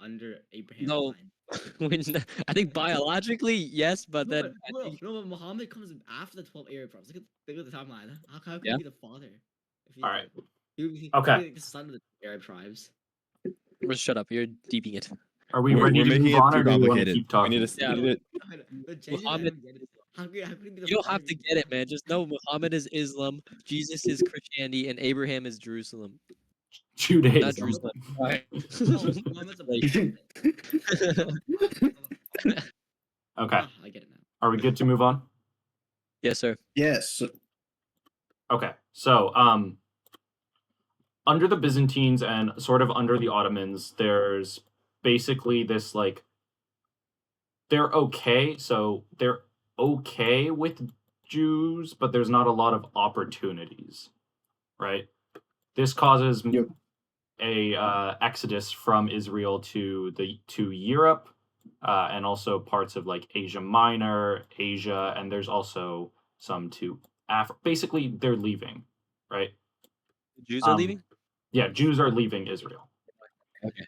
under Abraham's No. line. I think biologically, yes, but No, then I think but Muhammad comes after the 12 Arab prophets. Look at the timeline. How could yeah. he be the father? If he's Alright. He'd be Okay. like the son of the Arab tribes. Shut up, you're deeping it. Are we We're ready to making move it on, too or do we want to complicated. keep We talking? need to. Yeah, We need But genuinely, I Muhammad, don't get it. How could he be the you don't father have to of get it, man. Just know Muhammad is Islam, Jesus is Christianity, and Abraham is Jerusalem. Not Judaism. Jerusalem. Alright. Oh, Muhammad's a Like- Okay. I get it now. Are we good to move on? Yes, sir. Yes. Okay. So, under the Byzantines and sort of under the Ottomans, there's basically this like they're okay. So they're okay with Jews, but there's not a lot of opportunities, right? This causes Yep. a exodus from Israel to Europe, and also parts of like Asia Minor, Asia, and there's also some to Africa. Basically, they're leaving, right? Jews are leaving? Yeah, Jews are leaving Israel. Okay.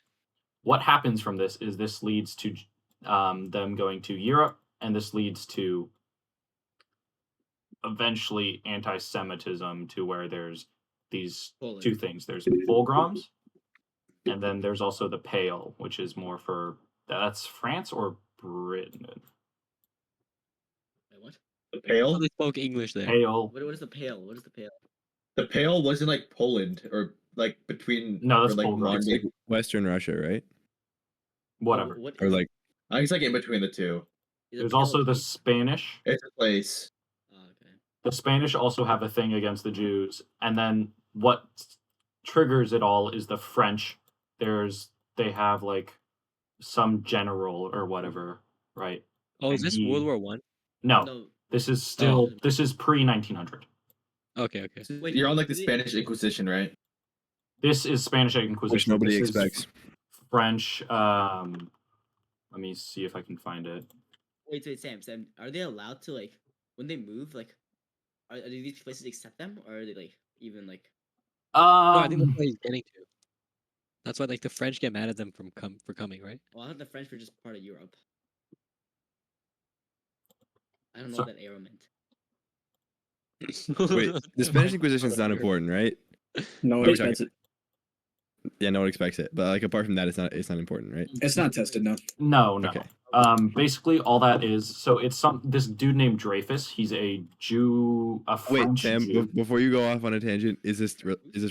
What happens from this is this leads to them going to Europe, and this leads to eventually anti-Semitism, to where there's these Poland. two things. There's pogroms, and then there's also the Pale, which is more for that's France or Britain. Wait, what? The Oh, Pale? they spoke English there. Pale. What is the pale? What is the pale? The Pale wasn't like Poland or like between. No, that's or, like, Poland. It's like Western Russia, right? Whatever. What Or is like I think it's like in between the two. Is it There's pale also the place? Spanish. It's a place. Oh, okay. The Spanish also have a thing against the Jews, and then what triggers it all is the French. They have like some general or whatever, right? Oh, is And this he- World War One? No, No. this is still Oh. this is pre 1900. Okay, okay. Wait, You're on like the is it- Spanish Inquisition, right? This is Spanish Inquisition. which nobody This is expects. French. Let me see if I can find it. Wait, Sam. Are they allowed to like when they move? Like, are these places accept them, or are they like even like? No, I think that's Um, what he's getting to. That's why like the French get mad at them for coming, right? Well, I thought the French were just part of Europe. I don't know So- what that arrow meant. Wait, the Spanish Inquisition is not important, right? No Are one we expects it. Yeah, no one expects it. But like apart from that, it's not important, right? It's not tested, no. no. Okay. Basically, all that is so it's this dude named Dreyfus. He's a Jew, a Wait, French Sam. Jew. Before you go off on a tangent, is this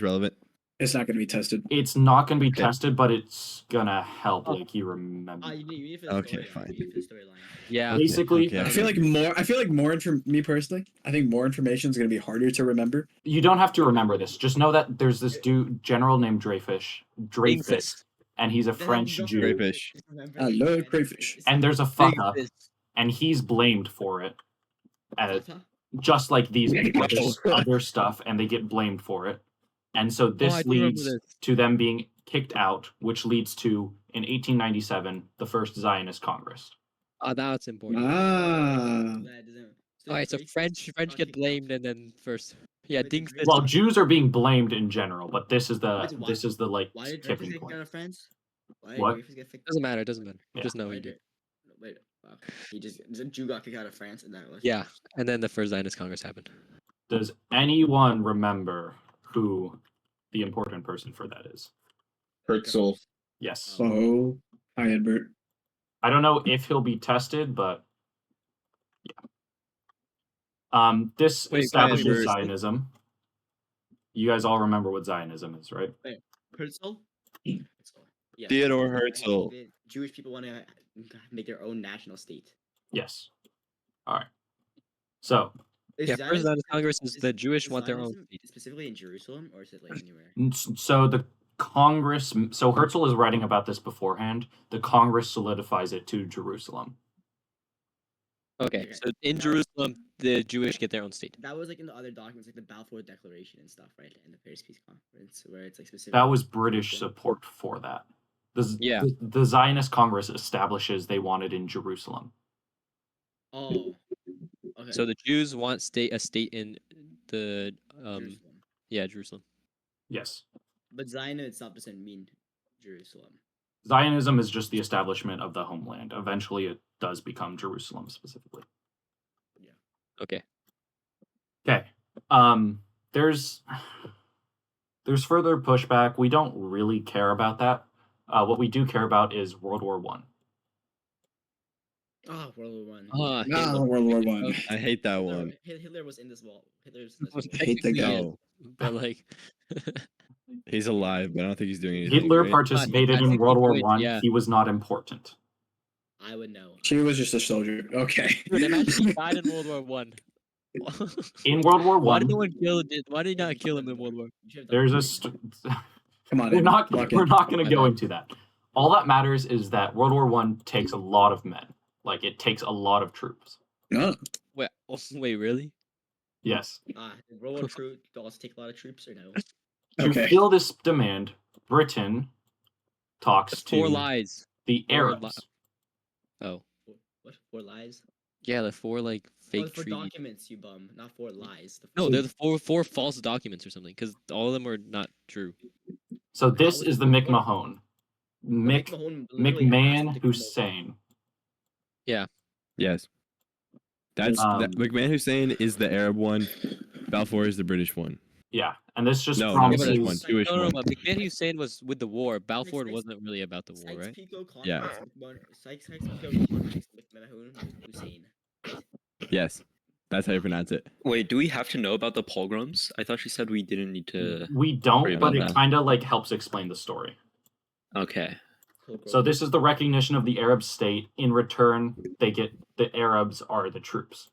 relevant? It's not going to be tested. It's not going to be Okay. tested, but it's gonna help. Like you remember. You need for the Okay, storyline. fine. You need for the storyline. Yeah. Basically, Okay, I feel like more me personally, I think more information is going to be harder to remember. you don't have to remember this. Just know that there's this dude, general named Dreyfus, and he's a Then French you don't Jew. Crayfish. remember I the love Spanish crayfish. And there's a Inquisition. fuck Big up, fist. and he's blamed for it. What? Just like these people, Oh. there's other stuff, and they get blamed for it. And so I this do remember leads this. to them being kicked out, which leads to, in 1897, the first Zionist Congress. Oh, that's important. Ah. That doesn't- All right, so Dreyfus French got get kicked out. blamed, and then first, yeah, Wait, Dink. Dreyfus- Well, Jews are being blamed in general, but this is Wait, so the like Why did Dreyfus tipping get kicked out point. of France? Why did What? Dreyfus get kicked Doesn't matter. Doesn't matter. Yeah. Just know Why he did. Wait, wow. He just a Jew got kicked out of France, and that was Yeah, and then the first Zionist Congress happened. Does anyone remember who the important person for that is? Herzl. Yes. Oh, hi, Edbert. I don't know if he'll be tested, but yeah. This Wait, establishes Edbert. Zionism. You guys all remember what Zionism is, right? Herzl. Yes. Theodore I think Herzl. the Jewish people want to make their own national state. Yes. All right. So, Is Yeah, first Zionism- Zionist Congress is the Jewish is want their own Zionism state. specifically in Jerusalem, or is it like anywhere? so the Congress. So Herzl is writing about this beforehand. The Congress solidifies it to Jerusalem. Okay, Okay. so in Jerusalem, the Jewish get their own state. That was like in the other documents, like the Balfour Declaration and stuff, right? And the Paris Peace Conference, where it's like specific. That was British support for that. Yeah. The Zionist Congress establishes they want it in Jerusalem. Oh. Okay. So the Jews want a state in the Jerusalem. yeah, Jerusalem. Yes. But Zion itself doesn't mean Jerusalem. Zionism is just the establishment of the homeland. Eventually, it does become Jerusalem specifically. Okay. Okay. There's further pushback. We don't really care about that. What we do care about is World War One. Oh, World War One. Ah, Nah, Hitler. World War One. I hate that one. Hitler was in this wall. Hitler's in this Was wall. I hate the technically guy. yes, No, but like he's alive, but I don't think he's doing anything. Hitler right? participated I in think World he War would, One. yeah. He was not important. I would know. She was just a soldier. Okay. Dude, imagine he died in World War One. In World War Why did no One, one kill? Why did he not kill him in World War? You should have done there's a. it. Come on, We're Aiden, not. lock We're in. not going to My go bad. into that. All that matters is that World War One takes a lot of men. Like it takes a lot of troops. No. Wait, wait, really? Yes. Did World War II also take a lot of troops or no? To Okay. fill this demand, Britain talks The to 4 lies. the Four Arabs. Oh, What? 4 lies? yeah, the 4 like Oh, fake for treaties. documents, you bum. Not 4 lies. The No, four- they're the four false documents or something, because all of them are not true. So this was is it the four? McMahon. Mick Mahone literally asked McMahon them to come over. Hussein. Yes. That's that McMahon Hussein is the Arab one. Balfour is the British one. Yeah, and this just No, not promises. British one, Jewish No, one. but McMahon Hussein was with the war. Balfour Sykes- wasn't really about the war, Sykes right? Picot Yeah. Conference. Sykes Picot Conference with Mahone Hussein. Yes, that's how you pronounce it. Wait, do we have to know about the pogroms? I thought she said we didn't need to. We worry don't, but about it that. kind of like helps explain the story. Okay. So this is the recognition of the Arab state. In return, they get the Arabs are the troops.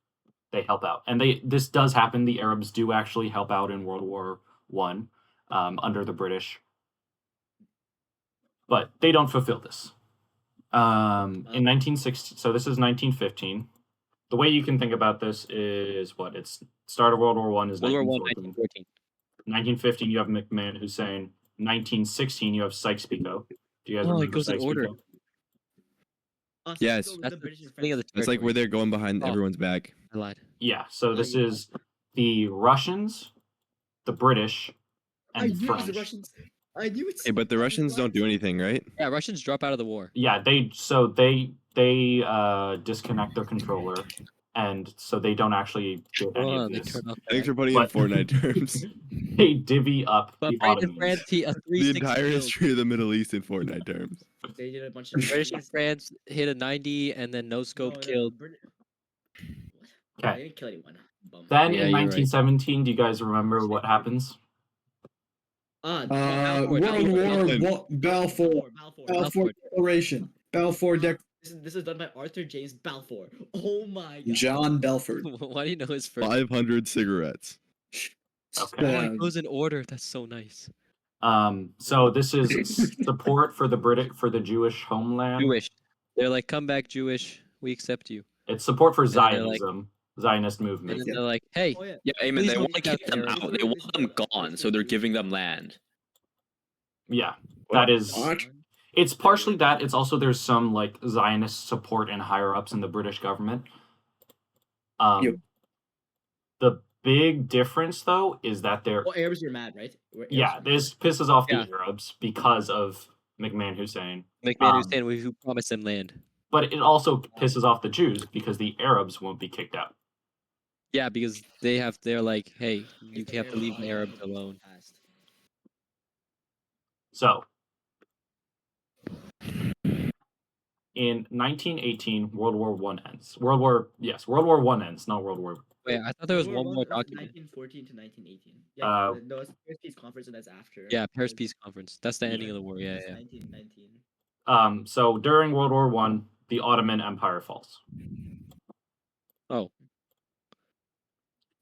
They help out, and this does happen. The Arabs do actually help out in World War One under the British, but they don't fulfill this. In 1960, so this is 1915. The way you can think about this is what it's start of World War One is World War One, 1914. 1914. 1915, you have McMahon Hussein. 1916, you have Sykes-Picot. Do you guys Oh, it remember goes in order. Sykes-Picot? Yes. So That's the British and beginning of French. the It's like where territory. they're going behind Oh. everyone's back. I lied. Yeah, so this yeah. is the Russians, the British, I and knew it was the French. Russians. I knew it. Hey, but the Russians don't do anything, right? Yeah, Russians drop out of the war. Yeah, they disconnect their controller, and so they don't actually get any Oh, of they this. turn off. Thanks for putting But- in Fortnite terms. They divvy up But the right in Ottomans. France, a The 3-6 entire killed. history of the Middle East in Fortnite terms. They did a bunch of British and treaties. France hit a 90, and then no scope killed. What? Okay. They didn't kill anyone. Bum. Then Yeah, in you're right. 1917, do you guys remember what happens? Balfour, World Balfour. War Balfour. Balfour. Balfour Declaration. Balfour This is done by Arthur James Balfour. Oh my god. John Belford. Why do you know his first? 500 cigarettes. Okay. Oh, it goes in order. That's so nice. So this is support for the Jewish homeland. Jewish. They're like, come back, Jewish. We accept you. It's support for then they're like- Zionism, Zionist And movement. then they're like, hey, Oh yeah. Yeah, Amen. Please They don't want to take out kick them the Arabs. out. They want them gone, so they're giving them land. Yeah, that is. What? It's partially that. It's also there's some like Zionist support and higher ups in the British government. Yep. The big difference though is that they're Well, Arabs are mad, right? yeah. This pisses off Yeah. the Arabs because of McMahon Hussein, McMahon Um, Hussein, who promised them land. but it also pisses off the Jews because the Arabs won't be kicked out. Yeah, because they're like, hey, you have to leave the Arabs alone. So, in 1918, World War One ends. World War One ends, not World War. Wait, I thought there was one more document. 1914 to 1918. Uh, Yeah, no, it's Paris Peace Conference, and that's after. Yeah, Paris Peace Conference. That's the ending of the war. Yeah, It's yeah. 1919. So during World War One, the Ottoman Empire falls. Oh.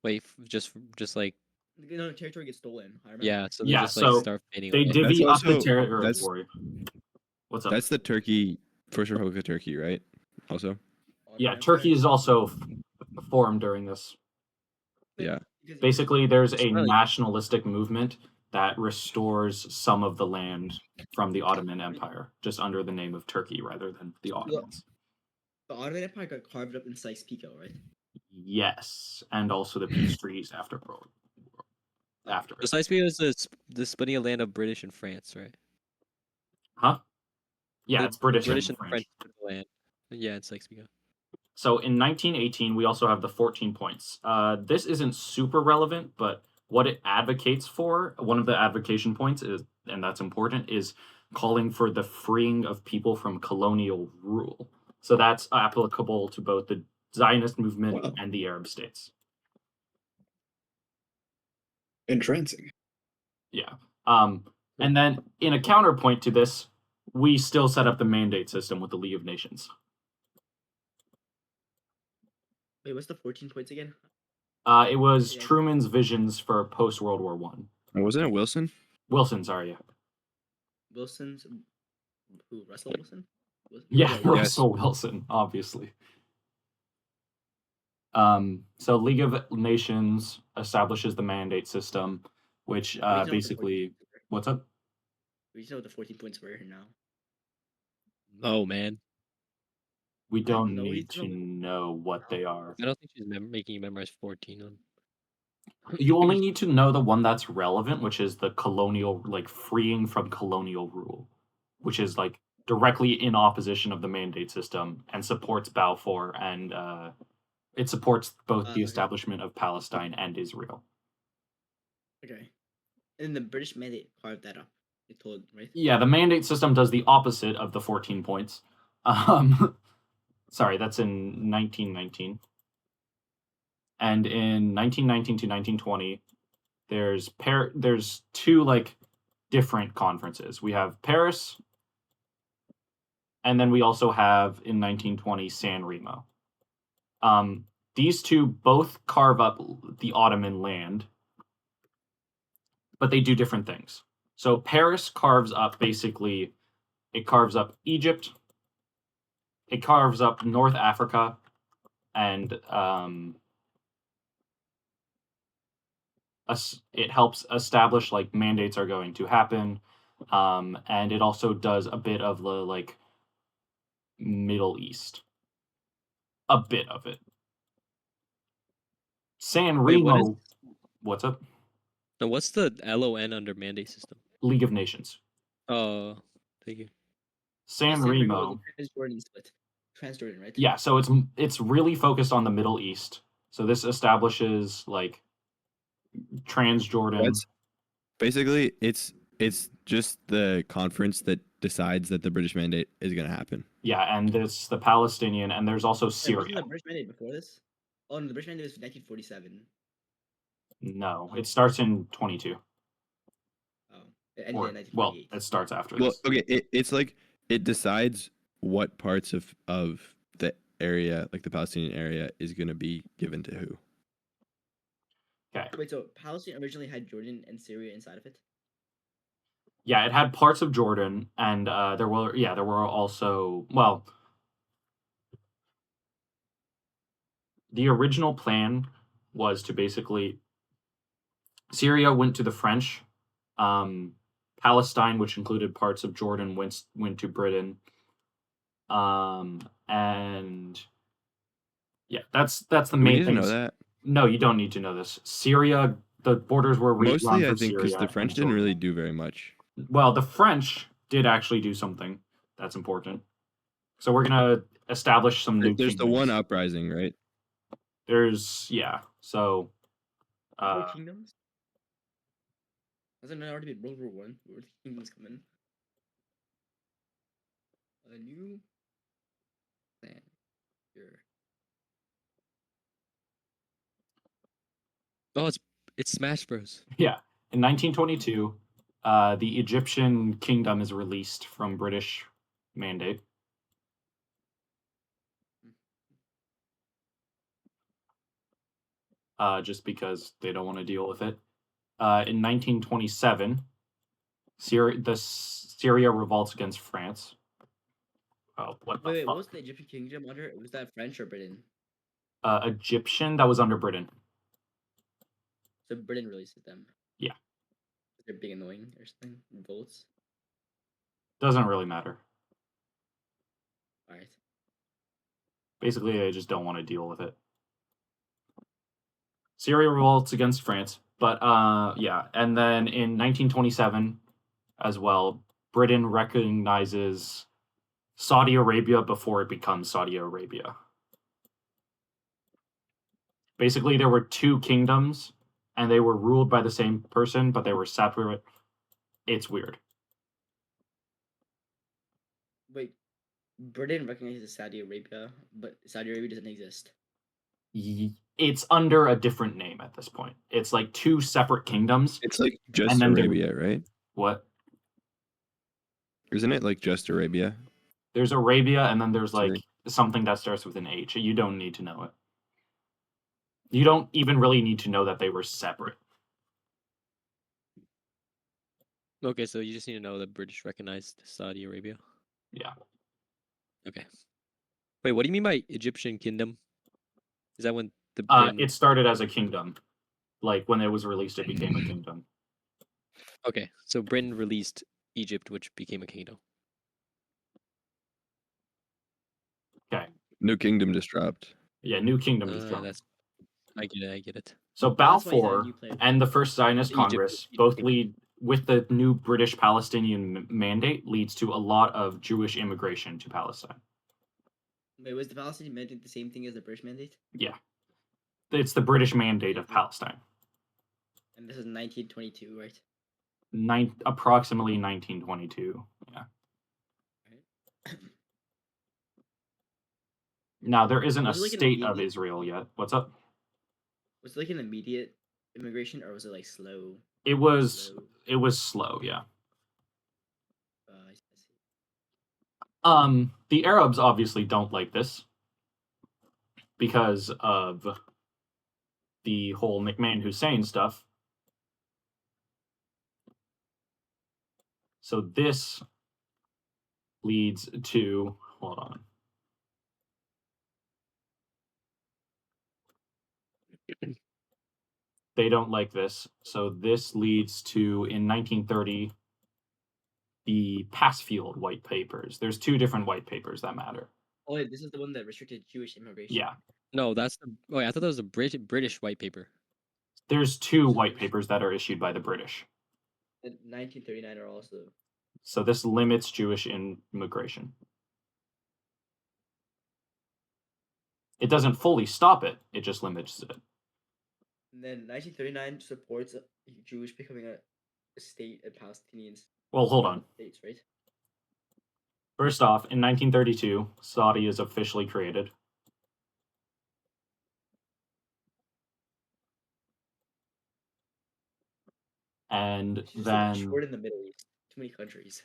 Wait, just like No, territory gets stolen. I remember. yeah. So they Yeah, just so like start fading They away. divvy up the also- territory. What's up? That's the Turkey, First Republic of Turkey, right? Also, Yeah, Turkey is also formed during this. yeah. Basically, there's a Really? nationalistic movement that restores some of the land from the Ottoman Empire, just under the name of Turkey rather than the Ottomans. The Ottoman Empire got carved up in Sykes-Picot, right? Yes, and also the peace treaties after. After. Besides, because the splitting of land of British and France, right? Huh? Yeah, it's British, British and and French. French took the land. Yeah, it's like speaking. So in 1918, we also have the 14 points. This isn't super relevant, but what it advocates for, one of the advocation points is, and that's important, is calling for the freeing of people from colonial rule. So that's applicable to both the Zionist movement Wow. and the Arab states. Entrancing. Yeah. And then in a counterpoint to this, we still set up the mandate system with the League of Nations. Wait, what's the 14 points again? It was Yeah. Truman's visions for post World War One. Wasn't it Wilson? Wilson, sorry, yeah. Wilson's who? Russell Wilson? Yeah, yeah. Russell Wilson, obviously. So League of Nations establishes the mandate system, which We just know what the basically, 14 points were. what's up? We just know what the 14 points were now. Oh man, We don't No, we need to don't. know what they are. I don't think she's making you memorize 14 on. You only need to know the one that's relevant, which is the colonial, like freeing from colonial rule, which is like directly in opposition of the mandate system and supports Balfour, and it supports both the Okay. establishment of Palestine and Israel. Okay. And then the British mandate carved that up. It told, right? Yeah, the mandate system does the opposite of the 14 points. Sorry, that's in 1919. And in 1919 to 1920, there's two like different conferences. We have Paris, and then we also have in 1920 San Remo. These two both carve up the Ottoman land, but they do different things. So Paris carves up basically, it carves up Egypt, it carves up North Africa, and it helps establish like mandates are going to happen, and it also does a bit of the like Middle East, a bit of it. San Wait, Remo, what's up? Now, what's the LON under mandate system? League of Nations. Oh, thank you. San Remo Remo. is the Transjordan split. Transjordan, right? Yeah, so it's really focused on the Middle East. So this establishes like Transjordan. That's basically it's just the conference that decides that the British mandate is going to happen. Yeah, and there's the Palestinian, and there's also Wait, Syria. wasn't the British mandate before this? Oh no, the British mandate was 1947. No, it starts in 22. Oh, it ended Or, in well, 1948. it starts after Well, this. okay, it's like it decides what parts of the area, like the Palestinian area, is going to be given to who. Okay. Wait, so Palestine originally had Jordan and Syria inside of it? Yeah, it had parts of Jordan, and there were also, well, the original plan was to basically Syria went to the French, Palestine, which included parts of Jordan, went to Britain, and yeah, that's the Do we main need to know things. that? No, you don't need to know this. Syria, the borders were redrawn Mostly, for I think, because Syria the and French didn't really Jordan. do very much. Well, the French did actually do something that's important. So we're gonna establish some new There's the one kingdoms. uprising, right? So Four kingdoms? Hasn't it already been World War One? Where the kingdoms come in? A new plan. Sure. Oh, it's Smash Bros. yeah, in 1922, the Egyptian kingdom is released from British mandate. Just because they don't want to deal with it. In 1927, Syria revolts against France. Oh, what the Wait, fuck? what was the Egyptian kingdom under? Was that French or Britain? Egyptian, that was under Britain. So Britain released them. Yeah. They're big annoying or something. Revolts. Doesn't really matter. Alright. Basically, they just don't want to deal with it. Syria revolts against France, but yeah, and then in 1927 as well, Britain recognizes Saudi Arabia before it becomes Saudi Arabia. Basically, there were two kingdoms, and they were ruled by the same person, but they were separate. It's weird. Wait, Britain recognizes Saudi Arabia, but Saudi Arabia doesn't exist. It's under a different name at this point. It's like two separate kingdoms. It's like just then there- Arabia, right? What? Isn't it like just Arabia? There's Arabia, and then there's Sorry. like something that starts with an H. You don't need to know it. You don't even really need to know that they were separate. Okay, so you just need to know that British recognized Saudi Arabia. Yeah. Okay. Wait, what do you mean by Egyptian kingdom? Is that when the It started as a kingdom. Like when it was released, it became a kingdom. Okay, so Britain released Egypt, which became a kingdom. Okay. New Kingdom just dropped. Yeah, New Kingdom just dropped. I get it. I get it. So That's why he's a Balfour new player. and the First Zionist Egypt- Congress Egypt- both lead with the new British Palestinian mandate leads to a lot of Jewish immigration to Palestine. Wait, was the Palestinian mandate the same thing as the British mandate? Yeah. It's the British mandate of Palestine. And this is 1922, right? Approximately 1922. Yeah. Now there isn't a Was it like an state of immediate- Israel yet. What's up? Was it like an immediate immigration, or was it like slow? It was Slow. slow, yeah. I see. The Arabs obviously don't like this because of the whole McMahon Hussein stuff. So this leads to, hold on. They don't like this. So this leads to, in 1930, the Passfield White Papers. There's two different white papers that matter. Oh, wait, this is the one that restricted Jewish immigration. Yeah. No, that's the. Oh, I thought that was the British white paper. There's two white papers that are issued by the British. And 1939 are also. So this limits Jewish immigration. It doesn't fully stop it, it just limits it. And then 1939 supports Jewish becoming a state and Palestinians. Well, hold on. States, right? First off, in 1932, Saudi is officially created. And It's just then short in the Middle East. Too many countries.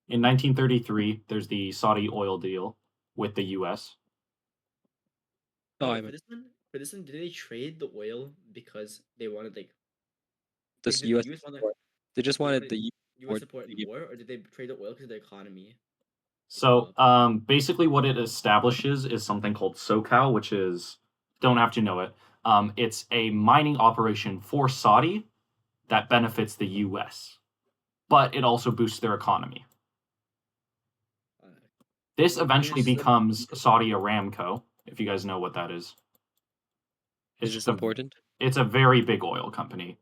in 1933, there's the Saudi oil deal with the US. Oh, Wait, I meant for this one, did they trade the oil because they wanted like this did U.S. the US want support. They just wanted the US or support to in give- war, or did they trade the oil because of the economy? So basically what it establishes is something called SoCal, which is, don't have to know it. It's a mining operation for Saudi that benefits the US, but it also boosts their economy. This Well, eventually there's some- becomes Saudi Aramco, if you guys know what that is. Is It's this just important? It's a very big oil company.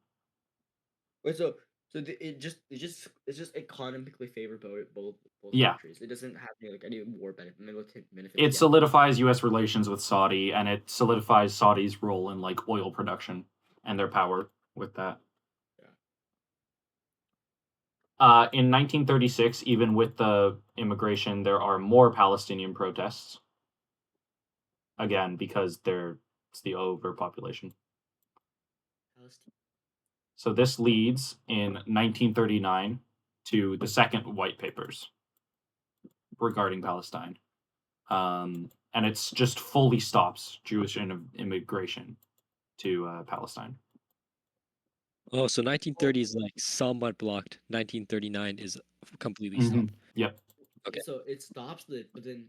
Wait, so it just economically favor both Yeah. countries. It doesn't have any war military benefits. It solidifies US relations with Saudi, and it solidifies Saudi's role in like oil production and their power with that. In 1936, even with the immigration, there are more Palestinian protests. Again, because it's the overpopulation. Palestine. So this leads in 1939 to the second white papers regarding Palestine. And it's just fully stops Jewish immigration to Palestine. Oh, so 1930 is like somewhat blocked. 1939 is completely stopped. Yep. Okay. So it stops it, but then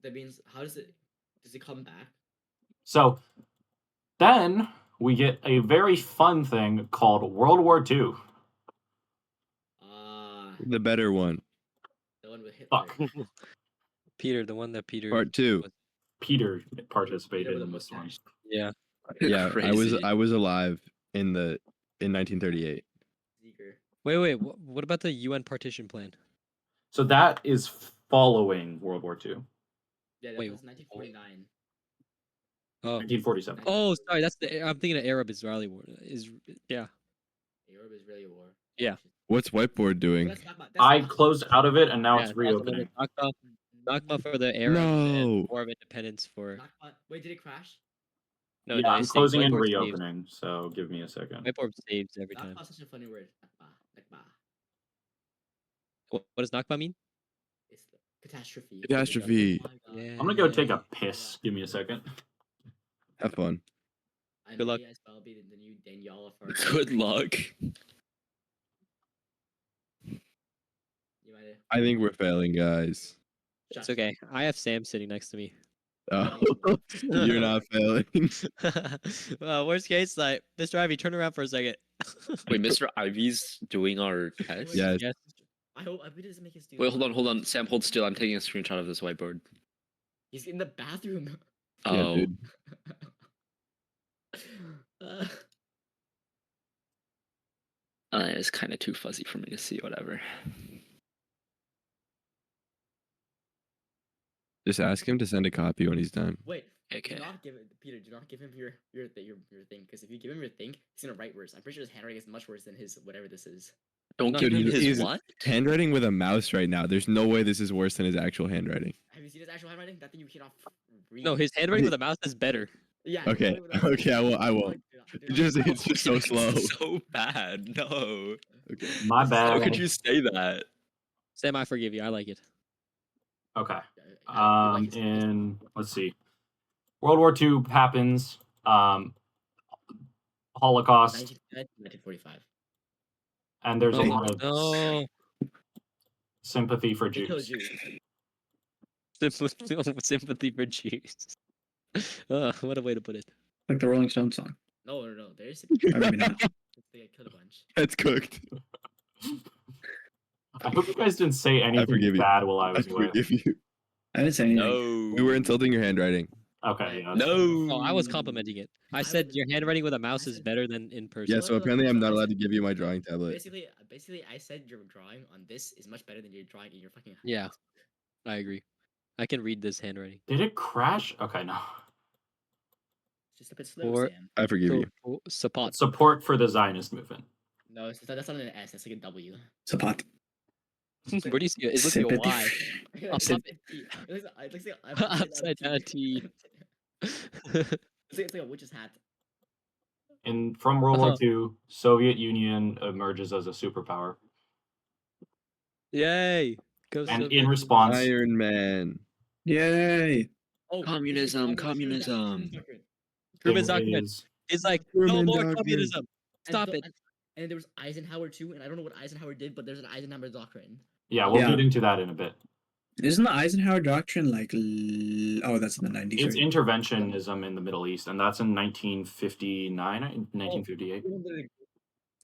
that means does it come back? So then we get a very fun thing called World War II. The better one. The one with Hitler. Fuck. Peter, the one that Peter. Part 2. Peter participated Peter with in a this one. mustache. Yeah. Yeah, Crazy. I was alive in 1938. Seeger. Wait. What about the UN partition plan? So that is following World War II, Yeah, that Wait, was 1949. Oh, 1947. oh, sorry. That's the. I'm thinking of Arab-Israeli war. Yeah. Arab-Israeli war. Yeah. What's whiteboard doing? That's Nakba. I closed out of it and now it's Yeah, that was another reopening. Nakba for the Arabs and No. War of Independence for. Nakba. Wait, did it crash? No, Yeah, no, I'm it saves. closing and Whiteboard saves. reopening, so give me a second. Whiteboard saves every time. Nakba is such a funny word. Nakba. Nakba. What does Nakba mean? It's the catastrophe. Catastrophe. Oh my God. Yeah. I'm gonna go take a piss. Give me a second. Have fun. I Good luck. may as well be the new Daniela for Good luck. You might I think we're failing, guys. It's okay. I have Sam sitting next to me. Oh, you're not failing. Well, worst case, like, Mr. Ivy, turn around for a second. Wait, Mr. Ivy's doing our test? Yeah. Yes. I hope he doesn't make us do. Wait, hold on. Sam, hold still. I'm taking a screenshot of this whiteboard. He's in the bathroom. Yeah, Oh, dude. Uh, it's kind of too fuzzy for me to see. Whatever. Just ask him to send a copy when he's done. wait. Okay. Do not give it, Peter. Do not give him your thing, because if you give him your thing, he's gonna write worse. I'm pretty sure his handwriting is much worse than his whatever this is. Don't No, give dude, him he's his what? handwriting with a mouse right now. There's no way this is worse than his actual handwriting. Have you seen his actual handwriting? That thing you cannot read. No, his handwriting with a mouse is better. Yeah. Okay, his handwriting with a mouse is okay, I better. won't. Do It not just do that. it's just so slow. So bad. No. Okay. My How bad. could you say that? Sam, I forgive you. I like it. Okay. You like his face. In let's see, World War II happens. Holocaust, 1945. and there's a Oh, lot of no. sympathy for They killed Jews. Sympathy for Jews. What a way to put it. Like the Rolling Stones song. No. There's Or maybe not. they killed a bunch. That's cooked. I hope you guys didn't say anything forgive you. bad while I I was away. forgive you. I didn't say anything. No. We were insulting your handwriting. Okay, yeah. No. Oh, I was complimenting it. I said was- your handwriting with a mouse I is said- better than in person. Yeah, so apparently I'm not allowed to give you my drawing tablet. Basically, I said your drawing on this is much better than your drawing in your fucking. Yeah, I agree. I can read this handwriting. Did it crash? Okay, no. It's just a bit slow, Or- Sam. I forgive you. Support. Support for the Zionist movement. No, that's not an S. That's like a W. Support. Where do you see it? It looks like a Sympathy. Y. It Sym- looks like Upside down T. It's like a witch's hat. From World War Uh-huh. II, Soviet Union emerges as a superpower, Yay! Go and Soviet in Union. response, Iron Man. Yay. Oh, Communism, communism. Truman's there document. is- It's like no Truman more document. communism. Stop and it. And there was Eisenhower too, and I don't know what Eisenhower did, but there's an Eisenhower doctrine. yeah, we'll Yeah. get into that in a bit. Isn't the Eisenhower doctrine like? Oh, that's in the 90s. It's right? interventionism in the Middle East, and that's in 1959, 1958. The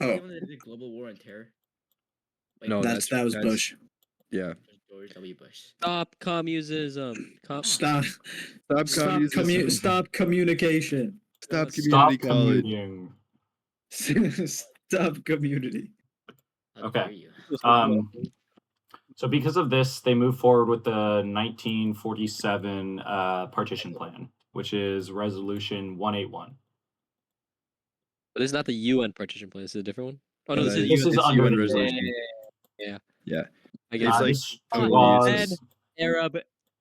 Oh, one that did global war on terror. Like, No, that was Bush. Yeah. George W. Bush. Stop communism. Stop. Stop communism. Stop communication. Stop Stop community college. commuting. Stop community. How Okay. dare you. So because of this, they move forward with the 1947 partition plan, which is Resolution 181. But this is not the UN partition plan. This is a different one. Oh no, No, this is This UN. is it's under UN the resolution. Yeah. Yeah. I guess It's like this oh, draws- Red. Arab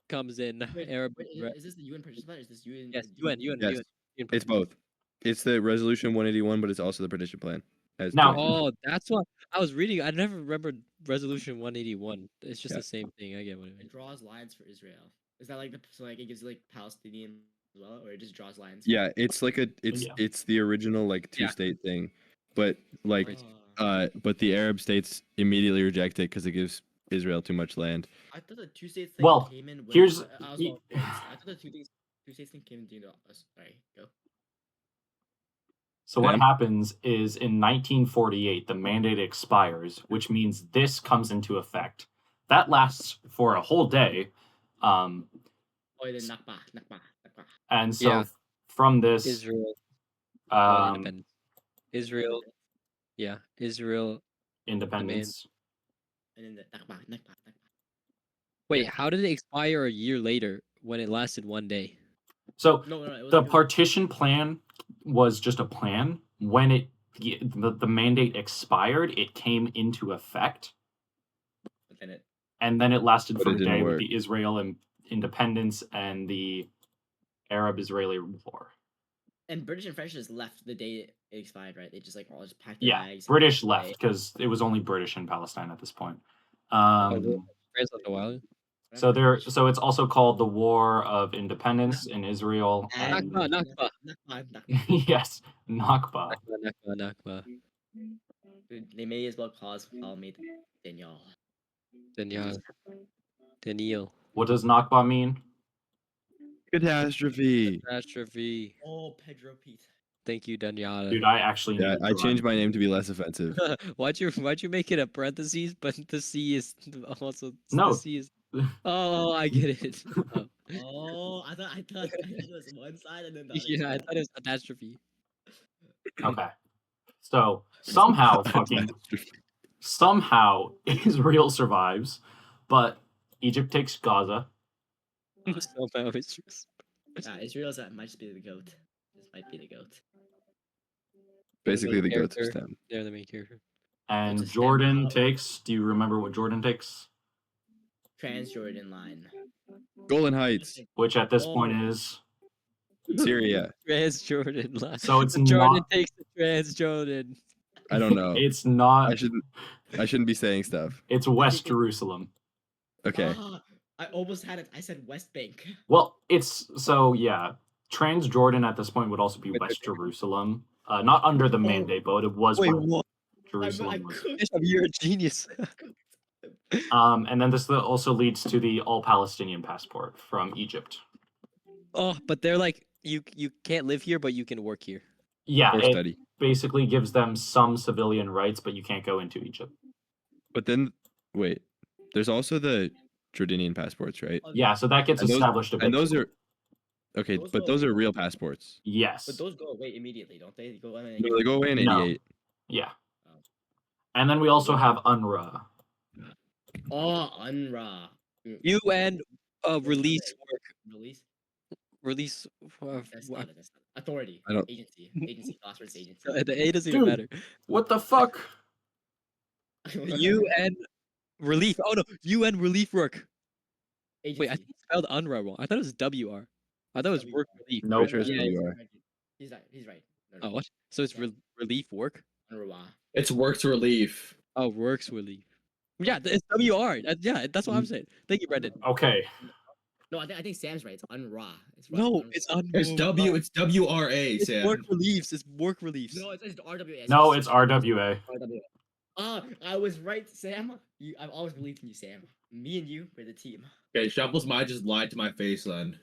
comes in. Wait, Arab. wait, Red. is this the UN partition plan? Or is this UN? Yes, UN. Yes. UN It's partition. both. It's the resolution 181, but it's also the partition plan. As Now- two. Oh, that's what I was reading. I never remembered Resolution 181. It's just Yeah. the same thing. I get what it It means. draws lines for Israel. Is that like so like it gives you like Palestinian as well, or it just draws lines? Yeah, it's like it's the original like Yeah. two-state thing, but like Oh. but the Arab states immediately reject it because it gives Israel too much land. I thought the two states thing Well, came in. When, here's- I thought the two states thing came in. Sorry, go. So what Then- happens is in 1948, the mandate expires, which means this comes into effect. That lasts for a whole day. Oh, then Nakba. And so Yeah. from this, Israel. um, Independence. Israel. Yeah. Israel. independence. And then the Nakba. Wait, how did it expire a year later when it lasted 1 day? So No, it was the like partition plan was just a plan. When the mandate expired, it came into effect, but then it. and then it lasted But for it a didn't day with work. the Israel independence and the Arab-Israeli war. And British and French just left the day it expired, right? They just like all just packed their Yeah, bags. British and left because it was only British in Palestine at this point. France left a while. So it's also called the War of Independence in Israel. And Nakba. Nakba. Yes, Nakba. Nakba. Dude, they may as well call me Daniel. Daniel. What does Nakba mean? Catastrophe. Catastrophe. Oh, Pedro Pete. Thank you, Daniel. Dude, I actually Yeah, need to I run. changed my name to be less offensive. why'd you make it a parentheses, but the C is also No. the C is. Oh, I get it. Oh. Oh, I thought it was one side and then the other Yeah, I side. thought it was catastrophe. Okay. So somehow Israel survives, but Egypt takes Gaza. Somehow it's just... Israel's might just be the goat. This might be the goat. Basically, the goats of character. STEM. They're the main character. And It's a Jordan step out. takes. Do you remember what Jordan takes? Transjordan line. Golan Heights, Which at this Oh. point is. Syria. Trans Jordan line. So it's Jordan not. takes the Trans Jordan. I don't know. It's not. I shouldn't be saying stuff. It's West Jerusalem. Okay. I almost had it. I said West Bank. Well, it's so yeah. Transjordan at this point would also be Wait, West Jerusalem. Not under the mandate, but it was where what? Jerusalem was. cooked. You're a genius. And then this also leads to the all Palestinian passport from Egypt. Oh, but they're like you can't live here, but you can work here. Yeah, Or it study. basically gives them some civilian rights, but you can't go into Egypt. But then, wait. There's also the Jordanian passports, right? Yeah, so that gets And those- established a bit. And those too. are okay, Those but are- those are real passports. Yes. But those go away immediately, don't they? They go away. No, they go away in No. '88. Yeah. And then we also have UNRWA. Oh, UNRWA. UN release That's not it. That's not it. Authority. I don't- Agency. Phosphorus agency. The A doesn't even Dude. matter. What the fuck? UN relief. Oh no, UN relief work. Agency. Wait, I think it's spelled UNRWA wrong. I thought it was WR. I thought it was work relief. Nope. Pretty sure it's Yeah, WR. he's right. He's right. No, Oh no. what? So it's Yeah. relief work. UNRWA. It's works relief. Oh, works relief. Yeah, it's WR. Yeah, that's what I'm saying. Thank you, Brendan. Okay. No, I think Sam's right. It's UNRWA. It's No, UNRWA. it's un. It's W. It's WRA, It's Sam. work reliefs. It's work reliefs. No, it's RWA. No, it's RWA. RWA. I was right, Sam. I've always believed in you, Sam. Me and you were the team. Okay, Shuffle's mind just lied to my face then.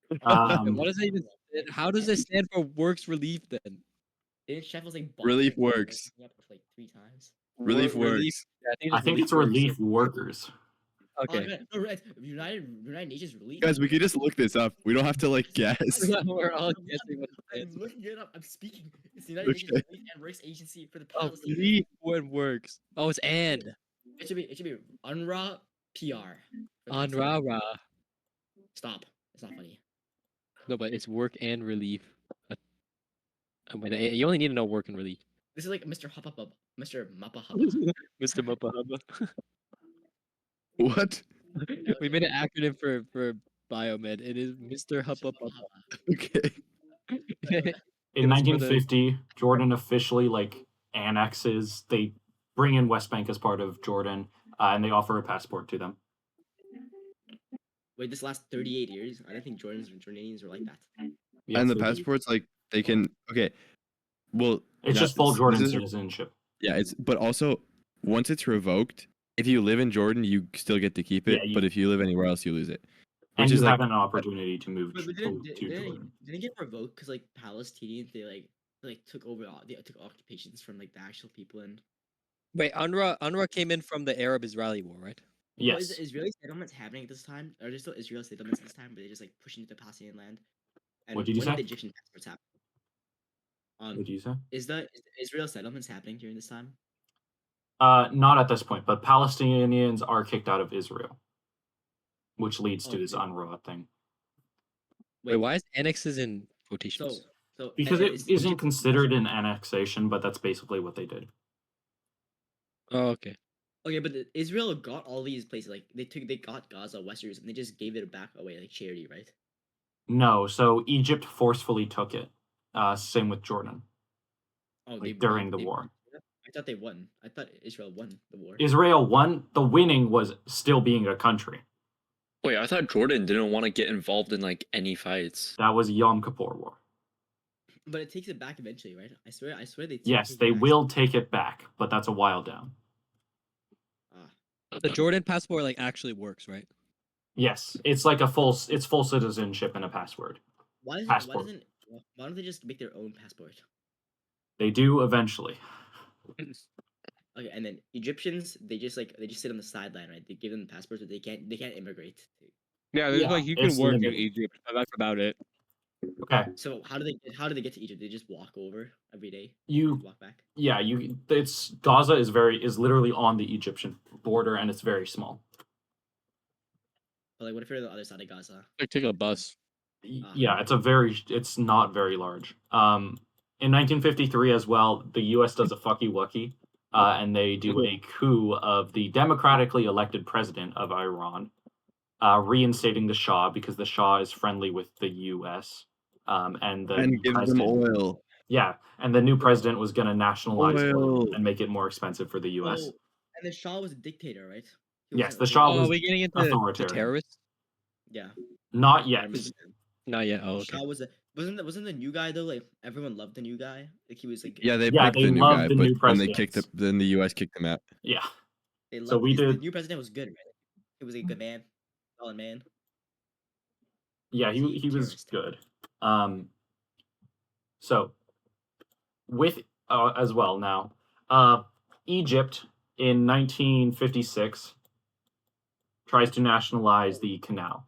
What does it even? How does it stand for works relief then? Didn't Sheffield say Relief works. Like 3 times? Relief works. Yeah, I think it's works. relief workers. Okay. No, United Nations Relief. Guys, we could just look this up. We don't have to like guess. We're all guessing what it I'm is. looking it up. I'm speaking. It's the United Nations Okay. Relief and Works Agency for the Oh, Palestinians. relief when works. Oh, it's and. It should be UNRWA PR. On rah rah. Stop. It's not funny. No, but it's work and relief. Wait, you only need to know work and relief. This is like Mr. Hubba Bub, Mr. Mappa Hubba. Mr. Muppa Hubba. What? We made an acronym for biomed. It is Mr. Hubba Bubba. Okay. In It was for the- 1950, Jordan officially annexes. They bring in West Bank as part of Jordan, and they offer a passport to them. Wait, this last 38 years, I don't think Jordanians were like that. Yeah, And the so passports, like they can. Okay. Well, It's that- just full this Jordan is- citizenship. Yeah, it's but also once it's revoked, if you live in Jordan, you still get to keep it. Yeah, you- But if you live anywhere else, you lose it. And Which you is like have an opportunity to move But to didn't Jordan. it get revoked because like Palestinians they took over they took occupations from like the actual people and Wait, UNRWA came in from the Arab-Israeli war, right? What is Yes. the Israeli settlements happening at this time? Are there still Israeli settlements at this time? But they just like pushing into Palestinian land. And What did you when say? the Egyptian passports happen? What did you say? Is the Israel settlements happening during this time? Not at this point, but Palestinians are kicked out of Israel. which leads to Oh, this okay. UNRWA thing. Wait, why is annexes in quotations? So Because and it is isn't Egypt considered also- an annexation, but that's basically what they did. Oh, okay. Okay, but Israel got all these places. Like they got Gaza, West Jerusalem, they just gave it back away like charity, right? No, so Egypt forcefully took it. Same with Jordan. Oh, Like, during the they war. won. I thought they won. I thought Israel won the war. Israel won. The winning was still being a country. Wait, I thought Jordan didn't want to get involved in like any fights. That was Yom Kippur War. But it takes it back eventually, right? I swear they Yes, take it they back. will take it back, but that's a while down. The Jordan passport like actually works, right? Yes, it's like full citizenship and a password. Passport. Why don't they just make their own passport? They do eventually. Okay, and then Egyptians, they just sit on the sideline, right? They give them passports, but they can't immigrate. Yeah, there's, like, you it's can work in limited. Egypt, but that's about it. Okay. So how do they get to Egypt? They just walk over every day. You Walk back. yeah, it's Gaza is literally on the Egyptian border and it's very small. But like, what if you're on the other side of Gaza? Like taking a bus. Yeah, it's not very large. In 1953 as well, the U.S. does a fucky wucky, and they do a coup of the democratically elected president of Iran, reinstating the Shah because the Shah is friendly with the U.S. And the And gives them oil. Yeah, and the new president was going to nationalize oil Oil. and make it more expensive for the U.S. Oh, and the Shah was a dictator, right? He Yes, wasn't the like- Shah Oh, was are we getting into authoritarian. terrorists? Yeah. Not I yet. remember that. Not yet. Oh, The okay. Shah wasn't the new guy though? Like everyone loved the new guy. Like he was like Yeah, they Yeah, picked they the new love guy, the but new then they kicked presidents. then the US kicked him out. Yeah. they loved So we the did. new president was good, right? He was a good man, solid man. Yeah, Is he he was terrorist? good. So with as well now, Egypt in 1956 tries to nationalize the canal,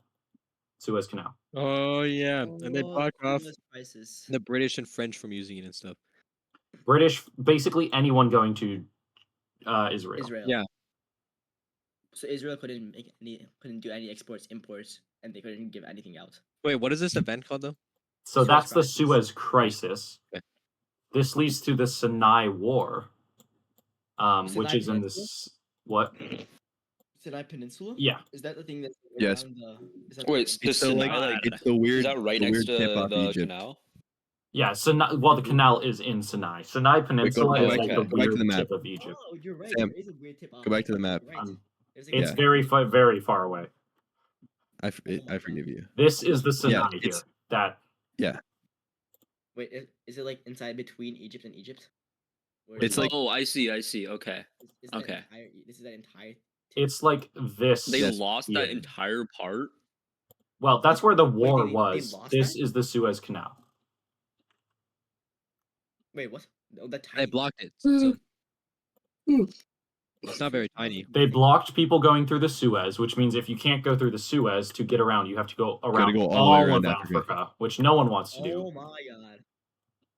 Suez Canal. Oh yeah, and they block off Suez Crisis. the British and French from using it and stuff. British, basically anyone going to Israel. Israel. Yeah. So Israel couldn't do any exports, imports, and they couldn't give anything out. Wait, what is this event called though? So Suez that's the Crisis. Suez Crisis. Okay. This leads to the Sinai War, which Sinai is in Peninsula? this what? Sinai Peninsula? Yeah. Is that the thing that's Yes. around the? Is that Wait, the- the It's the like Sinai, it's the weird is that right the next weird to tip off the Egypt. canal? Yeah, Sinai. Well, the canal is in Sinai. Sinai Peninsula go is back- like go the back to weird the map. tip of Egypt. Oh, you're right. Sam, There is a weird tip off. go back to the map. You're right. There's like It's a- very very far away. I forgive you. This is the Sinai here. it's- That Wait, is it like inside between Egypt and Egypt? Or It's is it- like- Oh, I see. Okay. is that okay. This is that entire. it's like this. They Yes. lost Yeah. that entire part. Well, that's where the war they was. lost This that? is the Suez Canal. Wait, what? Oh, that They tiny. blocked it. So it's not very tiny. They blocked people going through the Suez, which means if you can't go through the Suez to get around, you have to go around go all the all way of around Africa. Africa. Which no one wants to Oh do. my god.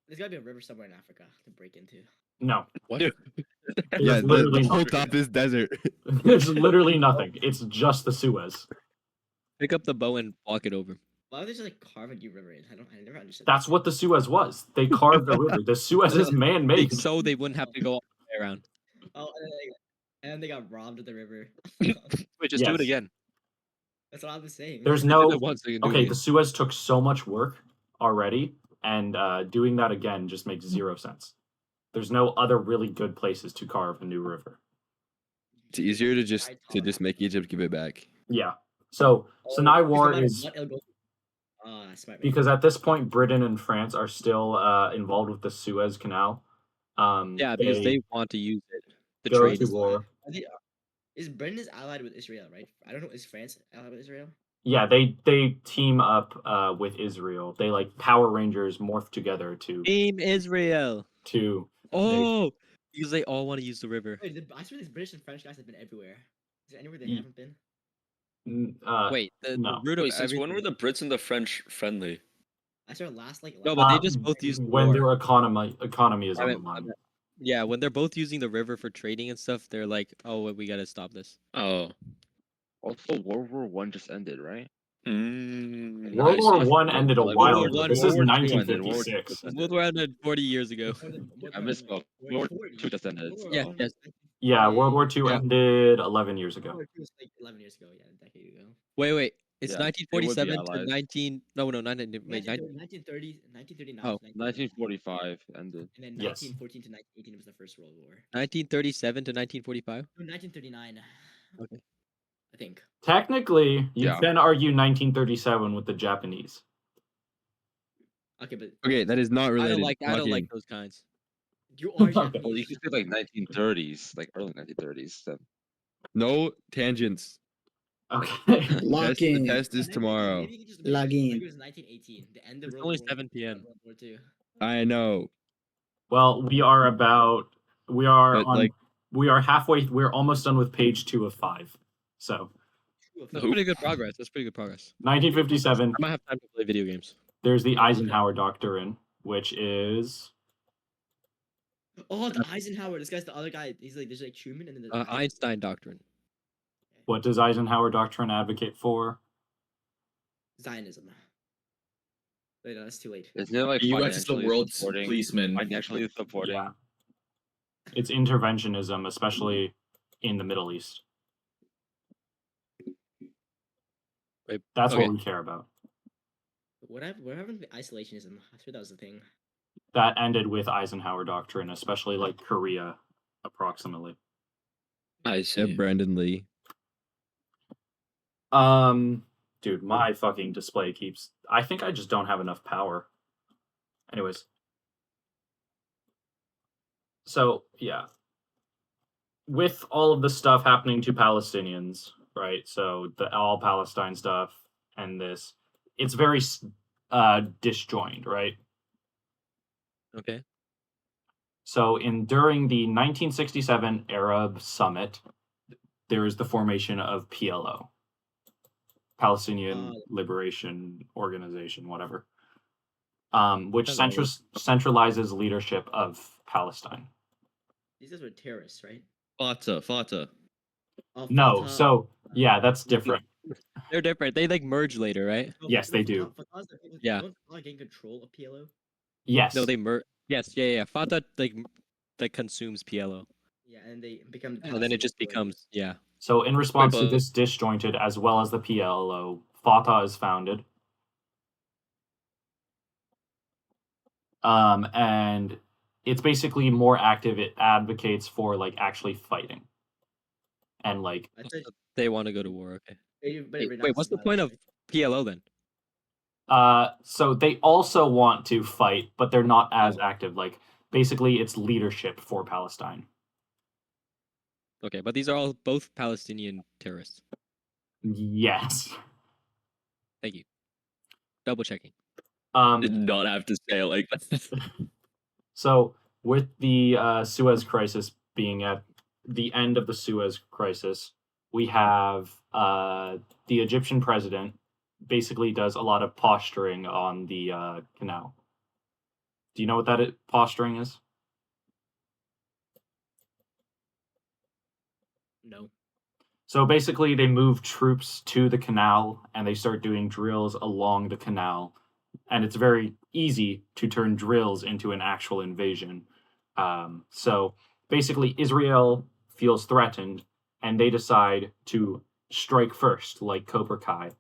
There's gotta be a river somewhere in Africa to break into. No, What? there's Yeah, literally the whole nothing. top is desert. There's literally nothing. It's just the Suez. Pick up the bow and walk it over. Why would they just like carve a new river in? I never understood. That's what the Suez was. They carved the river. The Suez is man-made. So they wouldn't have to go all the way around. Oh, and then they got robbed of the river. Wait, just do Yes. it again. That's what I was saying. There's They did no it once, they can do it okay. again. The Suez took so much work already, and doing that again just makes zero sense. There's no other really good places to carve a new river. It's easier to just make Egypt give it back. Yeah. So Sinai because no War matter is what, it'll go- smart. because at this point Britain and France are still involved with the Suez Canal. Yeah, because they want to use it. The go trade. to war. Is Britain is allied with Israel, right? I don't know. Is France allied with Israel? Yeah, they team up with Israel. They like Power Rangers morph together Team Israel. to Oh, because they all want to use the river. Wait, I swear these British and French guys have been everywhere. Is there anywhere they Ye- haven't been? Wait, the no. root of Wait, since when were everything- the Brits and the French friendly? I swear last like. No, but they just both use the when war. their economy is I on the mean, line. Yeah, when they're both using the river for trading and stuff, they're like, "Oh, we gotta stop this." Oh, Also, World War One just ended, right? Mm, World I War see. One ended a Like, while War ago. One, This World is War Two ended. World War Two 1956. just ended. World War ended 40 years ago. I misspoke. World War Two just ended. Yes, So. yes. Yeah, World War II Yeah. ended 11 years ago. World War II was like 11 years ago. Yeah, a decade ago. Wait. It's Yeah, they would be 1947 to allies. 19. No, 19. Wait, 1930, 1939 Oh. to 1945. 1945 ended. And then Yes. 1914 to 1918 was the First World War. 1937 to 1945. No, 1939. Okay. I think. Technically, you Yeah. can argue 1937 with the Japanese. Okay, but Okay, that is not I related. don't like Fucking- those kinds. you are Okay. Well, Japanese. you could say like 1930s, like early 1930s. Then. No tangents. Okay. Lock The in. test is tomorrow. Maybe you can just Log in. It was 1918, the end of It's World only War 7 p.m. World War II. I know. Well, we are But, on like- we are halfway, we're almost done with page 2 of 5. So, That's pretty good progress. 1957, I might have time to play video games. there's the Eisenhower Doctrine, which is Oh, the Eisenhower. This guy's the other guy. He's like, there's like Truman and then the Einstein doctrine. what does Eisenhower Doctrine advocate for? Zionism. Wait, no, that's too late. Isn't it like The U.S. is the financially world's supporting? policeman. Financially supporting. Yeah. It's interventionism, especially in the Middle East. Wait, That's okay. what we care about. What happened to isolationism? I swear that was the thing. That ended with Eisenhower Doctrine, especially like Korea, approximately. I Yeah, see. Brandon Lee. Dude, my fucking display keeps. I think I just don't have enough power. Anyways. So, yeah. With all of the stuff happening to Palestinians, right? So, the all Palestine stuff and this, it's very disjoined, right? Okay. So, during the 1967 Arab Summit, there is the formation of PLO, Palestinian Liberation Organization, whatever, which Hello. centralizes leadership of Palestine. These guys were terrorists, right? Fata. Oh, No, Fatah. so yeah, that's different. They're different. They like merge later, right? No, Yes, they do. Fatah's the people- Yeah. Don't Fatah gain control of PLO? Yes. No, they merge. Yes, yeah. Fatah like consumes PLO, Yeah, and they become. and then it just Palestinian becomes yeah. So in response to but- this disjointed, as well as the PLO, Fatah is founded. And it's basically more active. It advocates for like actually fighting. And like Authority. I said, They want to go to war. Okay. but Wait, it renounces what's the violence, point of right? PLO then? so they also want to fight, but they're not as active. Like basically it's leadership for Palestine. Okay, but these are all both Palestinian terrorists. Yes. Thank you. Double checking. Did not have to say it like that. So with the Suez Crisis being at the end of the Suez Crisis, we have the Egyptian president basically does a lot of posturing on the canal. Do you know what that posturing is? No. So basically, they move troops to the canal and they start doing drills along the canal. And it's very easy to turn drills into an actual invasion. So basically, Israel feels threatened and they decide to strike first, like Cobra Kai.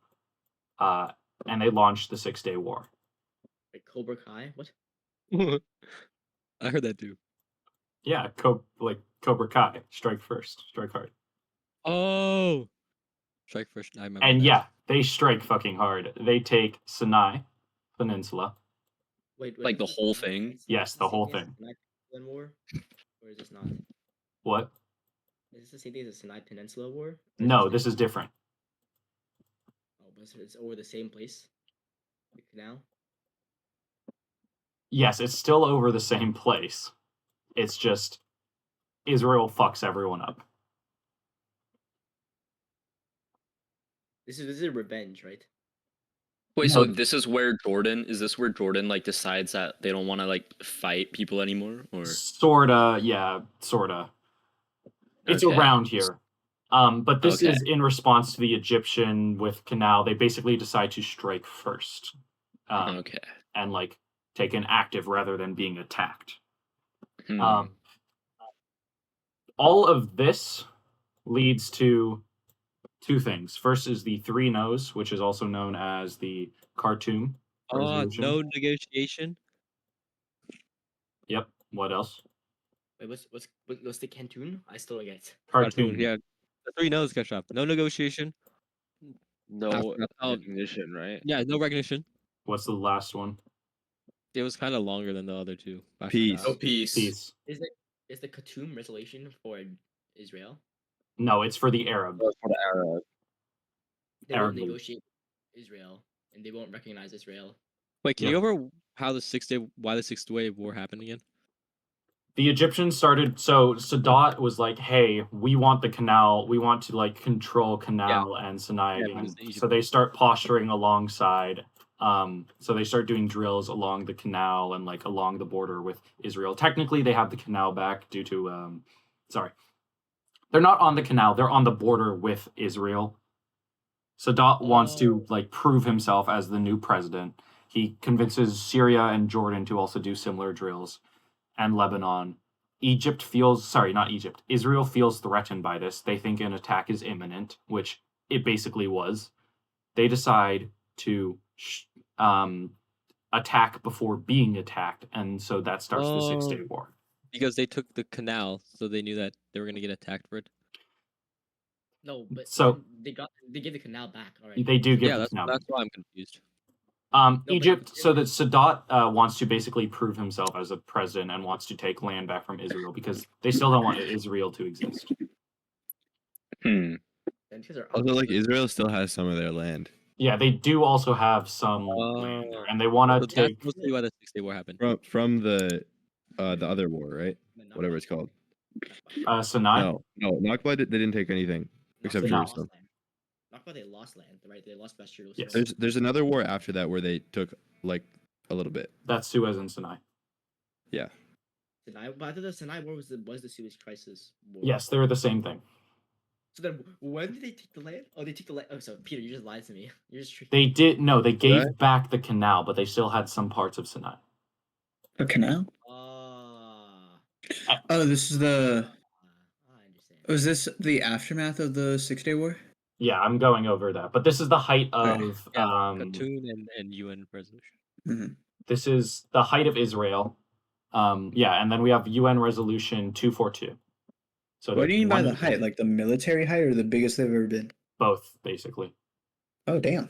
And they launch the 6-Day War. Like Cobra Kai? What? I heard that too. Yeah, like Cobra Kai, strike first, strike hard. Oh, strike first. I remember. And that. yeah, they strike fucking hard. They take Sinai Peninsula. Wait, Like the is this whole not- thing? is Yes, this the whole same as thing. Sinai Peninsula War? Or is this not? What? Is this the same thing as the Sinai Peninsula War? Or No, it this is different. Oh, but it's over the same place? The canal? Yes, it's still over the same place. It's just Israel fucks everyone up. This is revenge, right? Wait, so No. this is where Jordan is this where Jordan like decides that they don't want to like fight people anymore, or Sorta, yeah, sorta. It's Okay. around here. But this Okay. is in response to the Egyptian with canal. They basically decide to strike first, Okay. and like take an active rather than being attacked. Hmm. All of this leads to two things. First is the three no's, which is also known as the Khartoum resolution. No negotiation. Yep. What else? Wait, what's the Canton? I still don't get. Khartoum. Yeah, the 3 no's got shot. No negotiation. No After- recognition, right? Yeah, no recognition. What's the last one? It was kind of longer than the other two. I Peace. forgot. Oh, peace. Peace. Is the Khartoum resolution for Israel? No, it's for the Arab. That's for the Arab. They Arab won't League. negotiate Israel, and they won't recognize Israel. Wait, can Yeah. you go over how why the 6th Wave War happened again? The Egyptians started. So Sadat was like, "Hey, we want the canal. We want to like control Canal and Sinai Yeah, again." because Egypt- So they start posturing alongside. So they start doing drills along the canal and like along the border with Israel. Technically, they have the canal back due to sorry, they're not on the canal. They're on the border with Israel. Sadat wants to like prove himself as the new president. He convinces Syria and Jordan to also do similar drills, and Lebanon. Israel feels threatened by this. They think an attack is imminent, which it basically was. They decide to attack before being attacked, and so that starts the 6-Day War. Because they took the canal, so they knew that they were gonna get attacked for it. No, but So- they gave the canal back already. They do give Yeah, the that's canal. why I'm confused. but Egypt, so that Israel- Sadat wants to basically prove himself as a president and wants to take land back from Israel because they still don't want Israel to exist. Hmm. And because they're Also, like opposites. Israel still has some of their land Yeah, they do also have some land there, and they want So to that's take. mostly why the 6th War happened. from the other war, right? But Whatever Nakba. it's called. Sinai. No, Nakba they didn't take anything except Nakba, they lost Jerusalem. land. Nakba, they lost land, right? They lost West Jerusalem. Yes. There's another war after that where they took like a little bit. That's Suez and Sinai. Yeah. Sinai, but I thought the Sinai War was the Suez Crisis War. Yes, they're the same thing. So then, when did they take the land? Oh, they took the land. Oh, so Peter, you just lied to me. You're just tricking. They did no, they gave Right. back the canal, but they still had some parts of Sinai. A canal? Ah. Oh, this is the. I understand. Was this the aftermath of the 6-Day War? Yeah, I'm going over that, but this is the height Okay. of Yeah, Khartoum and UN resolution. Hmm. this is the height of Israel. Yeah, and then we have UN Resolution 242. So What do you mean by one- the height? Like the military height or the biggest they've ever been? both, basically. Oh, damn.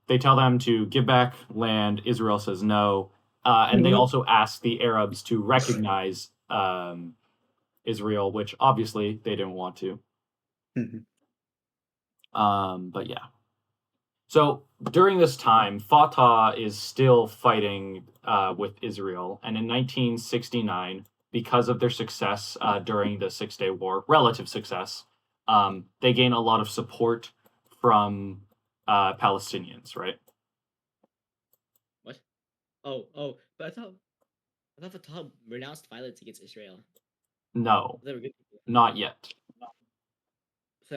They tell them to give back land. Israel says no, and they Mhm. also ask the Arabs to recognize Israel, which obviously they didn't want to. Mhm. But yeah. So during this time, Fatah is still fighting with Israel, and in 1969, because of their success during the 6-Day War, relative success, they gain a lot of support from Palestinians, right? What? But I thought Fatah renounced violence against Israel. No, They were good people. not yet.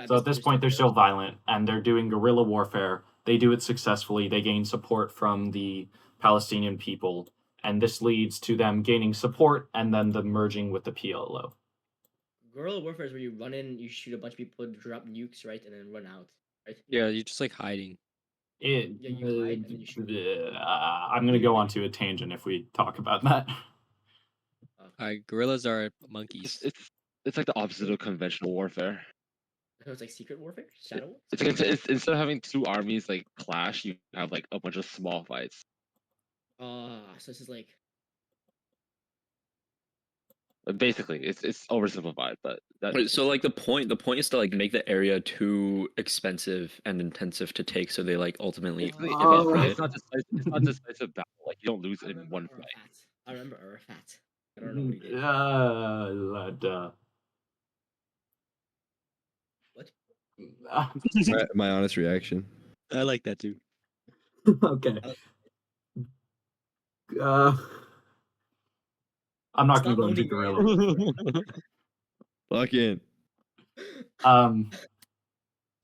So at this point, they're still terrorists. violent, and they're doing guerrilla warfare. They do it successfully. They gain support from the Palestinian people, and this leads to them gaining support and then the merging with the PLO. Guerrilla warfare is where you run in, you shoot a bunch of people, drop nukes, right, and then run out, right? Yeah, you're just like hiding. It, Yeah, you hide and then you shoot. I'm going to go on to a tangent if we talk about that. Gorillas are monkeys. It's like the opposite of conventional warfare. So it's like secret warfare, shadow war. It's like it's instead of having two armies like clash, you have like a bunch of small fights. So this is like Basically, it's oversimplified, but that Wait, so like the point is to like make the area too expensive and intensive to take, so they like ultimately basically, give up, right? it's not decisive battle. Like you don't lose I in remember one fight. Arafat. I remember Arafat. I don't know what he did. What? My honest reaction. I like that too. Okay. I'm not going to Stop go into owning guerrilla. Lock in.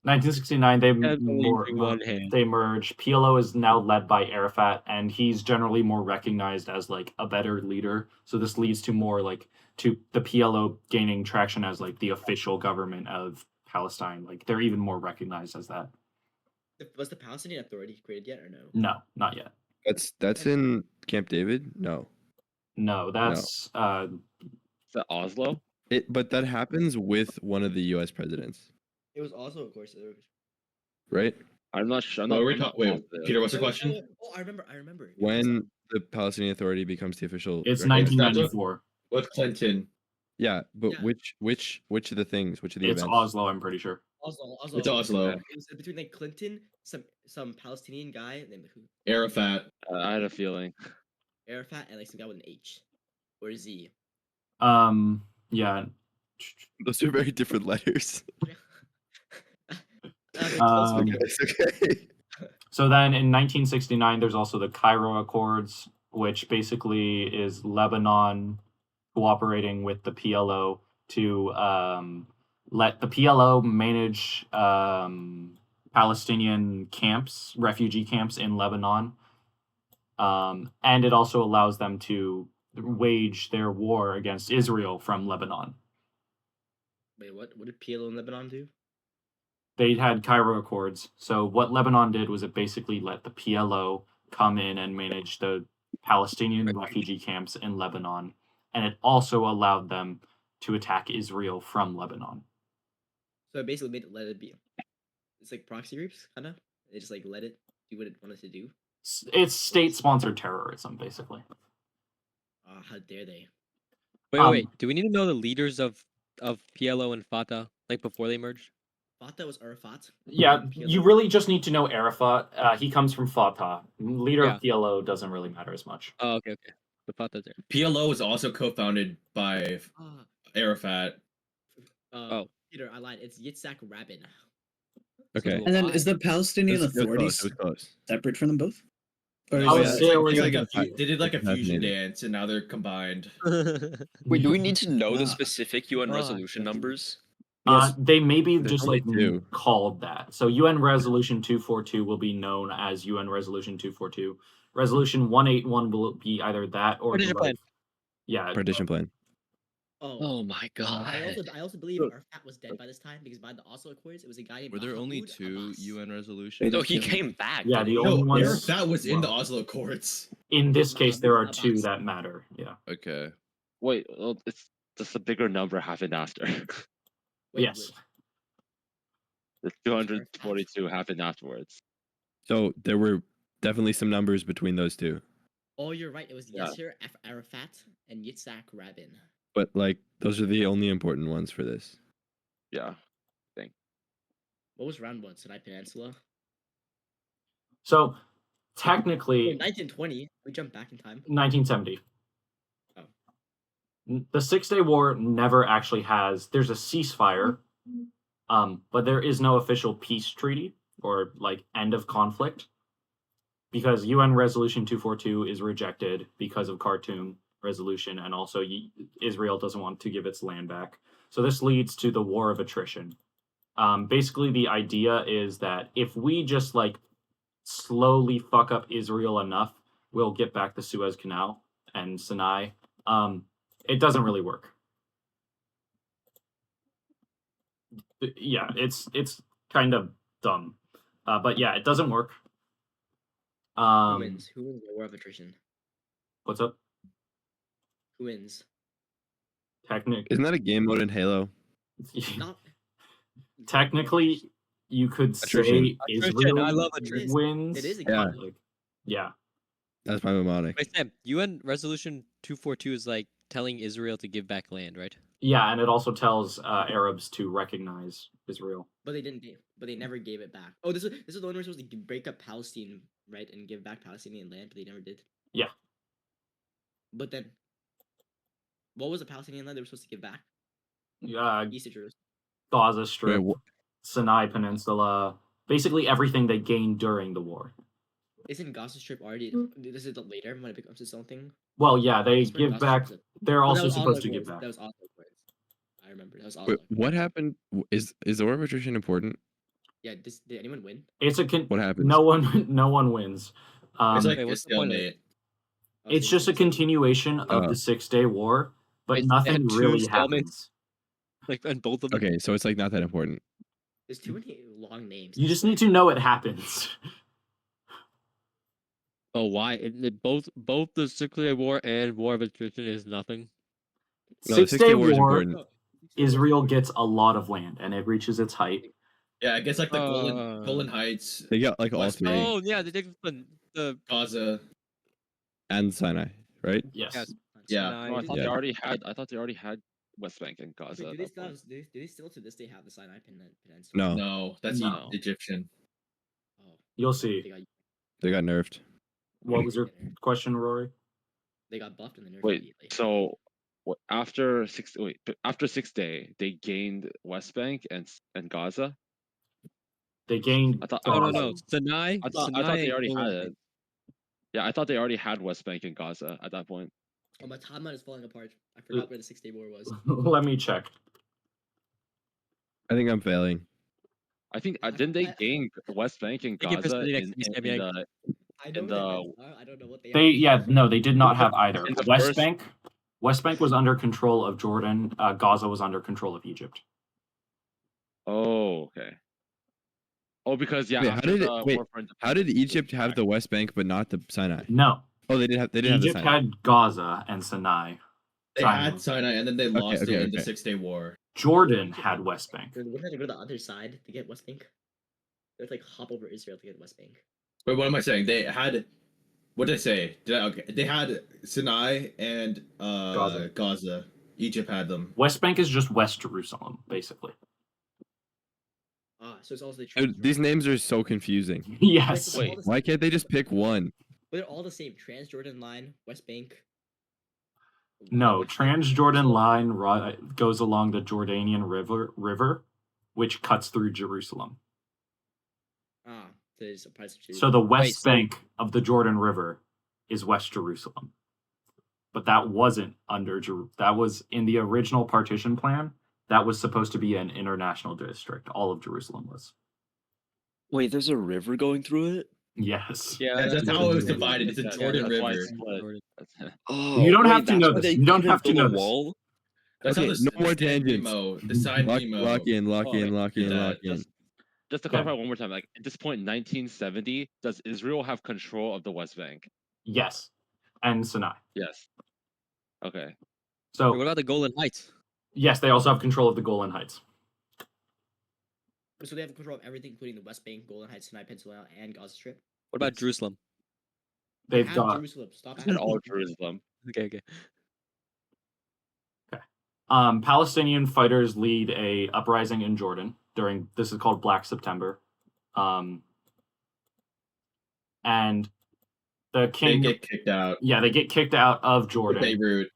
1969, Hands only using one hand. they merge. PLO is now led by Arafat, and he's generally more recognized as like a better leader. So this leads to more like to the PLO gaining traction as like the official government of Palestine. Like they're even more recognized as that. Was the Palestinian Authority created yet or no? No, not yet. That's in Camp David? No. No, that's Is that Oslo? But that happens with one of the US presidents, It was also, of course. right? I'm not sure. I'm What not, were we I'm not talking? Wait, positive. Peter, what's the Oh, question? I remember. I remember. When the Palestinian Authority becomes the official it's recognized- 1994. With Clinton. Yeah, but Yeah. which of the things, which of the It's events? Oslo, I'm pretty sure. Oslo. It's Oslo. It was between like Clinton, some Palestinian guy named who, Arafat. I had a feeling. Arafat, and like some guy with an H or Z. Yeah. Those are very different letters. They're close, but Um, different. It's okay. So then in 1969, there's also the Cairo Accords, which basically is Lebanon cooperating with the PLO to let the PLO manage Palestinian camps, refugee camps in Lebanon. And it also allows them to wage their war against Israel from Lebanon. Wait, what? What did PLO in Lebanon do? They had Cairo Accords. So what Lebanon did was it basically let the PLO come in and manage the Palestinian refugee camps in Lebanon, and it also allowed them to attack Israel from Lebanon. So it basically let it be. It's like proxy groups, kind of. They just like let it do what it wanted to do. It's state-sponsored terrorism, basically. How dare they? Wait. Do we need to know the leaders of PLO and Fatah like before they merged? Fatah was Arafat. Yeah, and PLO you really just need to know Arafat. He comes from Fatah. Leader of PLO doesn't really matter as much. Oh, okay. The Fatah's there. PLO was also co-founded by Ah, Arafat. Oh. Peter, I lied. It's Yitzhak Rabin. Okay. And then is the Palestinian It was Authority close, it was close. separate from them both? Or is Oh, it- yeah, It's they like, were it's like like a they did like a fusion fascinating. dance, and now they're combined. Wait, do we need to know the Ah. specific UN Oh, resolution okay. numbers? Yes. They may be There's just only like two. called that. So UN Resolution 242 will be known as UN Resolution 242. Resolution 181 will be either that or Partition plan. Yeah. Partition plan. Oh my god. I also believe Arafat was dead by this time because by the Oslo Accords, it was a guy named Were there only Mahmoud 2 Abbas. UN resolutions? No, he came back. Yeah, didn't the he? only No, ones. Arafat was in the well, Oslo Accords. in this case, there are Mahmoud two Abbas. that matter. Yeah. Okay. Wait, well, it's just a bigger number happened after. Wait, Yes. The 242 happened afterwards. So there were definitely some numbers between those two, Oh, you're right. It was Yeah. Yasser Arafat and Yitzhak Rabin. but like those are the only important ones for this. Yeah. What was round one? Sinai Peninsula. So Oh, technically, 1920. We jump back in time. 1970. Oh. The 6-Day War never actually has. There's a ceasefire, but there is no official peace treaty or like end of conflict because UN Resolution 242 is rejected because of Khartoum resolution, and also Israel doesn't want to give its land back. So this leads to the war of attrition. Basically, the idea is that if we just like slowly fuck up Israel enough, we'll get back the Suez Canal and Sinai. It doesn't really work. Yeah, it's kind of dumb, but yeah, it doesn't work. Who wins? Who wins the war of attrition? What's up? Who wins? Isn't that a game mode in Halo? Not Technically, you could Attrition. say Attrition, Israel I love attrition. wins. It is a Yeah. game. Like, yeah. That's my mnemonic. Wait, Sam, UN Resolution 242 is like telling Israel to give back land, right? Yeah, and it also tells Arabs to recognize Israel. But they didn't. But they never gave it back. Oh, this is the one we're supposed to break up Palestine, right, and give back Palestinian land, but they never did. Yeah. But then, what was the Palestinian land they were supposed to give back? East of Jerusalem. Gaza Strip, Wait, Sinai Peninsula, basically everything they gained during the war. Isn't Gaza Strip already? This is later when it becomes its own thing. Well, yeah, they That's where give Gaza back. Strip's at. They're Oh, that also was supposed Oslo to give Accords. back. That was Oslo Accords. I remember. That was Wait, Oslo. what happened? Is the war of attrition important? Yeah, did anyone win? It's a What happens? no one wins. It's like Wait, a what's the point of it? stalemate. Oh, It's so just a it's like- continuation of Oh. the 6-day war, but Wait, they had nothing two really stalemates? happens. Like, and both of them. Okay, so it's like not that important. There's too many long names. You I just swear. need to know it happens. Oh, why? Both the 6-day war and war of attrition is nothing. No, the 6-day 6-day war is war, important. No, Israel gets a lot of land, and it reaches its height. Yeah, I guess like the Uh, Golan Heights, They got like all West three Oh yeah, they take the Gaza. and Sinai, right? Yes. yes. Yeah. Sinai, No, I thought Yeah. they already had. I thought they already had West Bank and Wait, Gaza. do at they that still point. have, do they still to this day have the Sinai Peninsula? No, No, that's No. Egyptian. Oh, You'll they see. got they got nerfed. What was your question, Rory? they got buffed and then nerfed Wait, immediately. so what, after 6-day, they gained West Bank and Gaza. They gained. I thought. No, no, Gaza. no. Sinai. I thought Sinai they and already Golan had Heights. it. Yeah, I thought they already had West Bank and Gaza at that point. Oh, my timeline is falling apart. I forgot where the 6-day war was. Let me check. I think I'm failing. I think didn't they I- gain West Bank and Thank you for Gaza sitting next in, to me, in, Sammy in Egg. the I know in what the the names are. I don't know what they. They did not have either. In the West first- Bank. West Bank was under control of Jordan. Gaza was under control of Egypt. Oh, okay. Oh, because yeah, Wait, how after did it- the wait, war for How did independence, Egypt have the West Bank but not the Sinai? No, Oh, they did have the Egypt Sinai. had Gaza and Sinai. They Sinai. had Sinai and then they lost okay, it in the okay. 6-day war. Jordan had West Bank. Wouldn't have to go to the other side to get West Bank? They have to like hop over Israel to get West Bank. Wait, what am I saying? They had. What did I say? Okay, they had Sinai and Gaza. Egypt had them. West Bank is just West Jerusalem, basically. Ah, so it's also the Dude, these names are so confusing. Yes. Wait, Why can't they just pick one? But they're all the same. Transjordan line, West Bank. No, Transjordan line goes along the Jordanian river, which cuts through Jerusalem. Ah, so it's a price of So the West so- Bank of the Jordan River is West Jerusalem. But that wasn't that was in the original partition plan. That was supposed to be an international district. All of Jerusalem was. Wait, there's a river going through it? Yes. Yeah, that's how it was Jordan. divided. It's a Yeah, Jordan that's why River. it's split. Jordan. That's- Oh, You don't wait, have to that's know why this. they You don't couldn't have to build know a this. wall. That's Okay, how no more the San tangents. Remo, the San Remo. Lock in, lock Oh, in, lock in, did lock that. in. Just to Okay. clarify one more time, like at this point, 1970, does Israel have control of the West Bank? Yes. And Sinai. Yes. Okay. Wait, So what about the Golan Heights? yes, they also have control of the Golan Heights. So they have control of everything, including the West Bank, Golan Heights, Sinai Peninsula, and Gaza Strip. What about Yes. Jerusalem? They've Have got Jerusalem. Stop. And all Jerusalem. Okay. Palestinian fighters lead a uprising in Jordan during this is called Black September, and the They king get kicked out. they get kicked out of Jordan, Beirut.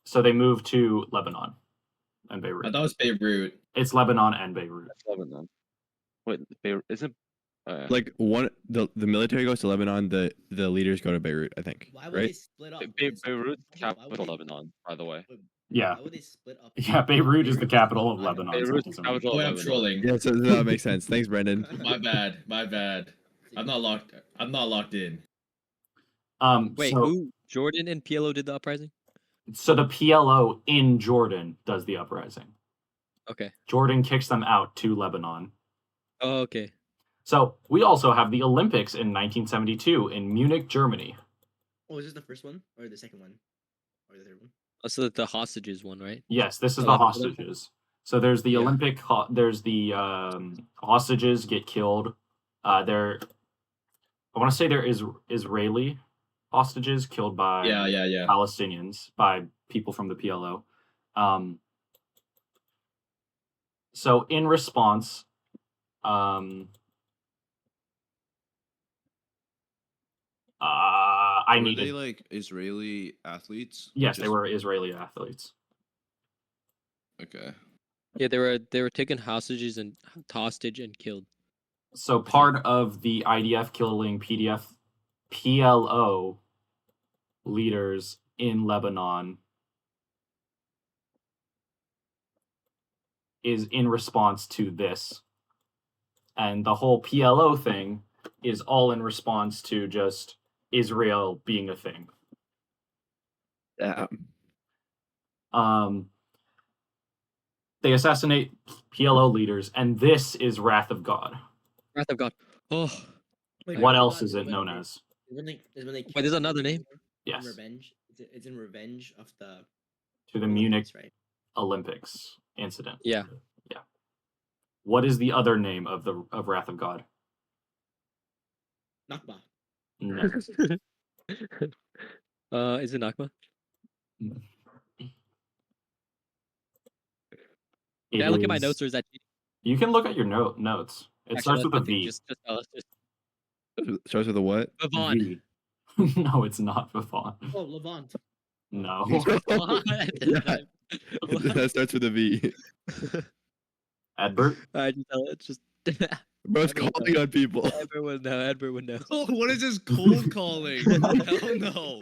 so they move to Lebanon and I Beirut. thought it was Beirut. It's Lebanon and Beirut. That's Lebanon. Wait, Beirut isn't. Like the military goes to Lebanon, the leaders go to Beirut, I think. Why would Right? they split up? Beirut's Why capital would they- Lebanon, by the way. Yeah, Why would they split up? yeah. Beirut is the Beirut capital of not Lebanon. Lebanon. so it Beirut's doesn't capital Oh, of I'm Lebanon. trolling. Yeah, so that makes sense. Thanks, Brendan. My bad. My bad. I'm not locked. I'm not locked in. Wait, so, who? Jordan and PLO did the uprising? so the PLO in Jordan does the uprising. Okay. Jordan kicks them out to Lebanon. Oh, okay. So we also have the Olympics in 1972 in Munich, Germany. Oh, is this the first one or the second one or the third one? Also, the hostages one, right? Yes, this is Oh, the that's hostages. So there's the Yeah. Olympic. There's the hostages get killed. I want to say there is Israeli hostages killed by Yeah. Palestinians by people from the PLO. So in response, I Were needed. they like Israeli athletes? Yes, they Just- were Israeli athletes. Okay. Yeah, they were taken hostage and killed. So part of the IDF killing PLO leaders in Lebanon is in response to this. And the whole PLO thing is all in response to just Israel being a thing. They assassinate PLO leaders, and this is Wrath of God. Wrath of God. Oh. Wait, What Wrath of else God is it known when as? is when they Wait, there's another name? Yes. In revenge. It's in revenge of the To the Munich Olympics, right? Olympics incident. Yeah. Yeah. What is the other name of Wrath of God? Nakba. No. Is it Nakba? It Can I look at my is- notes, or is that cheating? You can look at your notes. It starts with a V. Just tell us. Starts with a what? Vavon. V. No, it's not Vivon. Oh, Levant. No. That starts with a V. Edbert? I just tell it. Just. Bro's Everyone calling knows. on people. Everyone know. Edward would know. Oh, what is this cold calling? Hell no.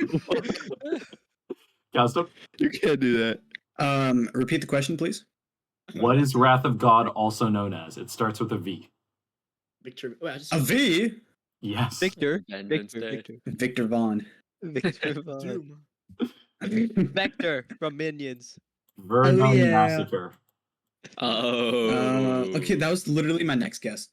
Gazdo? You can't do that. Repeat the question, please. What is Wrath of God also known as? It starts with a V. Victor. Wait, I just A V. Yes. Victor. Independence Day. Victor. Victor Vaughn. Victor. Vaughn. Doom. Vector from Minions. Verdun Oh, yeah. Massacre. Oh. Okay, that was literally my next guess.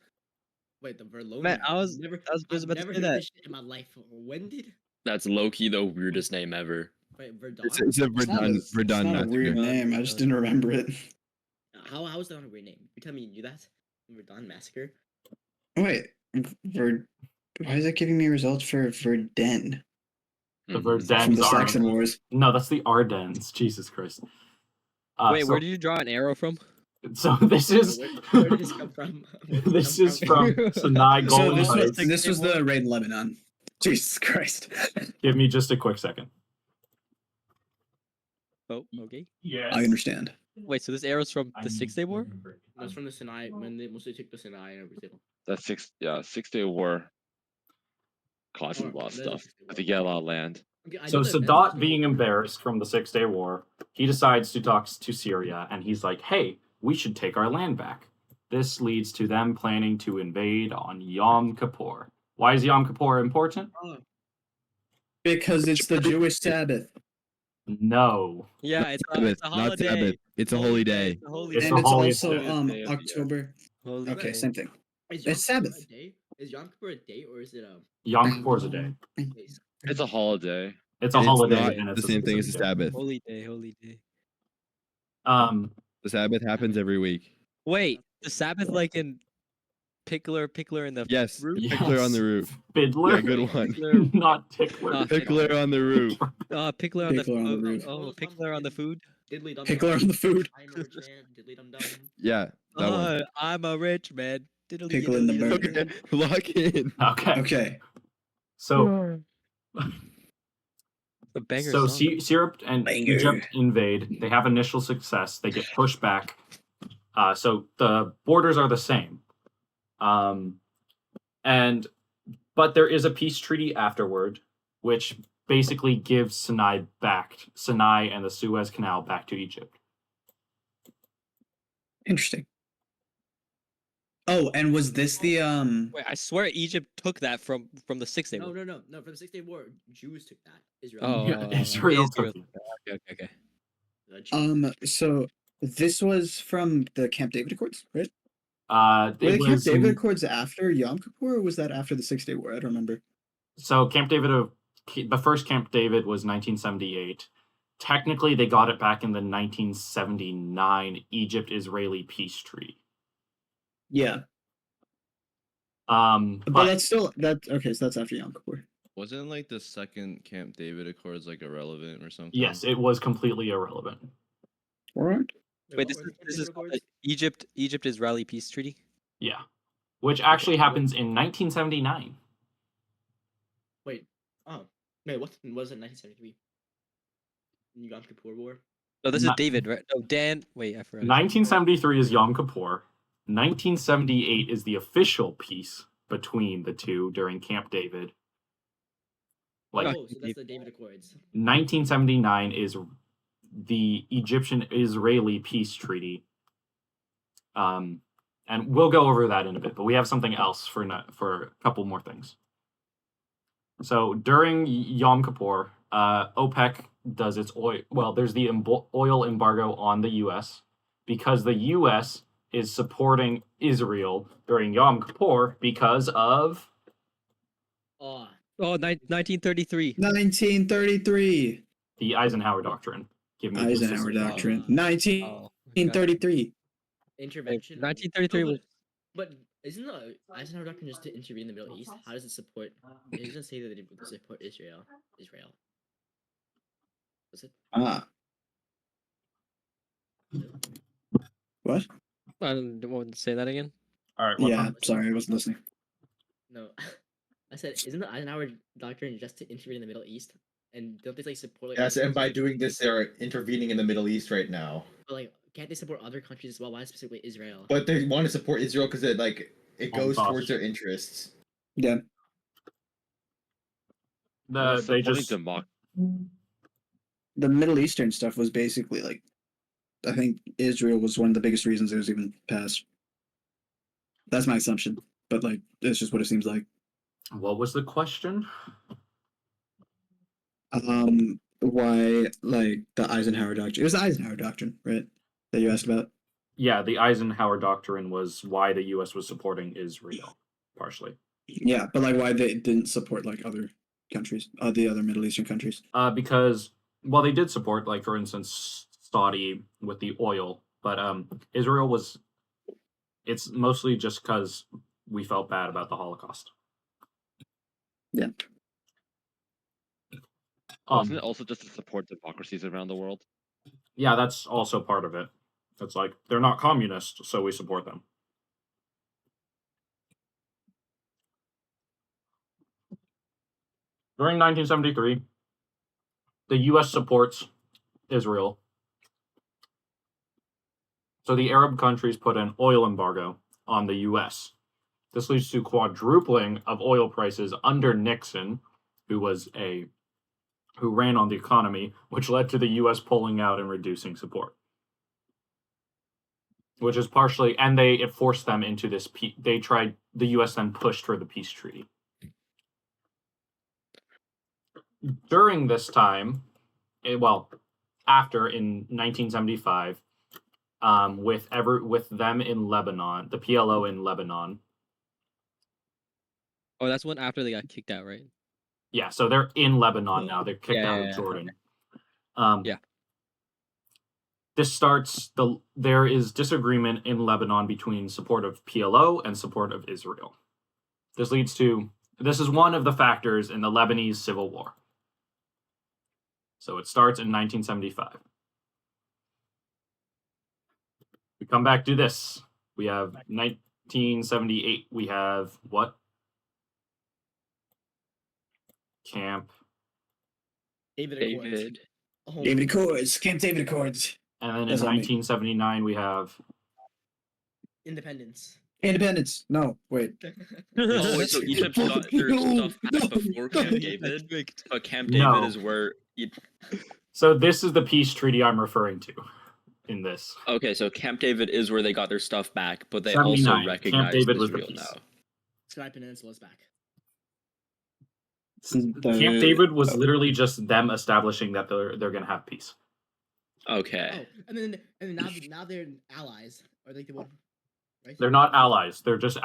Wait, the Verlonian. Man, I was never, just about to never say heard that. this shit in my life. When did? That's low-key the weirdest name ever. Wait, Verdun. It's a Verdun It's Verdun not a weird massacre. name. I just didn't remember it. How is that not a weird name? You tell me you knew that? Verdun massacre. Wait, why is it giving me results for Verdun The Mhm. Verdun from the Saxon Wars? No, that's the Ardennes. Jesus Christ. Wait, so, where did you draw an arrow from? So this is Where did this come from? Where did this this is come from Sinai So Golden this was Heights. this was the raid in Lebanon. Jesus Christ. Give me just a quick second. Oh, okay. Yes. I understand. Wait, so this arrow's from the 6-Day War? That's from the Sinai when they mostly took the Sinai and everything. That 6-Day War caused a Or lot of the stuff. 6-Day But War. they get a lot of land. Okay, I So know that that's Sadat also- being embarrassed from the 6-Day War, he decides to talk to Syria, and he's like, hey, we should take our land back. This leads to them planning to invade on Yom Kippur. Why is Yom Kippur important? Because it's the Jewish Sabbath. No. Yeah, it's a Sabbath, not holiday. Sabbath. It's a holy day. It's a holy It's day. And the it's holiest also day. Day of the year. October. Holy Okay, day. same thing. Is Yom It's Kippur Sabbath. a day? Is Yom Kippur a day or is it a Yom Kippur is a day. place? It's a holiday. It's a It's holiday, not and it's the same thing as the specific day. Sabbath. Holy day, holy day. The Sabbath happens every week. Wait, the Sabbath like in Pickler in the Yes, roof? Pickler on the roof. Fiddler? Yeah, good one. Pickler, Not Tickler. Pickler. Pickler on the roof. Pickler on the Pickler on the roof. Pickler on the food. Diddly dum Pickler on the food. I'm a rich man. Diddly dum dum. Yeah, that one. I'm a rich man. Diddly Pickle in the diddly burger. diddly. Lock in. Okay. Okay. So A banger So song. Syrup and Banger. Egypt invade. They have initial success. They get pushed back. So the borders are the same. But there is a peace treaty afterward, which basically gives Sinai and the Suez Canal back to Egypt. Interesting. Oh, and was this the Wait, I swear Egypt took that from the 6-Day No, War. no. From the 6-Day War, Jews took that. Israel. Oh, Israel Israel. took it. Okay. The Jews. so this was from the Camp David Accords, right? It Were the Camp was David Accords after Yom Kippur, or was that after the 6-Day War? I don't remember. so Camp David. The first Camp David was 1978. Technically, they got it back in the 1979 Egypt-Israeli peace treaty. Yeah, But but that's still okay. So that's after Yom Kippur. Wasn't like the second Camp David Accords like irrelevant or something? yes, it was completely irrelevant. All right. Wait, what this were is the Camp this David is called Accords? the Egypt-Israeli peace treaty. Yeah, which actually happens in 1979. Wait. Oh. Wait, what was it 1973? Yom Kippur War? No, this is Not- David, right? No, Dan. Wait, I forgot. 1973 is Yom Kippur. 1978 is the official peace between the two during Camp David. Like Oh, so that's the David Accords. 1979 is the Egyptian-Israeli peace treaty. And we'll go over that in a bit, but we have something else for a couple more things. So during Yom Kippur, OPEC does its oil. Well, there's the oil embargo on the U.S. because the U.S. is supporting Israel during Yom Kippur because of 1933. 1933. the Eisenhower Doctrine. Give me Eisenhower Doctrine. 1933. Intervention. 1933 was. But isn't the Eisenhower Doctrine just to intervene in the Middle East? How does it support? It doesn't say that it would support Israel. Was it? What? I don't want to say that again. All right. Yeah, sorry, I wasn't listening. No, I said, isn't the Eisenhower Doctrine just to intervene in the Middle East? And don't they like support? Like, Yes, and by doing this, they're intervening in the Middle East right now. But like, can't they support other countries as well? Why specifically Israel? But they want to support Israel because it goes cost. towards their interests. Yeah. They just The Middle Eastern stuff was basically like, I think Israel was one of the biggest reasons it was even passed. That's my assumption, but like, it's just what it seems like. What was the question? Why like the Eisenhower Doctrine? It was the Eisenhower Doctrine, right? That you asked about. Yeah, the Eisenhower Doctrine was why the U.S. was supporting Israel, partially. Yeah, but like, why they didn't support like other countries, the other Middle Eastern countries? Because they did support, like for instance, Saudi with the oil, but Israel was. It's mostly just because we felt bad about the Holocaust. Yeah. Wasn't it also just to support democracies around the world? Yeah, that's also part of it. It's like they're not communist, so we support them. During 1973, the U.S. supports Israel. So the Arab countries put an oil embargo on the U.S. This leads to quadrupling of oil prices under Nixon, who ran on the economy, which led to the U.S. pulling out and reducing support. Which is partially, and it forced them into this. The U.S. then pushed for the peace treaty. During this time, after in 1975, with them in Lebanon, the PLO in Lebanon. Oh, that's one after they got kicked out, right? Yeah, so they're in Lebanon now. They're kicked out of Jordan. Yeah. This starts there is disagreement in Lebanon between support of PLO and support of Israel. This is one of the factors in the Lebanese civil war. So it starts in 1975. We come back to this. We have 1978. We have what? Camp David Accords. David Accords. Camp David Accords. And then in 1979, we have Independence. No, wait. Oh, wait, so Egypt got their stuff back before Camp David? But Camp David is where... So this is the peace treaty I'm referring to in this. Okay, so Camp David is where they got their stuff back, but they also recognize Israel now. Sinai Peninsula is back. Camp David was literally just them establishing that they're going to have peace. Okay. Oh, and then now they're allies, or like right? They're not allies. They're just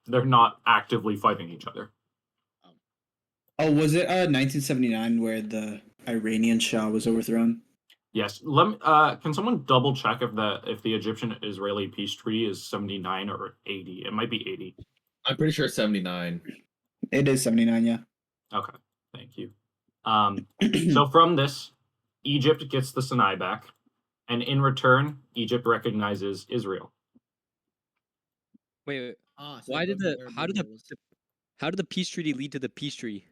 they're not actively fighting each other. Oh, was it 1979 where the Iranian Shah was overthrown? Yes. Can someone double check if the Egyptian-Israeli peace treaty is 79 or 80? It might be 80. I'm pretty sure it's 79. It is 79, yeah. Okay, thank you. So from this, Egypt gets the Sinai back, and in return, Egypt recognizes Israel. Wait. How did the peace treaty lead to the peace treaty?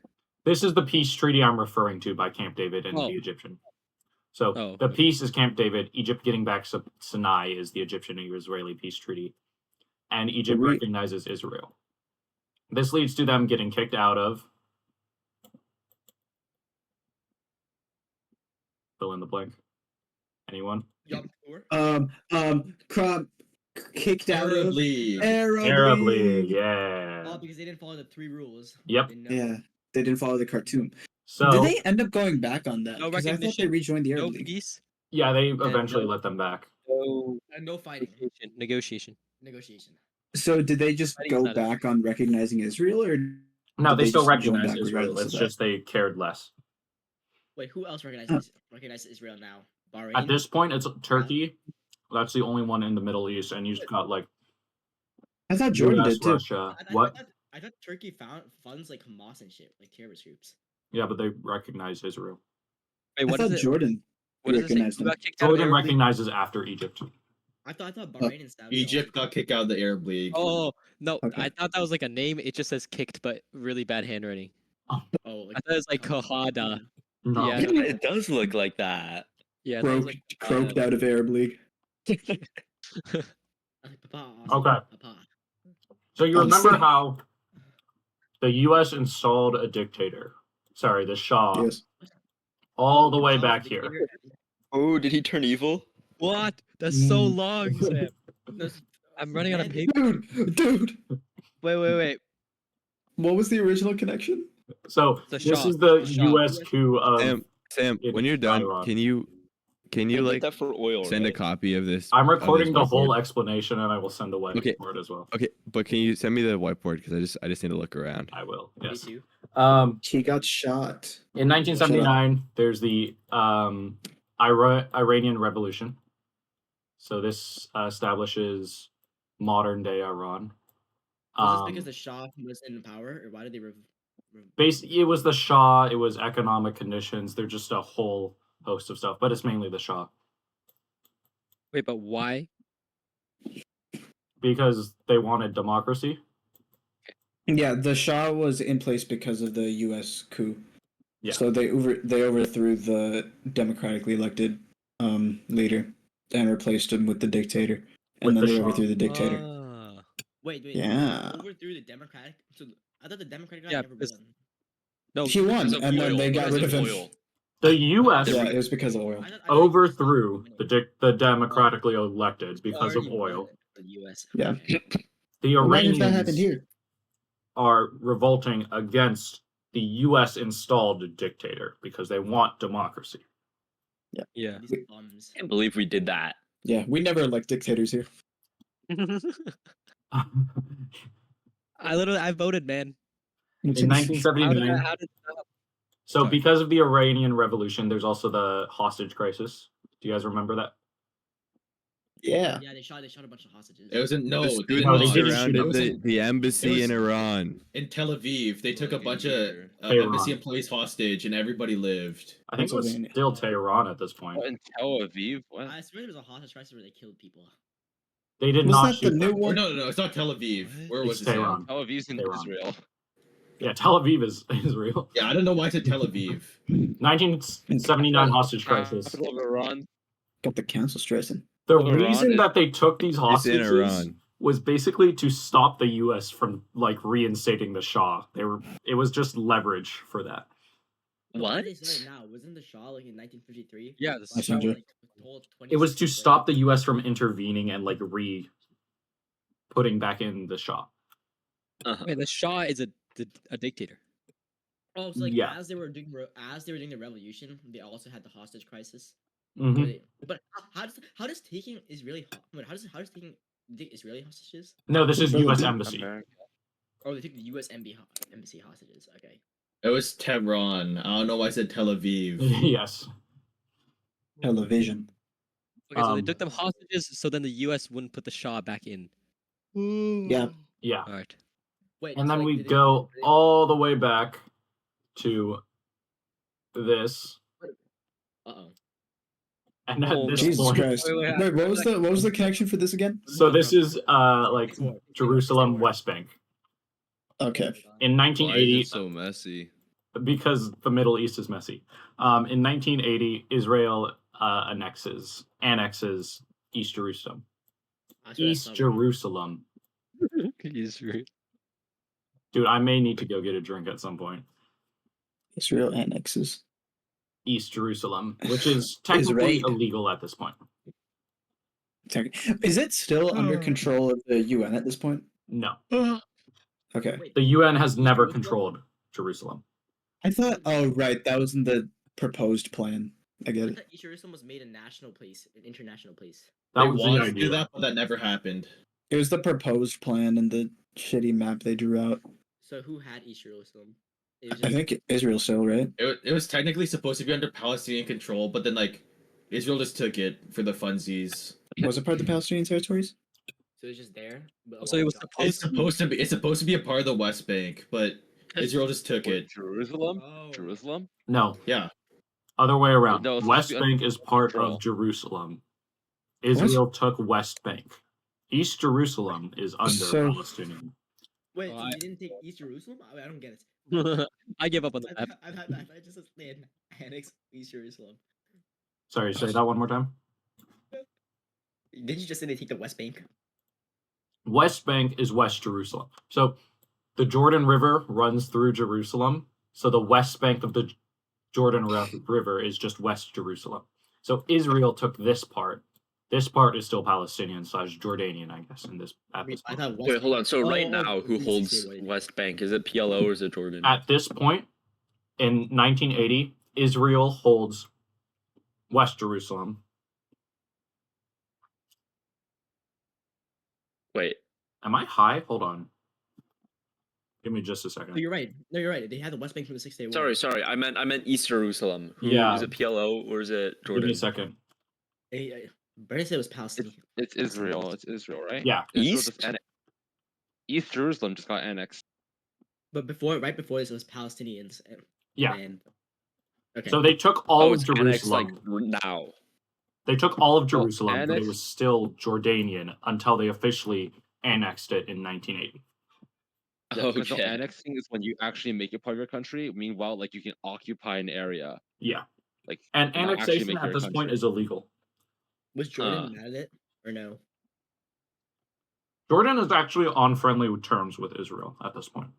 This is the peace treaty I'm referring to by Camp David and the Egyptian. So the peace is Camp David. Egypt getting back Sinai is the Egyptian-Israeli peace treaty, and Egypt recognizes Israel. This leads to them getting kicked out of. Fill in the blank. Anyone? kicked out Arab of League. Arab League, Oh, yeah. because they didn't follow the 3 rules. Yep. Didn't know. Yeah, they didn't follow the cartoon. So Did they end up going back on that? No Because I thought they recognition, rejoined the no Arab League. peace, yeah, they and eventually let them back. no And no fighting. negotiation. Negotiation. So did they just Fighting's go not a- back on recognizing Israel, or No, did they still just join recognize back Israel. regardless It's of that? just they cared less. Wait, who else recognizes Israel now? Bahrain? At this point, it's Turkey. That's the only one in the Middle East, and you just got like I thought Jordan U.S., did too. Russia. What? I thought Turkey funds like Hamas and shit, like terrorist groups. Yeah, but they recognize Israel. Wait, I what thought is it? Jordan What does it say? recognized Who him. got kicked out of Jordan Arab League? recognizes after Egypt. I thought Bahrain and Saudi. Egypt got kicked out of the Arab League. Oh no, Okay. I thought that was like a name. It just says kicked, but really bad handwriting. Oh, I thought it was like Kohada. No. Yeah, Yeah, it does look like that. yeah. I thought it was Croaked, like croaked out of Arab League. Okay. So you Honestly. remember how the U.S. installed a dictator? Sorry, the Shah. Yes. All the way back here. Oh, did he turn evil? What? That's so Mm. long, Sam. I'm running out of paper. Dude, Wait. what was the original connection? So The this Shah. is the Shah. U.S. coup of. Sam, it when you're is done, Iran. can you I did like that for oil, send a right? copy of this? I'm of this recording the whole whiteboard? explanation, and I will send the whiteboard Okay. as well. Okay, but can you send me the whiteboard because I just need to look around. I will. Me Yes. too. He got shot. In 1979, there's the Iranian Revolution. So this establishes modern day Iran. Was this because the Shah was in power, or why did they Basically, it was the Shah. It was economic conditions. They're just a whole host of stuff, but it's mainly the Shah Wait, but why? because they wanted democracy. Yeah, the Shah was in place because of the U.S. coup. Yeah. So they overthrew the democratically elected leader and replaced him with the dictator, and With then the they Shah. overthrew the dictator. Ah. wait? Yeah. Overthrew the Democratic. So I thought the Democratic guy Yeah, never because- won. No, He won, Because of and then oil, they got because rid of of him. oil. The U.S. Yeah, it was because of oil. I thought he was overthrew winning. the democratically elected because of Already won oil. The U.S. Yeah. Okay. The Imagine if that Iranians happened here. are revolting against the U.S. installed dictator because they want democracy. yeah. These bums. I can't believe we did that. Yeah, we never elect dictators here. I voted, man. In How did 1979, how did so sorry. because of the Iranian Revolution, there's also the hostage crisis. Do you guys remember that? Yeah. Yeah, they shot a bunch of hostages. It wasn't The they students did No, they not. didn't surrounded shoot It was the embassy was- in Iran. in Tel Aviv. They took a Like a bunch of year. Tehran. embassy employees hostage, and everybody lived. I think it was Pennsylvania. still Tehran at this point. What, in Tel Aviv? What? I swear there was a hostage crisis where they killed people. They did Was not that shoot the new them. Or one? no, it's not Tel Aviv. What? Where was It's it? Tehran. Tel Aviv's in Tehran. Israel. Yeah, Tel Aviv is real. Yeah, I don't know why I said Tel Aviv. 1979 hostage crisis. Capital of Iran. Got the council stressing. The Iran reason is- that they took these It's in hostages Iran. was basically to stop the U.S. from like reinstating the Shah. It was just leverage for that. But What? Why they say it now? Wasn't the Shah like in 1953? Yeah, the Like, Shah- like, told It was 26 to spread. stop the U.S. from intervening and like putting back in the Shah. Uh-huh. Wait, the Shah is a dictator. Oh, so like Yeah. as they were doing the revolution, they also had the hostage crisis. Mhm. Where but how does taking Israeli how does taking the Israeli hostages? No, this is U.S. America. Embassy. America. Oh, they took the U.S. embassy hostages. Okay. It was Tehran. I don't know why I said Tel Aviv. Yes. Television. Okay, so they Um, took them hostages, so then the U.S. wouldn't put the Shah back in. Yeah. Yeah. All right. Wait. And so, then like, we did they- go did they- all the way back to this. Uh-oh. And at Oh, this Jesus point, Christ. Wait, Wait, what was the connection for this again? so this is like Say more. Jerusalem, Say more. West Bank. Okay. In Why is 1980, it so messy? because the Middle East is messy. In 1980, Israel annexes East Jerusalem. I swear that's East not right. Jerusalem. Israel. Dude, I may need to go get a drink at some point. Israel annexes. East Jerusalem, which is technically Israel. illegal at this point. Is it still under control of the UN at this point? No, Okay. Wait, the UN has East never Jerusalem? controlled Jerusalem. I thought. Oh, right. That was in the proposed plan. I get I it. thought East Jerusalem was made a national place, an international place. That They was the wanted to idea. do that, but that never happened. It was the proposed plan and the shitty map they drew out. So who had East Jerusalem? It was I just think Israel still, right? It was technically supposed to be under Palestinian control, but then like Israel just took it for the funsies. Was it part of the Palestinian territories? so it was just there. But So it was It's supposed to be. supposed to be a part of the West Bank, but Israel just took What, it. Jerusalem? Oh. Jerusalem? No, Yeah. other way around. No, it's supposed to West be Bank under is part control. of Jerusalem. Israel took West Bank. East Jerusalem is under So- Palestinian. Wait, Oh, so I- they didn't take East Jerusalem? I don't get it. I give up on the I map. just said they annexed East Jerusalem. Sorry, say that one more time. Didn't you just say they take the West Bank? West Bank is West Jerusalem. So the Jordan River runs through Jerusalem. So the West Bank of the Jordan River is just West Jerusalem. So Israel took this part. This part is still Palestinian / Jordanian, I guess. In this at this I point. thought West Wait, hold Bank- on. So right Oh, now, who please holds say what it is. West Bank? Is it PLO or is it Jordan? At this point, in 1980, Israel holds West Jerusalem. Wait, Am I high? Hold on. Give me just a second. No, you're right. No, you're right. They had the West Bank from the 6 Day War. sorry. I meant East Jerusalem. Who, Yeah. Is it PLO or is it Give me Jordan? a second. Brandon said it was Palestine. It's Israel. It's Israel, right? Yeah. Israel just East? East Jerusalem just got annexed. But right before this, it was Palestinians. Yeah. And, okay. So they took all Oh, of it's annexed Jerusalem. like now. They took all of Well, Jerusalem, but it annexed- was still Jordanian until they officially annexed it in 1980. Yeah, because Okay. annexing is when you actually make it part of your country. Meanwhile, like you can occupy an area, Yeah. like And not actually annexation make at your this point country. is illegal. Was Jordan mad at it or no? Jordan is actually on friendly terms with Israel at this point.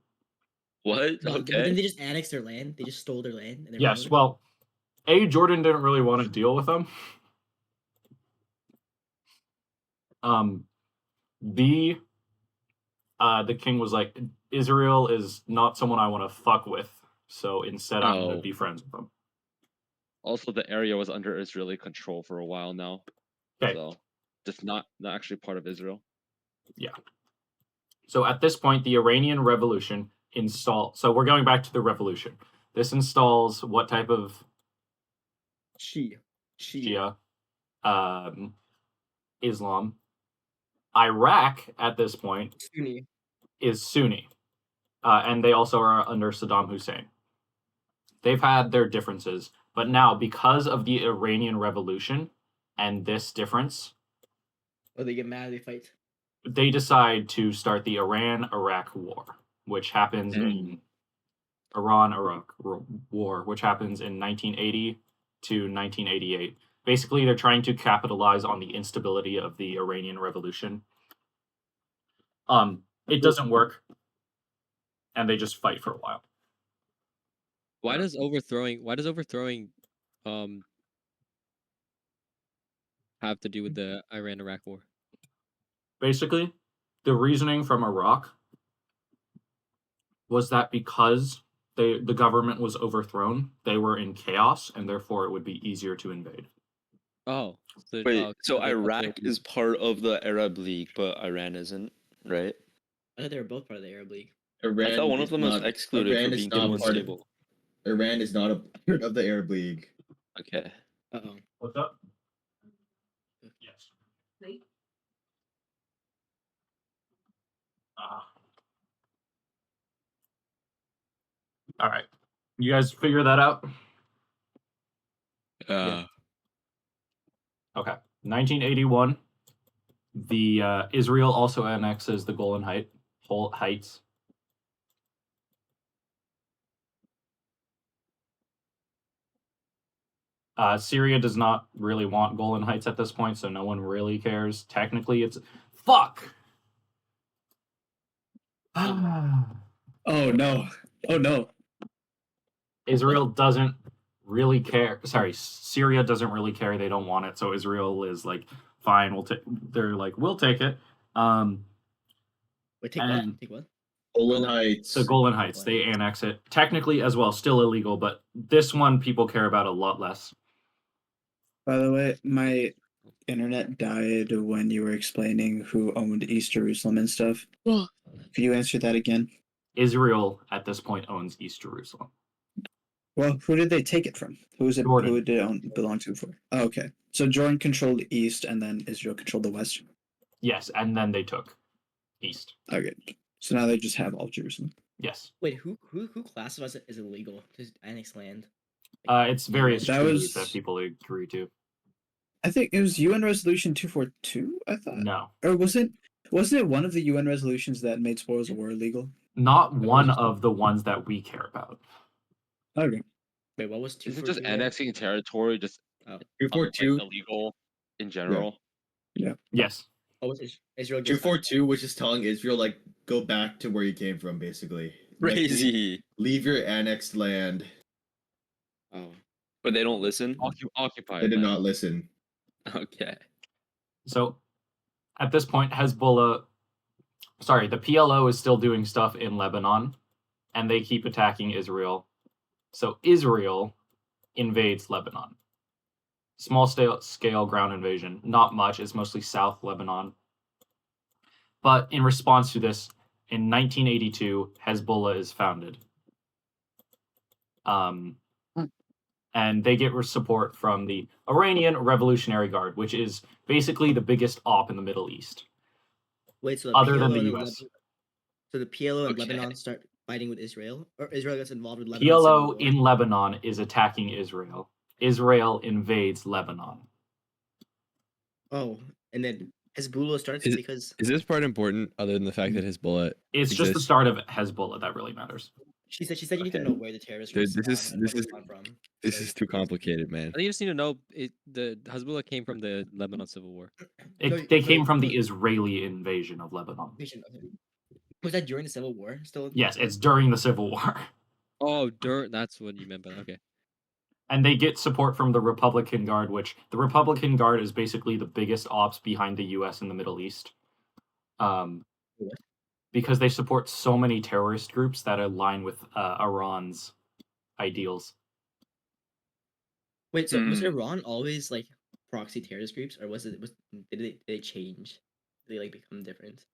What? But Okay. then they just annexed their land. They just stole their land. And they're Yes, fine with it? well, Jordan didn't really want to deal with them. B, the king was like, Israel is not someone I want to fuck with, so instead I'm going Oh. to be friends with them. Also, the area was under Israeli control for a while now, Okay, so just not actually part of Israel. so at this point, the Iranian Revolution so we're going back to the revolution. This installs what type of Shia, Islam. Iraq at this point Sunni. is Sunni, and they also are under Saddam Hussein. They've had their differences, but now because of the Iranian Revolution and this difference, Oh, they get mad. They fight. they decide to start the Iran-Iraq War, which happens in Iran-Iraq War, which happens in 1980 to 1988. Basically, they're trying to capitalize on the instability of the Iranian Revolution. It doesn't work, and they just fight for a while. Why does overthrowing have to do with the Iran-Iraq war? Basically, the reasoning from Iraq was that because the government was overthrown, they were in chaos, and therefore it would be easier to invade. Oh, so, Wait, so they Iraq upload- is part of the Arab League, but Iran isn't, right? I thought they were both part of the Arab League. I thought one of is them was not- excluded Iran for is being not too part of- unstable. Iran is not a part of the Arab League. Okay. Uh-oh. What's up? Yes. All right. You guys figure that out? Yeah. Okay. 1981. The Israel also annexes the Golan Heights. Syria does not really want Golan Heights at this point, so no one really cares. Technically, it's fuck. Oh no! Oh no! Israel doesn't really care. Sorry, Syria doesn't really care. They don't want it. So Israel is like, fine, they're like, we'll take it. Wait, take And- what? Take what? Golan Heights. So Golan Heights, they annex it. Technically as well, still illegal, but this one people care about a lot less. By the way, my internet died when you were explaining who owned East Jerusalem and stuff. Could you answer that again? Israel at this point owns East Jerusalem. Well, who did they take it from? Jordan. Who did it belong to before? Oh, okay. So Jordan controlled the east and then Israel controlled the west. Yes, and then they took East. Okay. So now they just have all Jerusalem. Yes. Wait, who classifies it as illegal to annex land? It's various That treaties was- that people agree to. I think it was UN Resolution 242, I thought. No. Or wasn't it one of the UN resolutions that made spoils of war illegal? Not one of the ones that we care about. Okay. Wait, what was two? Isn't for just two? annexing territory just 242. illegal in general? Yes. Oh, was Israel? 242, which is telling Israel like go back to where you came from, basically. Like, Crazy. leave your annexed land. Oh, but they don't listen. Occupy. They did not listen. Okay. So at this point, the PLO is still doing stuff in Lebanon, and they keep attacking Israel. So Israel invades Lebanon. Small scale ground invasion. Not much. It's mostly South Lebanon. But in response to this, in 1982, Hezbollah is founded. And they get support from the Iranian Revolutionary Guard, which is basically the biggest op in the Middle East. Wait, so other than PLO the and US. So the PLO and Okay. Lebanon start fighting with Israel, or Israel gets involved with Lebanon. civil PLO war? in Lebanon is attacking Israel. Israel invades Lebanon. Oh, and then Hezbollah starts Is- because Is this part important other than the fact that Hezbollah It's just the exists? start of Hezbollah that really matters. she said you need to know where the terrorists Dude, groups this spawn and is- where this they is- spawn from. This is too complicated, man. I think you just need to know the Hezbollah came from the Lebanon Civil War. No, They came but- from the but- Israeli invasion of Lebanon. Okay. Was that during the Civil War? Still? Yes, it's during the Civil War. Oh, that's what you meant by okay. And they get support from the Republican Guard, which the Republican Guard is basically the biggest ops behind the US in the Middle East. Because they support so many terrorist groups that align with Iran's ideals. Wait, so was Hmm. Iran always like proxy terrorist groups, or did they change? Did they like become different?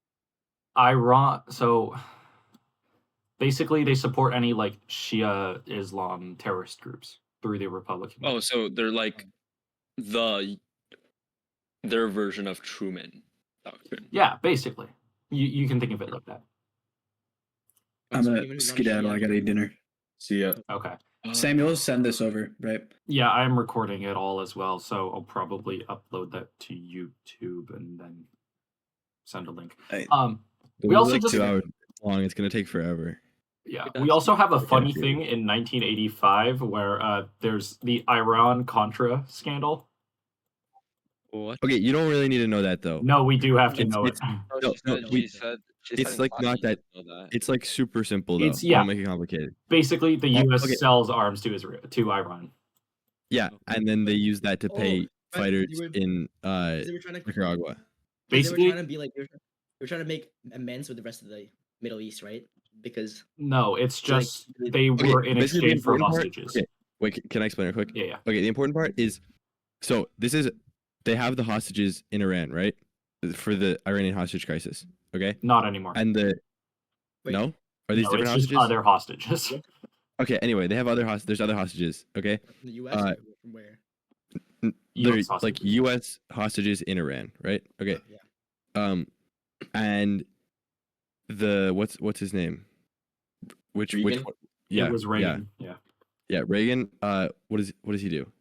So basically they support any like Shia Islam terrorist groups through the Republican Guard. Oh, so they're like their version of Truman Doctrine. Yeah, basically. You can think of it like that. I'm So a anyone who's on skedaddle. Shia- I gotta eat dinner. See ya. Okay. Samuel, send this over, right? Yeah, I'm recording it all as well, so I'll probably upload that to YouTube and then send a link. Hey. We We're also like just 2 hours long. It's gonna take forever. yeah, It we does. also have a Okay, funny dude. thing in 1985 where there's the Iran Contra scandal. What? Okay, you don't really need to know that though. No, we do have to It's- know it. No, no, she said it's like not that. It's like super simple though. It's- yeah. Don't make it complicated. Basically, the Oh, U.S. okay. sells arms to Iran. Yeah, and then they use that to pay right, fighters you were- in Because they were trying to Nicaragua. Because they were Basically, trying to be like they were trying to make amends with the rest of the Middle East, right? Because no, it's So, like, just they were in basically the exchange for important part- hostages. okay, wait, can I explain it quick? Yeah, yeah. Okay, the important part is, so they have the hostages in Iran, right? For the Iranian hostage crisis. Okay, Not anymore. and Wait. no, are these No, different it's just hostages? other hostages. Okay, anyway, they have there's other hostages. Okay, from the U.S. Uh, from where? they're US like hostages. U.S. hostages in Iran, right? Okay, Yeah. and the what's his name? Which Reagan? one? Yeah, It was Reagan. Yeah. yeah, Reagan. What does he do?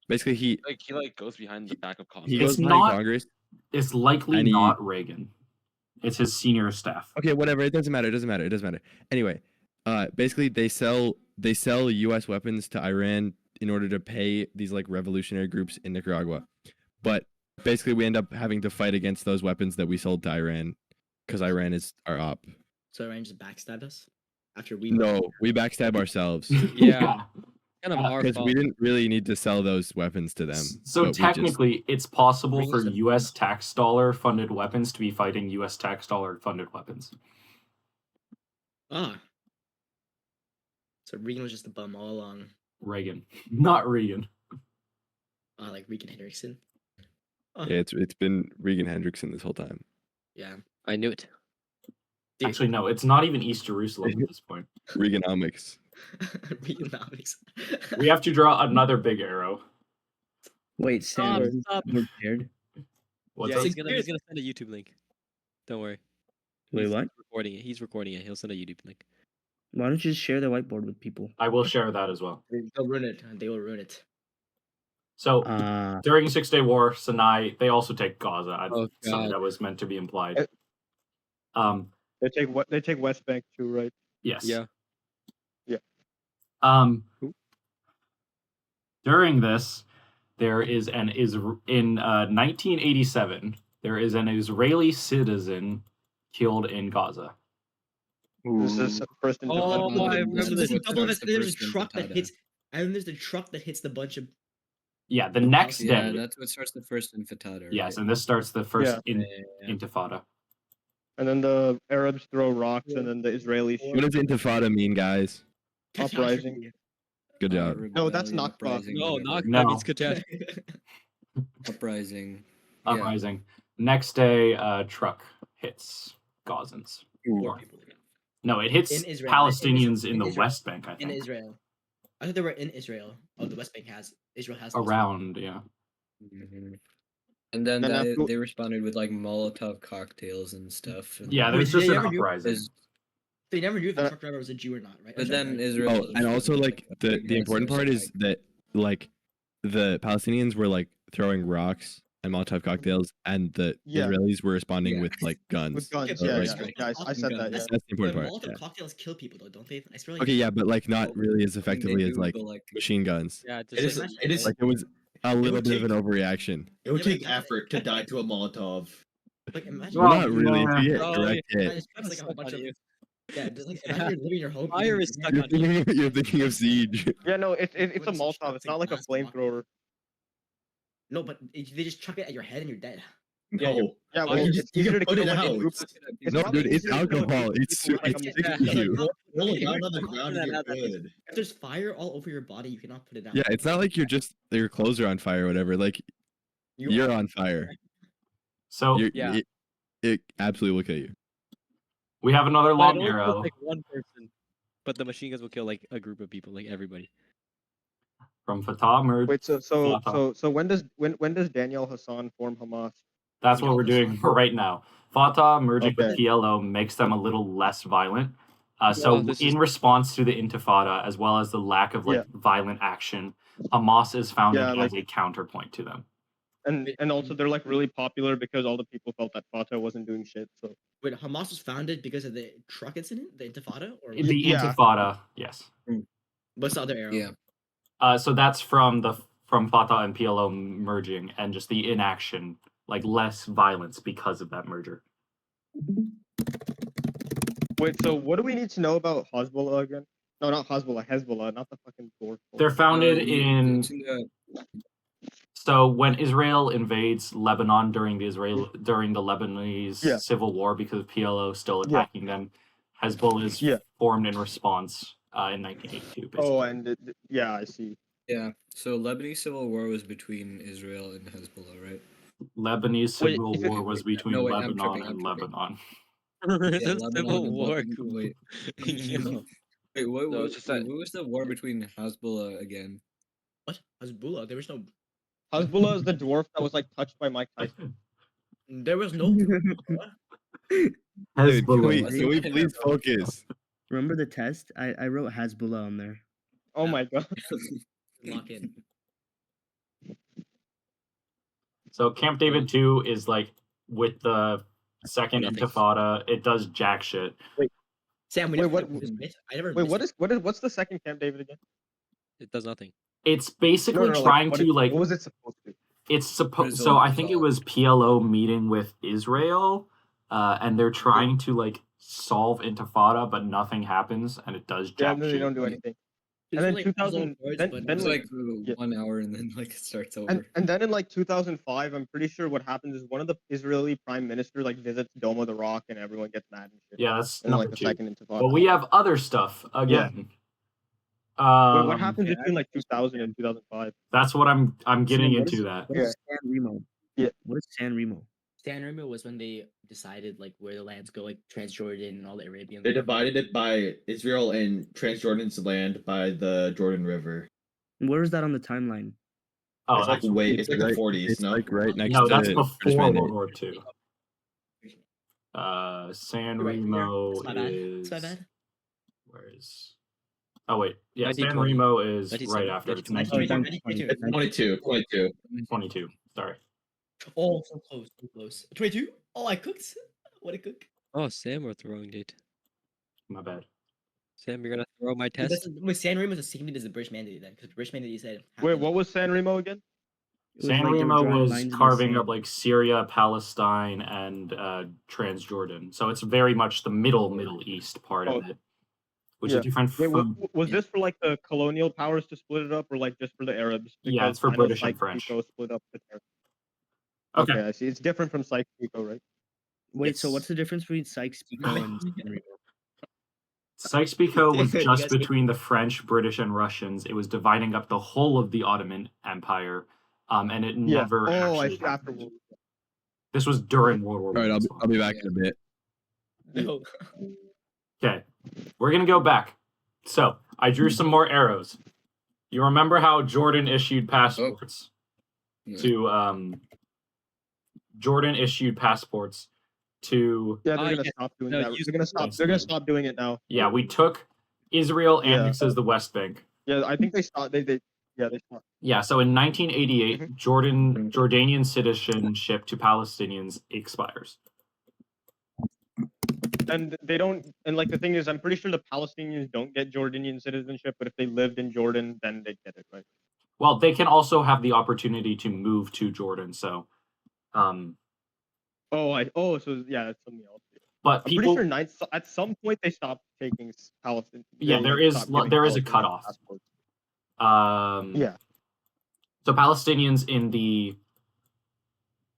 Basically, he He goes behind the back of Congress. he It's goes behind not- Congress. It's likely And he- not Reagan. It's his senior staff. Okay, whatever. It doesn't matter. It doesn't matter. Anyway, basically they sell U.S. weapons to Iran in order to pay these like revolutionary groups in Nicaragua, but basically we end up having to fight against those weapons that we sold to Iran because Iran is our op. So Iran just backstabbed us after we. No, we backstab ourselves. Yeah. Kind of our Because fault. we didn't really need to sell those weapons to them. So but we just- technically, it's possible Bring for us a- U.S. tax dollar funded weapons to be fighting U.S. tax dollar funded weapons. Ah. So Regan was just a bum all along. Reagan, not Regan. Like Regan Hendrickson. Oh, yeah, it's been Regan Hendrickson this whole time. yeah. I knew it. Dude. Actually, no, it's not even East Jerusalem at this point. Reaganomics. Reaganomics. We have to draw another big arrow. Wait, Sam, is Stop. this prepared? What's Yeah, up? he's gonna send a YouTube link. Don't worry. Wait, He's what? recording it. He's recording it. He'll send a YouTube link. Why don't you just share the whiteboard with people? I will share that as well. They'll ruin it. They will ruin it. So Ah, during 6 Day War, Sinai, they also take Gaza. Oh, Something God. that was meant to be implied. They take West Bank too, right? Yes. Yeah. During this, there is in 1987, there is an Israeli citizen killed in Gaza. This is first in Oh, Japan. I remember this. There's a truck that hits. And there's the truck that hits the bunch of. Yeah, the next Yeah, day. that's what starts the first Intifada. Right? Yes, and this starts the first Yeah. Intifada. And then the Arabs throw rocks, and then the Israelis What does Intifada mean, guys? uprising. Good job. No, that's rebellion, not uprising, No, whatever. not No. that means catastrophe. Uprising. Uprising. Next day, truck hits Gazans. More people. No, it hits In Israel. Palestinians in the Israel. West Bank, I In think. Israel. I thought they were in Israel. Oh, the West Bank has. Israel has. Around, yeah. Mhm. And then Then after- they responded with like Molotov cocktails and stuff. And Yeah, Wait, there's did just they an ever do- uprising. is- They never knew if the Uh, truck driver was a Jew or not, right? But I'm sorry, then right? Israel. Oh, and also like the important part is that like the Palestinians were like throwing rocks and Molotov cocktails, and the Yeah. Israelis were responding Yeah. with like guns. With guns, So, yeah, like, yeah. I said that, yeah. That's the important But part. Molotov Yeah. cocktails kill people, though, don't they? I swear. Like, Okay, yeah, but like not really as I think they effectively as do, like but, like machine guns. Yeah, It just is. like, It is. Like it was a little would bit of an take- overreaction. It would Yeah, but take effort to die to a Molotov. Like imagine. Well, Well, not really. If you get no, direct I hit, just it's like a stuck bunch on of. you. Yeah, just like Yeah. imagine you're living in your home. Fire is stuck you're on you. thinking of siege. Yeah, no, it's What a is Molotov. shot It's not like a glass block? flamethrower. No, but they just chuck it at your head and you're dead. No. Yeah, Oh, well, you it's just- you easier can to put kill it like a out. group. No, probably dude, it's easier to kill a alcohol. group of It's people with, like, a it's machine sticking gun. you. Roll it Yeah, down on the you're ground not and you're that bad. good. If there's fire all over your body, you cannot put it out. Yeah, it's not like your clothes are on fire or whatever. Like you're on fire. So Yeah. It absolutely will kill you. we have another But it long only kills, arrow. like one person, but the machine guns will kill like a group of people, like everybody. From Fatah merge. Wait, so Fatah. when does Daniel Hassan form Hamas? That's what we're doing right now. Fatah merging with Okay. PLO makes them a little less violent. So Well, this is- in response to the Intifada, as well as the lack of like violent action, Hamas is founded Yeah, as like- a counterpoint to them. And also they're like really popular because all the people felt that Fatah wasn't doing shit. So Wait, Hamas was founded because of the truck incident, the Intifada, or The Yeah. Intifada, yes. what's the other arrow? Yeah. So that's from Fatah and PLO merging and just the inaction, like less violence because of that merger. wait, so what do we need to know about Hezbollah again? No, not Hezbollah, not the fucking dwarf. They're founded No, in it's the- So when Israel invades Lebanon during the Lebanese Yeah. civil war because of PLO still Yeah. attacking them, Hezbollah is Yeah. formed in response in 1982. Basically. Oh, and yeah, I see. Yeah. So Lebanese civil war was between Israel and Hezbollah, right? Lebanese Wait, civil if it- war was between No, wait, I'm Lebanon tripping, and I'm tripping. Lebanon. Yeah, The Lebanon Civil and War. Lebanon. Cool. Wait. Yo. Wait, what, No, what, it's just that- what was the war between Hezbollah again? What? Hezbollah? There was no. Hezbollah is the dwarf that was like touched by Mike Tyson. There was no. Dude, Hezbollah. can we please focus? Remember the test? I wrote Hezbollah on there. Oh my god. Lock in. So Camp David 2 is like with the second Nothing. Intifada, it does jack shit. Sam, we Wait, never. what- I never. Wait, missed what's the second Camp David again? It does nothing. It's basically trying what to is- like what was it supposed to be? it's What supposed is so all I this think it about? was PLO meeting with Israel and they're trying to like solve Intifada but nothing happens and it does Yeah, jack no, they shit. don't do anything. And then like 2000, then It's like like yeah. 1 hour and then like it starts over. And then in like 2005, I'm pretty sure what happens is one of the Israeli prime minister like visits Dome of the Rock and everyone gets mad and shit. Yeah, that's And number like the 2. second Intifada. But we have other stuff again. Wait, what happened yeah, between like 2000 and 2005? That's what I'm getting Sam, what into is- that. What is San Remo? Yeah. What is San Remo? San Remo was when they decided like where the lands go, like Transjordan and all the Arabian. They land. divided it by Israel and Transjordan's land by the Jordan River. Where is that on the timeline? Oh, It's like that's it's like the right, 40s, it's no? like right next no, to that's British before Mandate. World War II. San You're right, Remo it's my bad. is. It's my bad. Where is? Oh wait, yeah, San 1920. Remo is 1970, right after. It's 1920. 1920. 22. 22. Sorry. Oh, so close, so close. 22. Oh, I cooked. What a cook. Oh, Sam wrote the wrong date. My bad. Sam, you're gonna throw my Wait, test. Wait, San Remo is the same thing as the British Mandate then, because the British Mandate you said. Wait, happened- what was San Remo again? It was San like they were Remo drawing was lines in the carving up sand. like Syria, Palestine, and Transjordan. So it's very much the Middle East part of Oh, it, which yeah. is different Wait, from. was this for like the colonial powers to split it up, or like just for the Arabs? Yeah, it's for I know British and Sykes French. Picot split up the Arabs. Okay. Okay, I see. It's different from Sykes-Picot, right? Wait, so Yes. what's the difference between Sykes-Picot and San Remo? Sykes-Picot was You just guys- between the French, British, and Russians. It was dividing up the whole of the Ottoman Empire, and it Yeah. never Oh, I actually see. happened. Afterwards. This was during World War All right, One. I'll be back in a bit. No. Okay, we're gonna go back. So I drew some more arrows. You remember how Jordan issued passports to Jordan issued passports to Yeah, they're Oh, gonna yeah. stop doing No, that. use They're gonna stop. They're gonna stop doing it now. yeah, we took Israel Yeah. annexes the West Bank. Yeah, I think they stopped. They stopped. Yeah, so in 1988, Jordanian citizenship to Palestinians expires. And they don't. And like the thing is, I'm pretty sure the Palestinians don't get Jordanian citizenship, but if they lived in Jordan, then they get it, right? Well, they can also have the opportunity to move to Jordan. So, So yeah, that's something else. but I'm people, pretty sure at some point they stopped taking Palestinians. yeah, there is a cutoff. Yeah. So Palestinians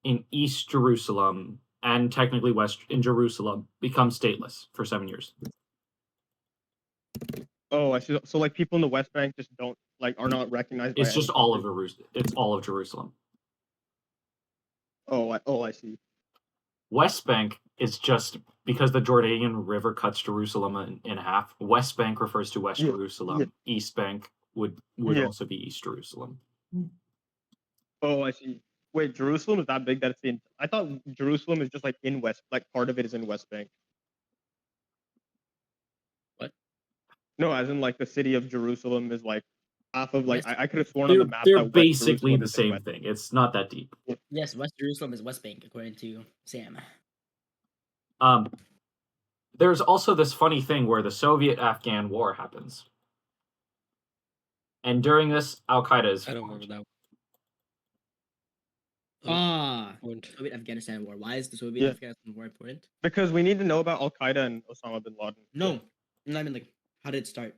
in East Jerusalem and technically West in Jerusalem become stateless for 7 years. Oh, I see. So like people in the West Bank just don't are not recognized. It's by just any all of country? Jerusalem. It's all of Jerusalem. I see. West Bank is just because the Jordanian River cuts Jerusalem in half. West Bank refers to West Jerusalem. yeah. East Bank would Yeah. also be East Jerusalem. Oh, I see. Wait, Jerusalem is that big that it's in? I thought Jerusalem is just like in West, like part of it is in West Bank. What? No, as in like the city of Jerusalem is like half of like Yes. I could have sworn on the map They're that West basically Jerusalem the is in same West. thing. It's not that deep. Yes, West Jerusalem is West Bank, according to Sam. There's also this funny thing where the Soviet-Afghan War happens. And during this, Al-Qaeda is I don't formed. remember that. Ah, Point. Soviet Afghanistan War. Why is the Soviet Yeah. Afghanistan War important? Because we need to know about Al Qaeda and Osama bin Laden. No, I mean like, how did it start?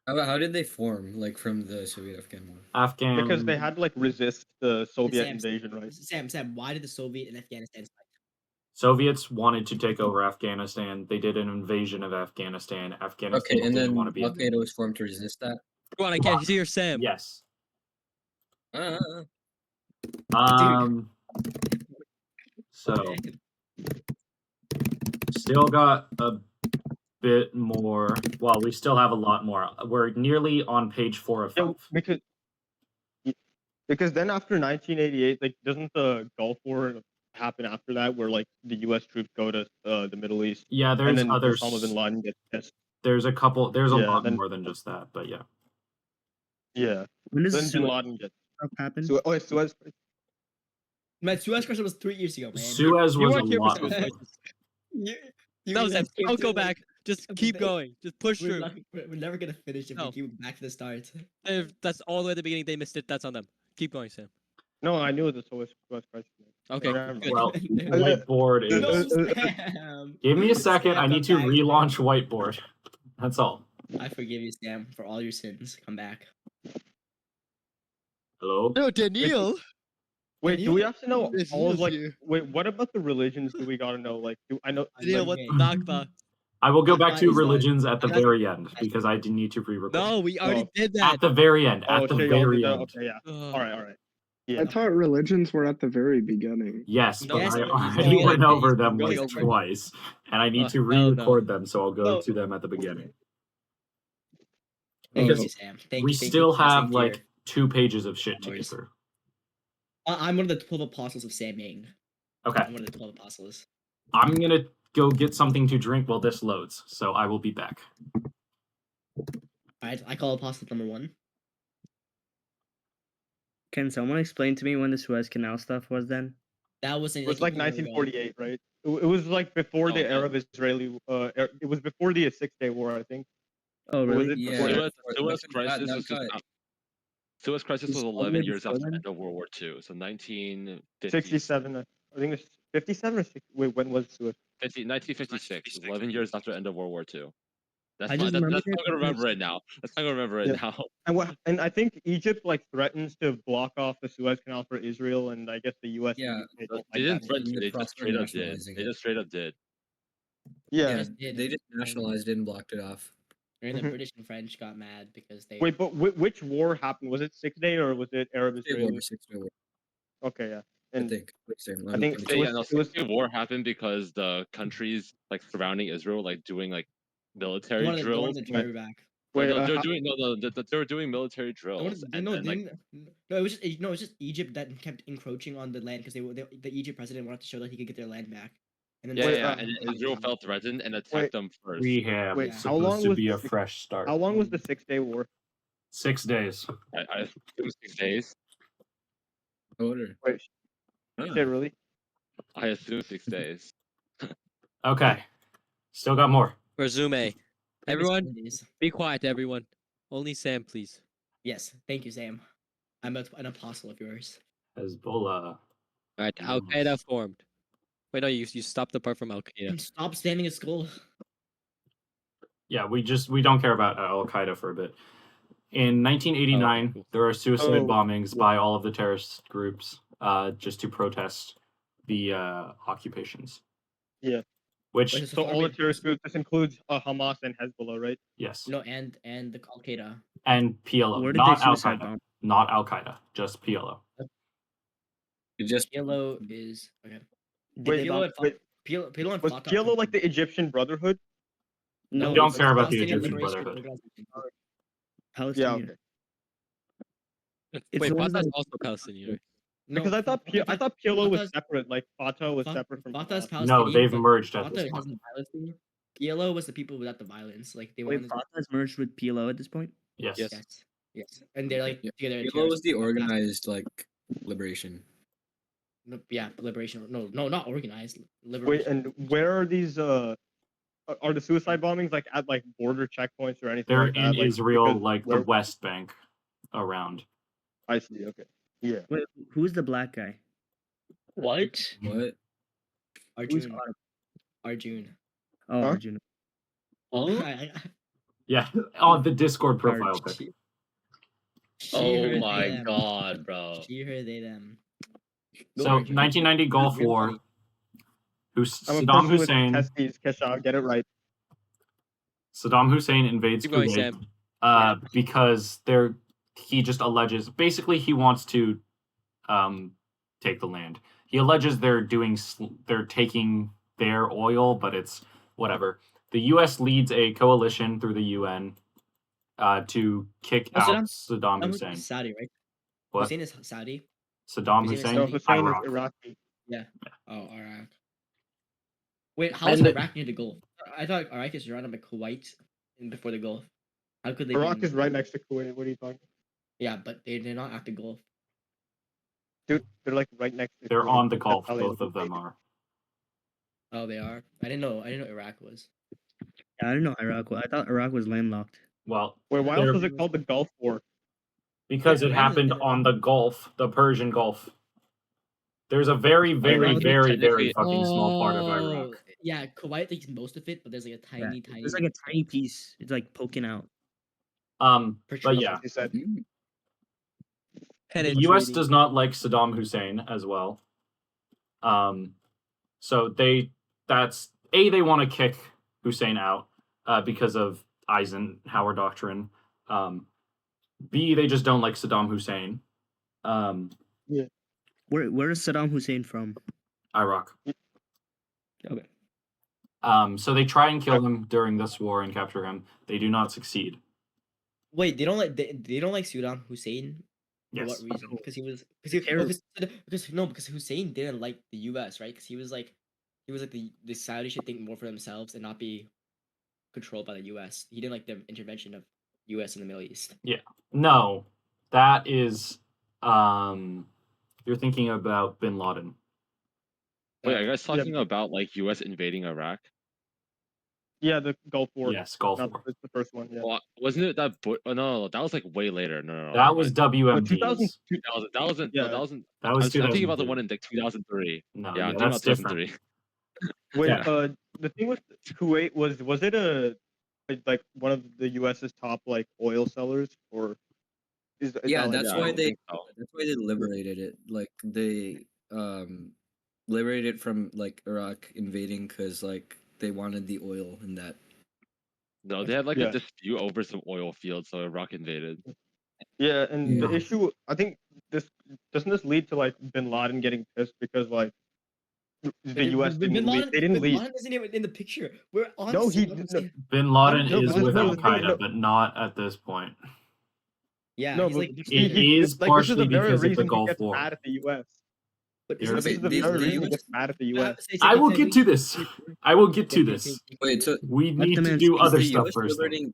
How did they form, like, from the Soviet-Afghan War? Afghan. Because they had to like resist the Soviet Sam, invasion, right? Sam, why did the Soviet and Afghanistan fight? Soviets wanted to take over Afghanistan. They did an invasion of Afghanistan. Afghanistan Okay, and didn't then want to be. Al Qaeda was formed to resist that. Come on, I can't hear Sam. Yes. Uh, So still got a bit more. Well, we still have a lot more. We're nearly on page 4 of 5. Because then after 1988, like doesn't the Gulf War happen after that, where like the U.S. troops go to the Middle East? Yeah, there's and then others. Osama bin Laden gets pissed. There's a couple. There's a Yeah, lot then- more than just that, but yeah. Yeah. When does Then Suez bin Laden gets. stuff happen? Suez. Man, Suez Crisis was 3 years ago, man. Suez You was a weren't here for lot. Suez before. Crisis. You No, guys Sam, came don't to go it, like, back. Just of keep the- going. Just push We're, through. not, we're never gonna finish if No. we keep back to the start. If that's all the way at the beginning, they missed it. That's on them. Keep going, Sam. No, I knew it was Suez Crisis. Okay, Never mind. good. Well, whiteboard No, is. Sam. Give me a second. I Sam, need to come back. relaunch whiteboard. That's all. I forgive you, Sam, for all your sins. Come back. Hello. No, Daniel. Wait, do we have to know Yes, all of yes, like? yeah. Wait, what about the religions? Do we gotta know? Like, do I know? Daniel, Like, what's Nakba? I will go back Nakba to is religions at the that's- very end because I did need to re-record. No, we already Oh. did that. At the very end. oh At the shit, y'all very did that. end. Okay, yeah. Ugh. All right. I Yeah. thought religions were at the very beginning. Yes, but Yes, I but he's already going went back. over He's them going like over. twice, and I need to hell no. re-record them, so I'll go No. to them at the beginning. Thank Because you, Sam. Thank we you. Thank still you for listening have to like your- 2 pages of shit to get hours. through. I'm one of the 12 apostles of Sam Yang. Okay, I'm one of the 12 apostles. I'm gonna go get something to drink while this loads, so I will be back. Alright, I call apostle number 1. Can someone explain to me when the Suez Canal stuff was then? That was in It was like a year ago. 1948, right? It was like before Oh, the man. Arab-Israeli. It was before the 6-Day War, I think. Oh, Or was really? it Yeah. before that? Suez Crisis that was got- just Suez Crisis Was was it all the 11 way years before after the then? end of World War II, so 1950. 67. I think it's 57 or 60. Wait, when was Suez? 1956, 11 years after the end of World War II. That's I not, just that, remember that's it not gonna because- remember it now. That's not gonna remember it Yeah. now. And I think Egypt like threatens to block off the Suez Canal for Israel, and I guess the U.S. and Yeah, UK don't They like didn't that. threaten in to, the they just process of straight up did. nationalizing They it. just straight up did. Yeah. Just did. They just nationalized it and blocked it off. And the Mhm. British and French got mad because they Wait, but which war happened? Was it 6-Day or was it Six-Day Arab-Israeli? War, Six-Day War, Okay, yeah. I And think. Wait, Sam, I think let me Yeah, it yeah, was. no, It was. 6-Day War happened because the countries like surrounding Israel like doing like they military wanted drills. the Terror back. Wait, No, they're how- doing they were doing military They drills wanted- and no, then like no, it was just no, it was just Egypt that kept encroaching on the land because the Egypt president wanted to show that he could get their land back. And then yeah, Wait, yeah, uh, and then knocked Israel down. felt threatened and attacked Wait. them first. Rehab. Wait, It's how long supposed to was be the a six- fresh start. How long was the 6-Day War? 6 days. I it was 6 days. order. Wait, Ah. shit, really? I assume 6 days. Okay, still got more. Resume. I think it's Everyone, 7 days. be quiet, everyone. Only Sam, please. Yes, thank you, Sam. I'm an apostle of yours. Hezbollah. Alright, Al Qaeda formed. Wait, no, you stopped the part from Al Qaeda. And stop standing at school. Yeah, we don't care about Al Qaeda for a bit. In 1989, cool. there are suicide Oh, bombings by all of the terrorist groups, just to protest the occupations. Yeah. Which Wait, So all the terrorist groups. This includes Hamas and Hezbollah, right? yes, No, and the Al Qaeda. and PLO, Where did not they Al suicide Qaeda, bomb? not Al Qaeda, just PLO. It just PLO is okay. Did Wait, they PLO bomb- and wait. PLO and Was Fatah. PLO like the Egyptian Brotherhood? No, We don't it's care about the Palestinian Egyptian Liberation Brotherhood. Organization. Palestinian. Yeah, okay. It's Wait, the ones Fatah's that- also Palestinian, right? No, Because I thought PLO was Fatah's- separate. Like Fatah was separate from Fatah's Hamas. Palestinian. No, they've but merged at Fatah this point. hasn't violence. PLO was the people without the violence. Like they Wait, wanted. Fatah's merged with PLO at this point? Yes. Yes. Yes, and they're like Yeah. together. PLO was the organized like liberation. Yeah, liberation. No, not organized. Wait, Liberation. and where are these? Are the suicide bombings like at like border checkpoints or anything They're like that? in Like, Israel, because like where- the West Bank, around. I see. Okay. Yeah. Wait, who's the black guy? What? What? Who's Arjun. Arjun. Oh, Huh? Arjuna. Huh? Yeah, on the Discord profile pic. She, Oh her, they, my them. god, bro. She, her, they, them. So, Arjun. 1990 Gulf Really War. funny. Who's I'm a Saddam person with Hussein? testes, Keshav. Get it right. Saddam Hussein invades Keep going, Kuwait Sam. because he just alleges basically he wants to take the land. He alleges they're taking their oil, but it's whatever. The U.S. leads a coalition through the UN to kick Oh, out Saddam Saddam Hussein. is Saudi, right? What? Hussein is Saudi. Saddam Hussein is Hussein, No, Saudi. Hussein Iraq. is Iraqi. Yeah. Oh, Iraq. Wait, how is And- Iraq near the Gulf? I thought Iraq is surrounded by Kuwait and before the Gulf. How could they? Iraq be is right next to Kuwait. What are you talking? Yeah, but they're not at the Gulf. Dude, they're like right next to. They're Kuwait. on the That's Gulf. how they Both of them located. are. Oh, they are. I didn't know Iraq was. Yeah, I didn't know Iraq. I thought Iraq was landlocked. Well, Wait, why they're- else is it called the Gulf War? because Yeah, it Iran is happened in on the Gulf, the Persian Gulf. There's a very, very, Iraq very, very technically- fucking small part of Iraq. Oh, yeah, Kuwait takes most of it, but there's like a Yeah, tiny, tiny. there's like a tiny piece. It's like poking out. But yeah, He said. the U.S. Penetrating. does not like Saddam Hussein as well. So they want to kick Hussein out because of Eisenhower doctrine. B, they just don't like Saddam Hussein. Where is Saddam Hussein from? Iraq. Okay. So they try and kill him during this war and capture him. They do not succeed. Wait, they don't like Saddam Hussein. For Yes. what reason? Because because Hussein didn't like the U.S. right? Because he was like the Saudi should think more for themselves and not be controlled by the U.S. He didn't like the intervention of U.S. in the Middle East. Yeah. No, that is you're thinking about Bin Laden. Wait, are you guys talking about like U.S. invading Iraq? Yeah, the Gulf War. Yes, Gulf Not War. the first one. Yeah. Well, wasn't it that? Oh, no, that was like way later. No. That was WMDs. 2000. 2000. That wasn't. Yeah. No, that wasn't. That was I'm thinking about the 2003. one in like 2003. No, Yeah, I'm yeah, thinking that's about different. 2003. Wait, Yeah. the thing with Kuwait was it like one of the U.S.'s top like oil sellers, or is Yeah, that, like, that's Yeah, I why don't they think so. that's why they liberated it. Like they liberated from like Iraq invading because like they wanted the oil in that. No, they had like Yeah. a dispute over some oil fields, so Iraq invaded. Yeah, and the Yeah. issue, I think this lead to like Bin Laden getting pissed because like the U.S. didn't leave. They didn't Bin leave. Laden isn't even in the picture. We're on. No, he Saddam no, Hussein. Bin Laden No, is but with no, Al the thing- Qaeda, no. but not at this point. Yeah, No, he's but like. It is like, this is partially the very because of the reason he Gulf gets War. mad at the U.S. But You're- This is the Wait, very the reason he US gets mad at the U.S. I will get to this. I will get to this. Wait, so We Let need the to man do speak. other the stuff U.S. first. though. liberating?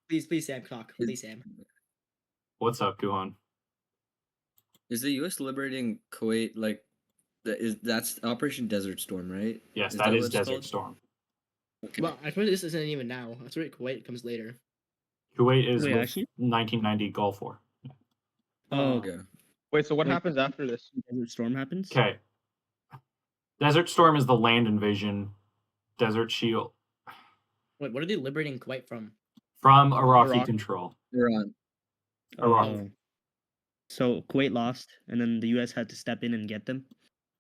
Please, Sam, talk. Please, Sam. What's up? Go on. Is the U.S. liberating Kuwait like that's Operation Desert Storm, right? Yes, Is that that is what it's Desert called? Storm. Okay. Well, I suppose this isn't even now. That's right. Kuwait comes later. Kuwait is Wait, with actually? 1990 Gulf War. Oh, Okay. Wait, so what Wait. happens after this? Desert Storm happens. Okay. Desert Storm is the land invasion. Desert Shield Wait, what are they liberating Kuwait from? from Iraqi Iraq. control. Iran. Iraq. Oh. So Kuwait lost, and then the U.S. had to step in and get them.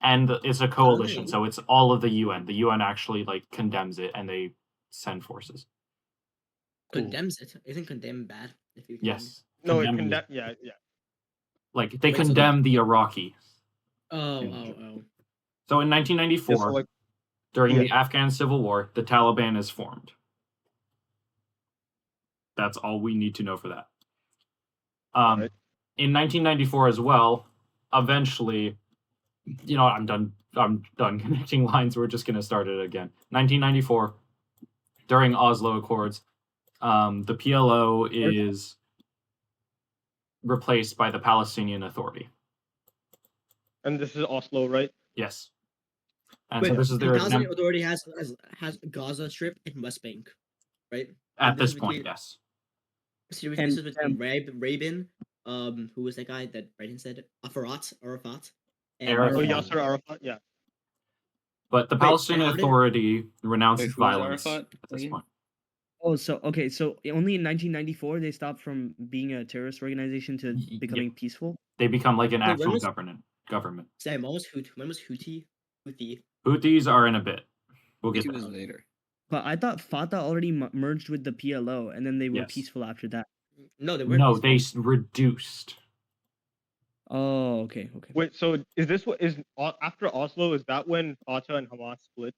And it's a coalition, Really? so it's all of the UN. The UN actually like condemns it, and they send forces. Condemns it. Isn't condemn bad? If you Yes. No, it condemn is- yeah. like they Wait, so condemn the Iraqis. Oh. So in 1994, Yeah, so, like, during yeah. the Afghan Civil War, the Taliban is formed. That's all we need to know for that. Alright. In 1994 as well, eventually, you know, I'm done connecting lines. We're just going to start it again. 1994, during Oslo Accords, the PLO is replaced by the Palestinian Authority. And this is Oslo, right? Yes. And Wait, so this is the their Palestinian attempt Authority has Gaza Strip and West Bank, right? at And this is point, between- yes. So this And, is between Rabin, who was that guy that Biden said? Arafat, and Arafat. Oh, Arafat. Yasser Arafat. Yeah. But the Palestinian Arafat? Authority renounces Wait, who is violence Arafat at this again? point. Oh, so okay, so only in 1994 they stopped from being a terrorist organization to Yep. becoming peaceful. They become like an Wait, when actual was- government. Sam, when was Houthi? Houthis are in a bit. We'll get It there. was later. But I thought Fatah already merged with the PLO, and then they were Yes. peaceful after that. No, they weren't. No, peaceful. they reduced. Oh, okay. Wait, so is this what is after Oslo? Is that when Fatah and Hamas split?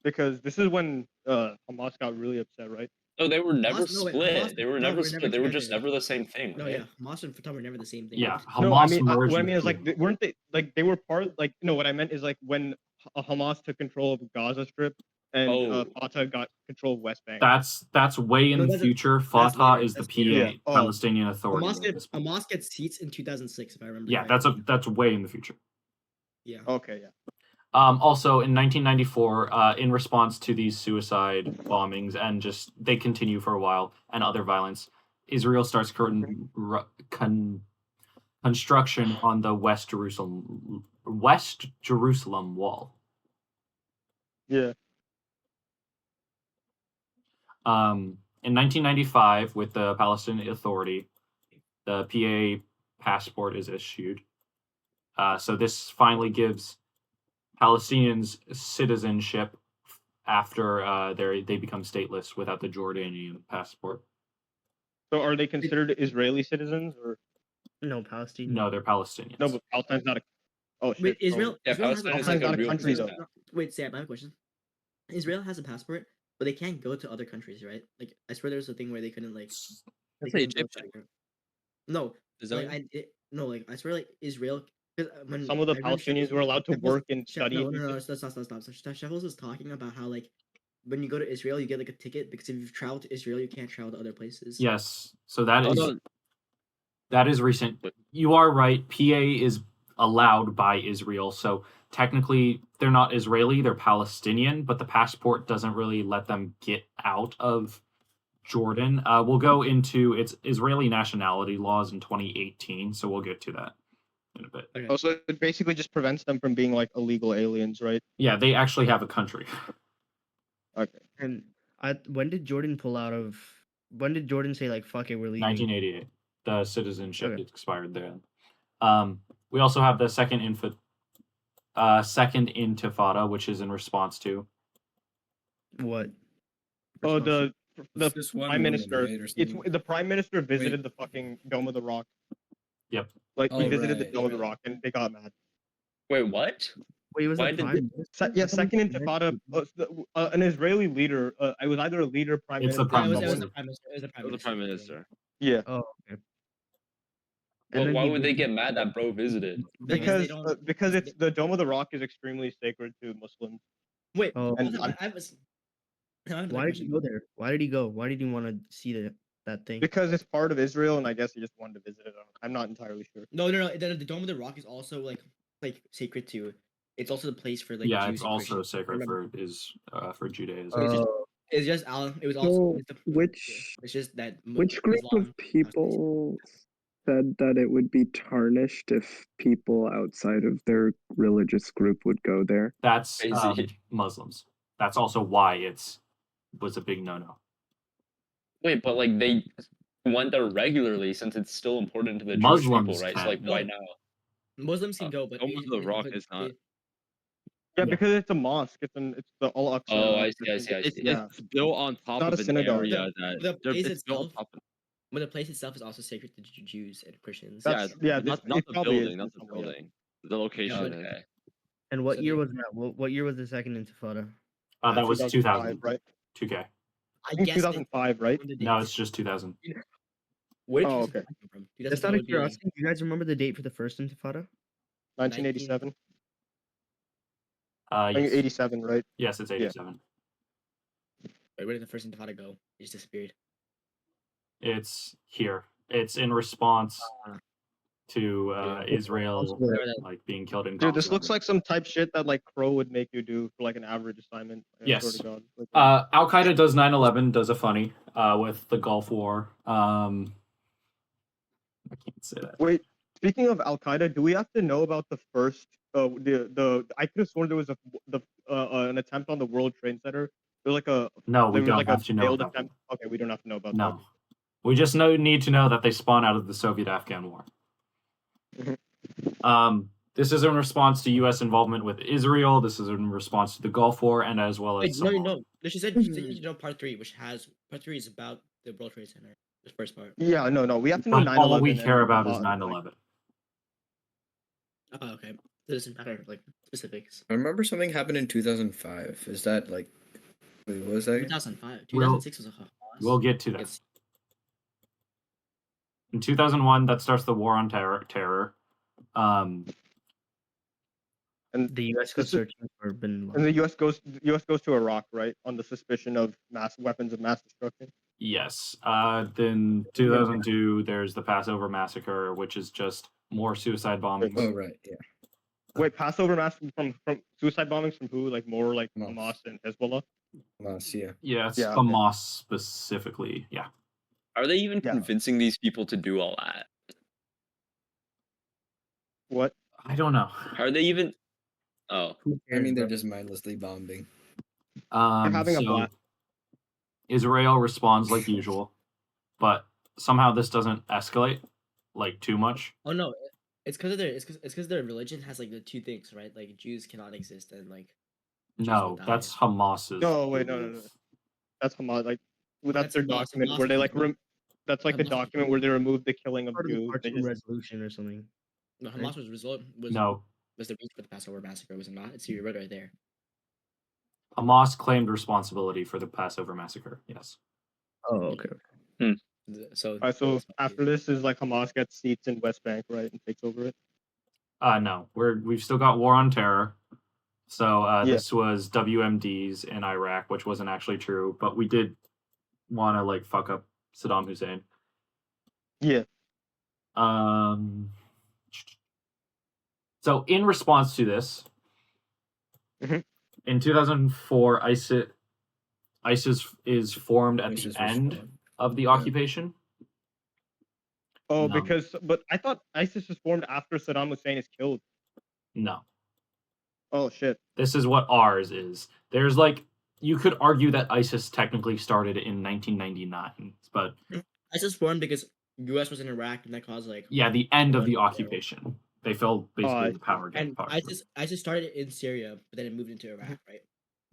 Because this is when Hamas got really upset, right? No, they were never Hamas- no, wait, split. Hamas- They were no, never we're split. never They were just together. never the same thing. No, right? yeah, Hamas and Fatah were never the same thing. Yeah, No, Hamas I mean, merged what I with mean is like, Kuwait. weren't they like they were part? Like, no, what I meant is like when Hamas took control of Gaza Strip and Oh. Fatah got control of West Bank. That's way in No, the that's- future. that's Fatah later, is the that's PA later. Yeah. Oh. Palestinian Authority. at this point. Hamas gets seats in 2006, if I remember. Yeah, correctly. that's way in the future. Yeah. Okay, yeah. Also, in 1994, in response to these suicide bombings and just they continue for a while and other violence, Israel starts construction on the West Jerusalem West Jerusalem Wall. Yeah. In 1995, with the Palestinian Authority, the PA passport is issued. So this finally gives Palestinians citizenship after they become stateless without the Jordanian passport. So are they considered Israeli citizens or No, Palestinian. No, they're Palestinians. no? But Palestine's not a. Oh shit. Wait, Israel. Yeah, Israel has a Palestine is Palestine's like not a a real country country. though. Wait, Sam, I have a question. Israel has a passport, but they can't go to other countries, right? Like, I swear there's a thing where they couldn't like. They That's couldn't go to Egyptian. other- No, Is that like what you- no, like I swear, like Israel. Because when Some of the I remember Palestinians Sheffield- were allowed to Sheffield- work and Shef- study. No, no, no, stop. So Sheffield was talking about how like when you go to Israel, you get like a ticket because if you've traveled to Israel, you can't travel to other places. Yes, so that Oh, is no. that is recent. You are right. PA is allowed by Israel, so technically they're not Israeli; they're Palestinian. But the passport doesn't really let them get out of Jordan. We'll go into its Israeli nationality laws in 2018, so we'll get to that in a bit. Okay. Also, it basically just prevents them from being like illegal aliens, right? Yeah, they actually have a country. Okay. And when did Jordan pull out of? When did Jordan say like fuck it, we're leaving? 1988. The citizenship Okay. expired there. We also have the second intifada, which is in response to. What? Oh, the It's just one prime woman, minister. right, or It's something? the prime minister visited the fucking Dome of the Rock. Yep. Like he Oh, visited the right, Dome of the right. Rock, and they got mad. Wait, what? Wait, was Why that did prime? Yeah, I thought second it was intifada. An Israeli leader. I was either a leader, prime It's the minister. prime It was minister. the prime minister. It was the prime It was minister. the prime minister. Yeah, Oh, okay. Well, then why he would they did- get mad that bro visited? because don't- because it's the Dome of the Rock is extremely sacred to Muslims. Wait, Oh, And I was. I have another why did he question. go there? Why did he go? Why did he want to see that thing? Because it's part of Israel, and I guess he just wanted to visit it. I'm not entirely sure. No. The Dome of the Rock is also like sacred too. It's also the place for like Yeah, Jews it's and also Christians. sacred Remember. for Judaism. Oh, It's just Alan. It was also So it's, the, which it's just that which group Islam of people said that it would be tarnished if people outside of their religious group would go there? That's Crazy. Muslims. That's also why was a big no-no. Wait, but like they went there regularly since it's still important to the Jewish people, Muslims right? So can. like, why No. now? Muslims can go, but Dome of the Rock is not. Yeah, Yeah. because it's a mosque. It's the Al Aqsa. Oh, I Mosque. see. Yeah. It's built on top not of a an synagogue. area The that place it's built on itself- top of. But the place itself is also sacred to Jews and Christians. That's yeah. not it the probably is building, not in the some way, yeah. building. The location is. Okay. and what So year they- was that? What year was the second Intifada? That was 2000. 2005, right? 2K. I I think guess 2005, right? No, it's just 2000. Where did Oh, 2005 okay. come from? Just 2005 out of would be curiosity, do you guys remember the date for the first Intifada? 1987. Yes. 87, right? Yes, it's 87. Wait, where did the first Intifada go? It just disappeared. It's here. It's in response to Israel like being killed in Dude, this Gaza. looks like some type shit that like Crow would make you do for like an average assignment. I Yes. swear to God. Like, Al Qaeda does 9/11, does a funny with the Gulf War. I can't say that. wait, speaking of Al Qaeda, do we have to know about the first? The I could have sworn there was an attempt on the World Trade Center. There was like a No, we there was don't like have a to know failed about attempt. Okay, we don't have to know about No. We just need to know that they spawn out of the Soviet-Afghan War. This is in response to U.S. involvement with Israel. This is in response to the Gulf War, and as well as Wait, Somalia. no. She said you need to know part 3, which has part 3 is about the World Trade Center. The first part. that. Yeah, no. We have to know But 9/11. all we care and about is Hamas, 9/11. Oh, okay. It doesn't matter like specifics. I remember something happened in 2005. Is that like, wait, what was that? 2005. We'll- 2006 was a Hamas. We'll get to that. It's- In 2001, that starts the war on terror. And The U.S. goes This is- searching for Bin And Laden. the U.S. goes to Iraq, right, on the suspicion of weapons of mass destruction. Yes. Then 2002, there's the Passover massacre, which is just more suicide bombings. Oh right, yeah. Wait, Passover mass from suicide bombings from who? Like more like Hamas. Hamas and Hezbollah. Hamas, yeah. Yeah, it's Yeah, okay. Hamas specifically. Yeah. Are they even Yeah. convincing these people to do all that? What? I don't know. How are they even? Oh, Who I cares, mean, they're bro? just mindlessly bombing. They're having a So blast. Israel responds like usual, but somehow this doesn't escalate like too much. Oh no, it's because of their it's because their religion has like the two things, right? Like Jews cannot exist and like Jews will No, die. that's Hamas's. No, wait, no. That's Hamas. Like, well, that's their Hamas. document where they like that's like the Hamas- document where they remove the killing of Part of the Jews. They Khartoum just resolution or something. No, Hamas was No, the reason for the Passover massacre, was it not? It's you read right there. Hamas claimed responsibility for the Passover massacre. Yes. Oh, okay. So so after this is like Hamas gets seats in West Bank, right, and takes over it. No, we've still got war on terror. So Yeah. this was WMDs in Iraq, which wasn't actually true, but we did want to like fuck up Saddam Hussein. Yeah. So in response to this, Mhm. in 2004, ISIS is formed at ISIS the was end formed. of the Yeah. occupation. Oh, No. but I thought ISIS was formed after Saddam Hussein is killed. No. Oh shit. This is what ours is. There's like, you could argue that ISIS technically started in 1999, but ISIS formed because U.S. was in Iraq and that caused like yeah, the end of the war. occupation. They felt basically the power get And power. ISIS started in Syria, but then it moved into Iraq, right?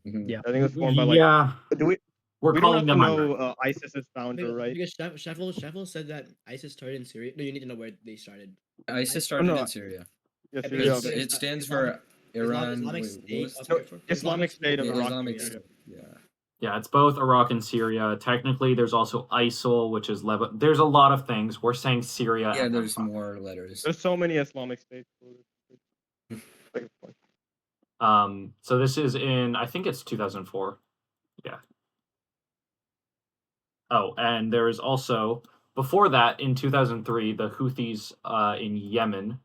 Yeah. I think it was formed by like. Yeah, Do we? we're We don't calling have to them know ISIS's founder, right? Because Sheffield said that ISIS started in Syria. No, you need to know where they started. ISIS started no, in Syria. Yeah, because Syria. It's, Okay. it stands for Iran. Islamic wait, State. what was No, it? Islamic State of Yeah, Iraq. Islamic Yeah. State. Yeah. Yeah, it's both Iraq and Syria. Technically, there's also ISIL, which is Lebanon. There's a lot of things. We're saying Syria. Yeah, and there's Iraq. more letters. There's so many Islamic states. So this is in, I think it's 2004. Yeah. Oh, and there is also, before that, in 2003, the Houthis in Yemen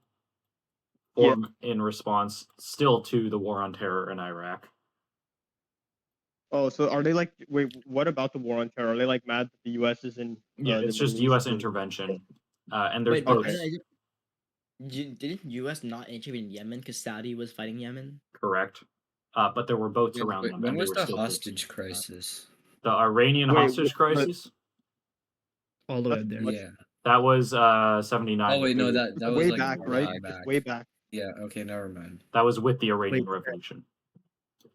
formed in response still to the war on terror in Iraq. Oh, so are they like? Wait, what about the war on terror? Are they like mad that the U.S. is in? Yeah, the it's just Middle U.S. East or- intervention. And there's Wait, both. didn't U.S. not intervene in Yemen because Saudi was fighting Yemen? Correct. But there were boats around Wait, them. when and they was were the still hostage crisis? The Iranian Wait, hostage crisis? All the way up there. Yeah. That was 79. Oh wait, no, with that was way like back, a right? while It's back. way back. Yeah. Okay, never mind. That was with the Iranian Wait. Revolution.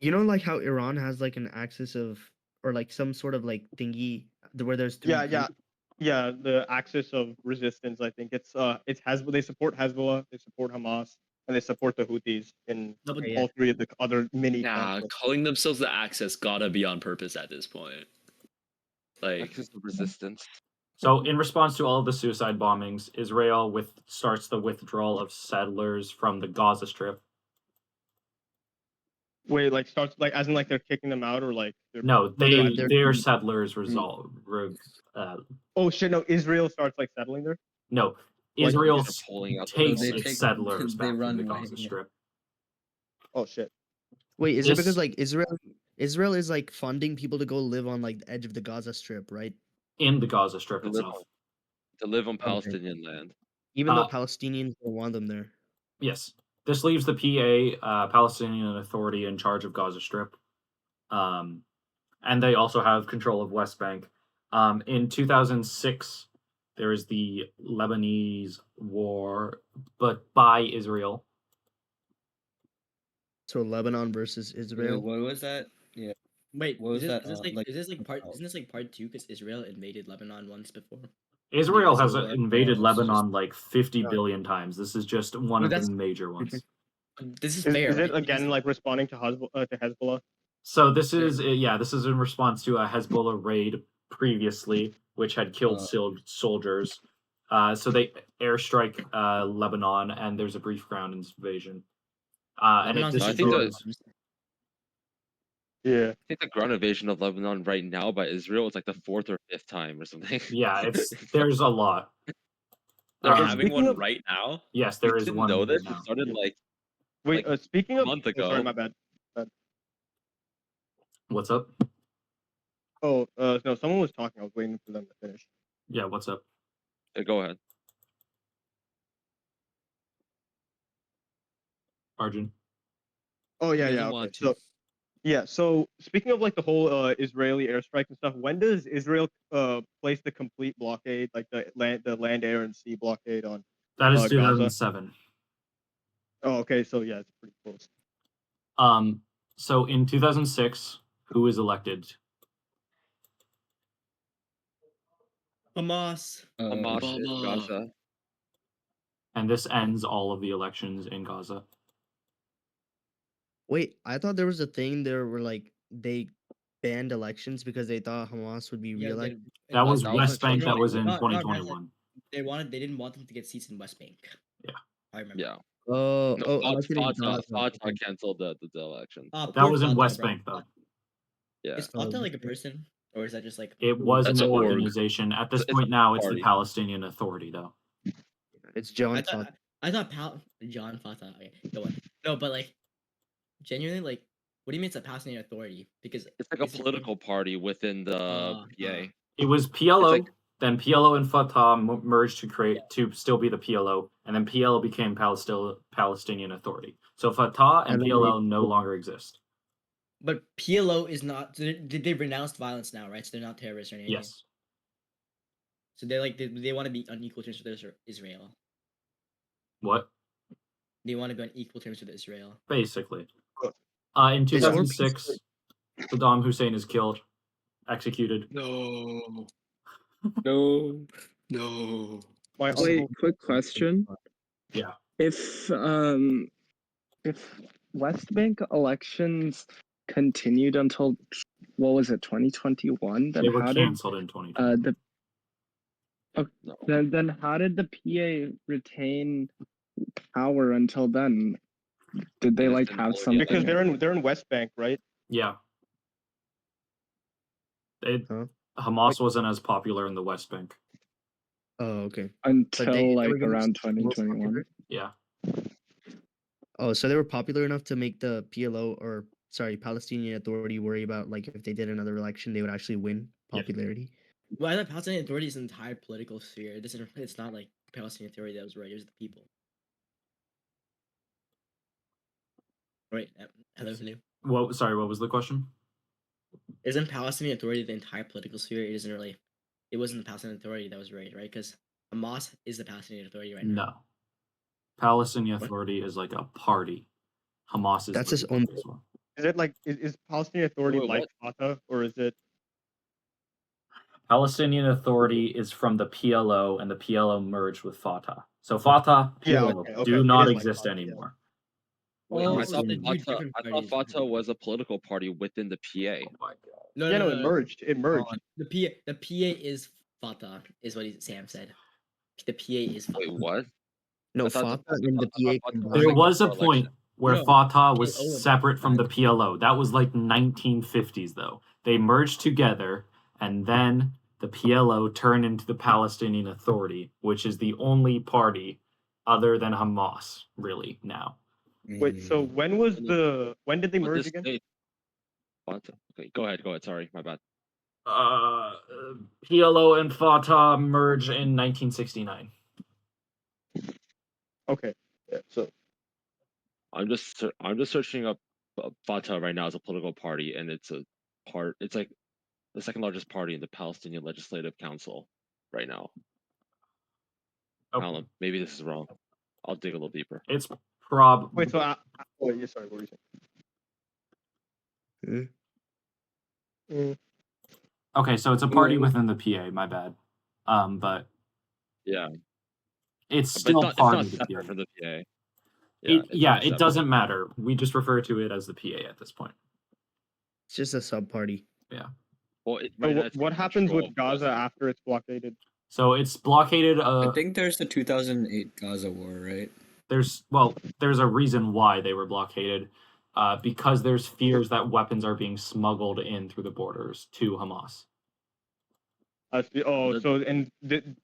You know, like how Iran has like an axis of, or like some sort of like thingy where there's three. Yeah. The axis of resistance. I think it's Hezbollah. They support Hezbollah. They support Hamas, and they support the Houthis in all three of the other mini. Nah, conflicts. calling themselves the Axis gotta be on purpose at this point. Like Axis of resistance. So, in response to all of the suicide bombings, Israel starts the withdrawal of settlers from the Gaza Strip. Wait, like starts like as in like they're kicking them out or like they're No, they're- their settlers resolve. Oh shit! No, Israel starts like settling there. No, Like, Israel just pulling out the takes they its take- settlers they back run from the away, Gaza yeah. Strip. Oh shit! Wait, is it because This- like Israel is like funding people to go live on like the edge of the Gaza Strip, right? In the Gaza Strip To live itself. to live on Palestinian land. Even though Uh, Palestinians don't want them there. Yes. This leaves the PA, Palestinian Authority, in charge of Gaza Strip. And they also have control of West Bank. In 2006, there is the Lebanese war, but by Israel. So Lebanon versus Wait, Israel. what was that? Yeah. Wait, What was is that, this like, part? about? Isn't this like part two? Because Israel invaded Lebanon once before. Israel has Israel- invaded Oh, it's just- Lebanon like 50 billion times. This is just one of the that's- major ones. This is Is fair. it right? again like responding to Hezbollah? So this is this is in response to a Hezbollah raid previously, which had killed soldiers. So they airstrike Lebanon, and there's a brief ground invasion. And it Lebanon's I think destroys. Yeah. I think the ground invasion of Lebanon right now by Israel is like the 4th or 5th time or something. Yeah, there's a lot. they're Um, having speaking one of- right now. Yes, there is didn't one know right this. now. It started like Wait, like, speaking a of month oh, ago. sorry, my bad. What's up? Oh, no, someone was talking. I was waiting for them to finish. Yeah, what's up? Go ahead. Arjun. Oh yeah, He yeah. doesn't Okay. want to. So yeah. So speaking of like the whole Israeli airstrike and stuff, when does Israel place the complete blockade, like the land, air, and sea blockade on That is Gaza? 2007. Oh, okay. So yeah, it's pretty close. So in 2006, who was elected? Hamas. Hamas, Obama. Gaza. And this ends all of the elections in Gaza. Wait, I thought there was a thing there where like they banned elections because they thought Hamas would be Yeah, reelected. That was That was West Bank. That was in not Gaza. 2021. They didn't want them to get seats in West Bank. Yeah. I remember. Yeah. Oh, No, oh, I was getting Fatah Gaza. Okay. canceled the election. That Poor was in Fatah, West bro. Bank, though. Yeah. Is Fatah like a person, or is that just like? It was That's an an org. organization. At this It's a point now, it's the party. Palestinian Authority, though. It's John. I thought John Fatah. Okay, go on. No, but like, genuinely, like, what do you mean it's a Palestinian Authority? Because It's like a political party within the PA. It was PLO. like- Then PLO and Fatah merged to still be the PLO, and then PLO became Palestinian Authority. So Fatah and And then PLO no longer exist. But PLO is not. They renounced violence now, right? So they're not terrorists or anything. Yes. So they're like they want to be on equal terms with Israel. What? They want to be on equal terms with Israel. Basically. In 2006, Saddam Hussein is killed, executed. No. No. No. Wait, quick question. Yeah. If West Bank elections continued until what was it, 2021? Then They were how did canceled in 2020. then how did the PA retain power until then? Did they like have something? Because they're in West Bank, right? Yeah. Hamas wasn't as popular in the West Bank. Oh, okay. Until like were getting around more 2021. popular? Yeah. Oh, so they were popular enough to make the PLO or Palestinian Authority worry about like if they did another election, they would actually win popularity. Well, I thought Palestinian Authority is an entire political sphere. It's not like Palestinian Authority that was right. It was the people. Right. Hello, hello. Well, sorry, what was the question? Isn't Palestinian Authority the entire political sphere? It isn't really. It wasn't the Palestinian Authority that was right? Because Hamas is the Palestinian Authority right now. No. Palestinian Authority is like a party. Hamas is That's the his own. as well. Is it like is Palestinian Authority Wait, like Fatah, or is it? Palestinian Authority is from the PLO, and the PLO merged with Fatah. So Fatah, Yeah, PLO okay. do It not is like exist Fatah, yeah. anymore. Wait, Oh, I so thought they're two Fatah, different I thought parties. Fatah was a political party within the PA. Oh my god. No, Yeah, no, no, it merged. It merged. The PA is Fatah, is what Sam said. The PA is Fatah. Wait, what? No, I thought Fatah the- and the I thought PA Fatah There combined. was a for point election. where No, Fatah was PLO and separate from the combined. PLO. That was like 1950s though. They merged together, and then the PLO turned into the Palestinian Authority, which is the only party other than Hamas really now. Wait, so when did they On merge this again? date- What? Okay, go ahead. Sorry, my bad. PLO and Fatah merged in 1969. Okay, yeah. So I'm just searching up Fatah right now as a political party, and it's like the second largest party in the Palestinian Legislative Council right now. I don't know, maybe this is wrong. I'll dig a little deeper. It's wait, probably so oh, yeah, sorry, what were you saying? okay. So it's a party within the PA. My bad. But Yeah, it's but still it's part not of the separate PA. from the PA. It doesn't matter. We just refer to it as the PA at this point. It's just a sub party. Yeah. Well, So what happens with Gaza after it's blockaded? So it's blockaded. I think there's the 2008 Gaza war, right? There's a reason why they were blockaded, because there's fears that weapons are being smuggled in through the borders to Hamas. So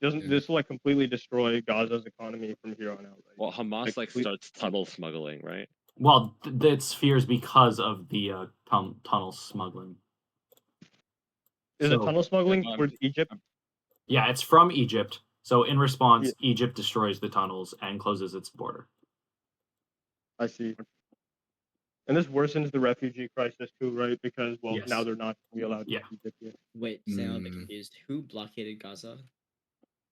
doesn't this like completely destroy Gaza's economy from here on out? Right? Well, Hamas starts tunnel smuggling, right? Well, it's fears because of the tunnel smuggling. Is it tunnel smuggling towards Egypt? Yeah, it's from Egypt. So in response, Egypt destroys the tunnels and closes its border. I see. And this worsens the refugee crisis too, right? Because well, now Yes. they're not gonna be allowed Yeah. to Egypt yet. Wait, Sam, I'm a bit Mm. confused. Who blockaded Gaza?